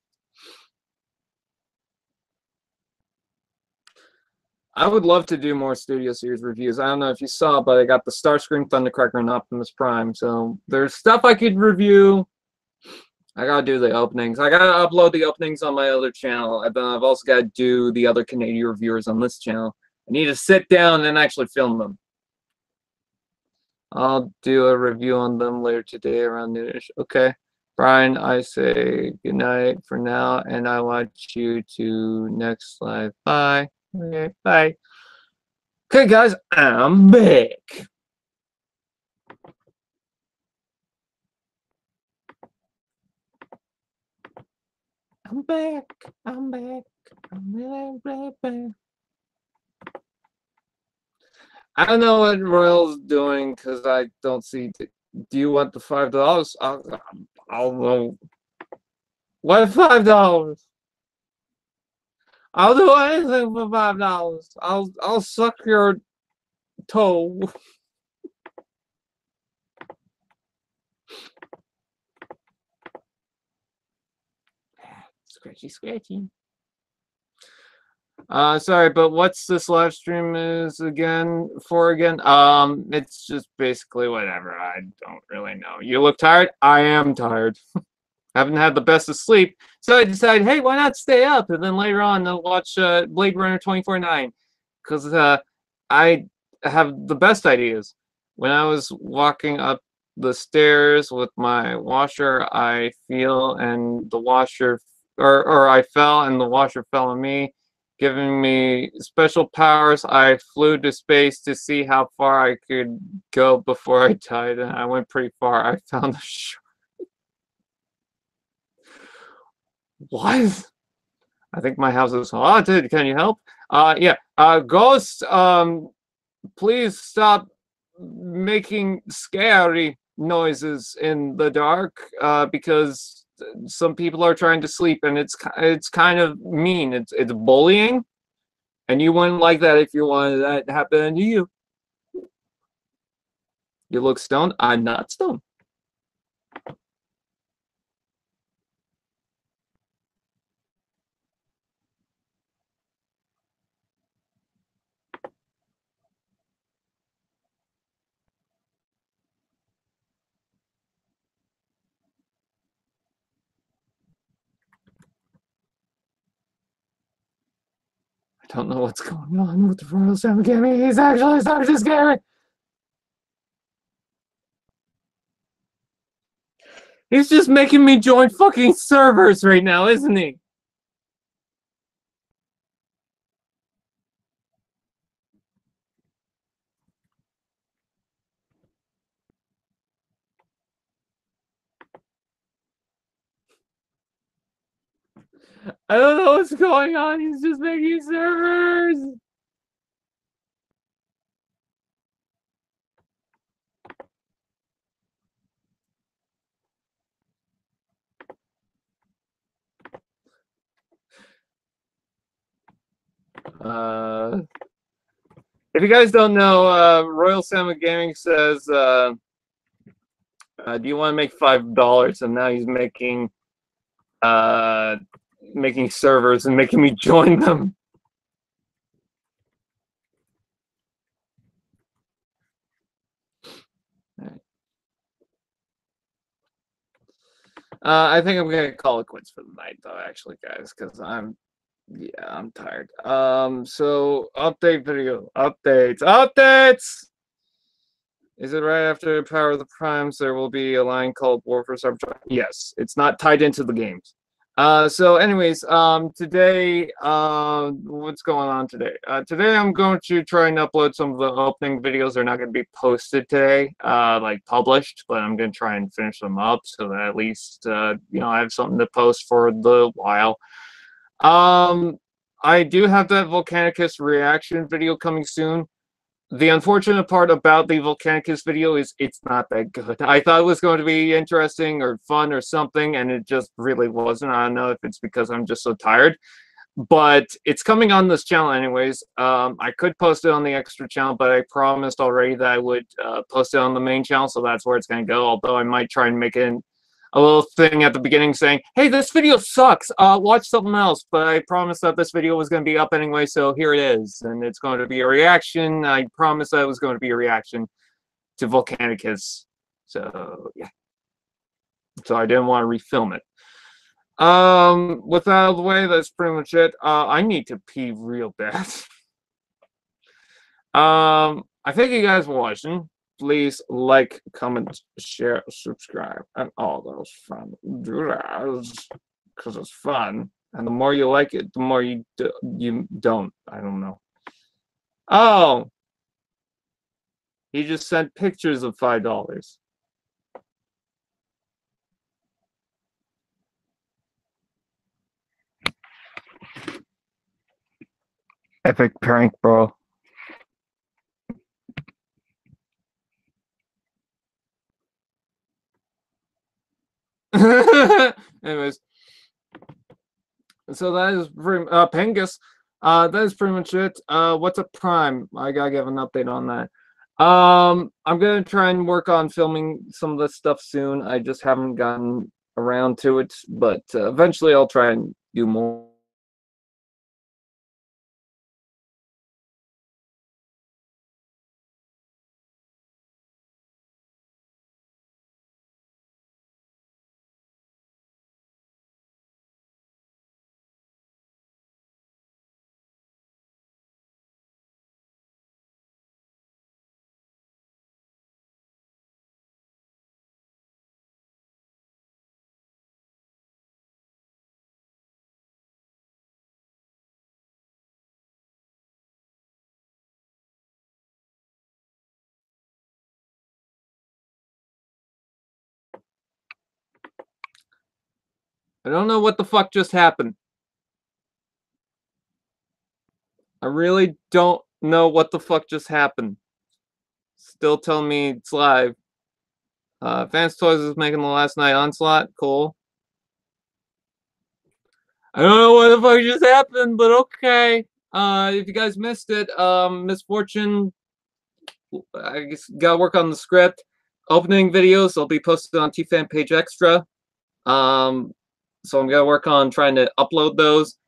I would love to do more Studio Series reviews. I don't know if you saw, but I got the Starscream, Thundercracker, and Optimus Prime. So there's stuff I could review. I gotta do the openings. I gotta upload the openings on my other channel. And then I've also got to do the other Canadian reviewers on this channel. I need to sit down and actually film them. I'll do a review on them later today around noonish. Okay. Brian, I say good night for now, and I want you to next live. Bye. Okay, bye. Okay, guys, I'm back. I'm back. I'm back. I'm really, really back. I don't know what Royal's doing because I don't see Do you want the $5? I'll what $5? I'll do anything for $5. I'll suck your toe. Scratchy, scratchy. Sorry, but what's this live stream is again for again? It's just basically whatever. I don't really know. You look tired? I am tired. Haven't had the best of sleep, so I decided, hey, why not stay up and then later on I'll watch Blade Runner 2049 because I have the best ideas. When I was walking up the stairs with my washer, I feel and the washer, or I fell and the washer fell on me, giving me special powers. I flew to space to see how far I could go before I died, and I went pretty far. I found a shore. What? I think my house is haunted. Can you help? Yeah. Ghost, please stop making scary noises in the dark, because some people are trying to sleep and it's kind of mean. It's bullying, and you wouldn't like that if you wanted that to happen to you. You look stoned. I'm not stoned. I don't know what's going on with the Royal Samagami. He's actually starting to scare me. He's just making me join fucking servers right now, isn't he? I don't know what's going on. He's just making servers. If you guys don't know, Royal Salmon Gaming says, do you want to make $5? And now he's making servers and making me join them. I think I'm gonna call it quits for the night, though, actually, guys, because I'm tired. So update video, updates. Is it right after Power of the Primes there will be a line called War for Cybertron? Yes, it's not tied into the games. So anyways, today, what's going on today? Today I'm going to try and upload some of the opening videos. They're not going to be posted today, like published, but I'm going to try and finish them up so that at least, you know, I have something to post for the while. I do have that Volcanicus reaction video coming soon. The unfortunate part about the Volcanicus video is it's not that good. I thought it was going to be interesting or fun or something, and it just really wasn't. I don't know if it's because I'm just so tired, but it's coming on this channel anyways. I could post it on the extra channel, but I promised already that I would post it on the main channel, so that's where it's going to go, although I might try and make it a little thing at the beginning saying, hey, this video sucks, watch something else, but I promised that this video was going to be up anyway, so here it is, and it's going to be a reaction. I promised that it was going to be a reaction to Volcanicus, so yeah. So I didn't want to refilm it. With that out of the way, that's pretty much it. I need to pee real bad. I thank you guys for watching. Please like, comment, share, subscribe, and all those fun doodles, because it's fun. And the more you like it, the more you don't. I don't know. Oh, he just sent pictures of $5. Epic prank, bro. Anyways, so that is pretty, Pengus. That is pretty much it. What's a Prime? I gotta give an update on that. I'm gonna try and work on filming some of this stuff soon. I just haven't gotten around to it, but eventually I'll try and do more. I don't know what the fuck just happened. I really don't know what the fuck just happened. Still telling me it's live. Advanced Toys is making the last night onslaught. Cool. I don't know what the fuck just happened, but okay. If you guys missed it, Misfortune, I guess gotta work on the script. Opening videos will be posted on TFan Page Extra. So I'm gonna work on trying to upload those.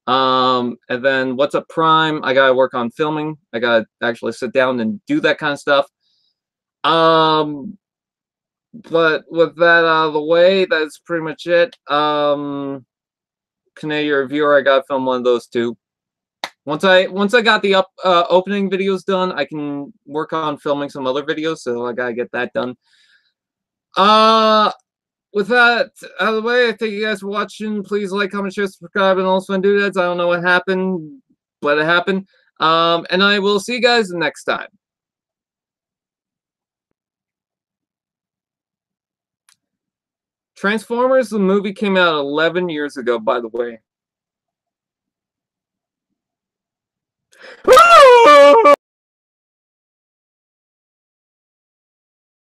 And then What's Up Prime, I gotta work on filming. I gotta actually sit down and do that kind of stuff. But with that out of the way, that's pretty much it. Canadian Reviewer, I gotta film one of those too. Once I got the opening videos done, I can work on filming some other videos, so I gotta get that done. With that out of the way, thank you guys for watching. Please like, comment, share, subscribe, and also do that. I don't know what happened, but it happened. And I will see you guys next time. Transformers, the movie came out 11 years ago, by the way.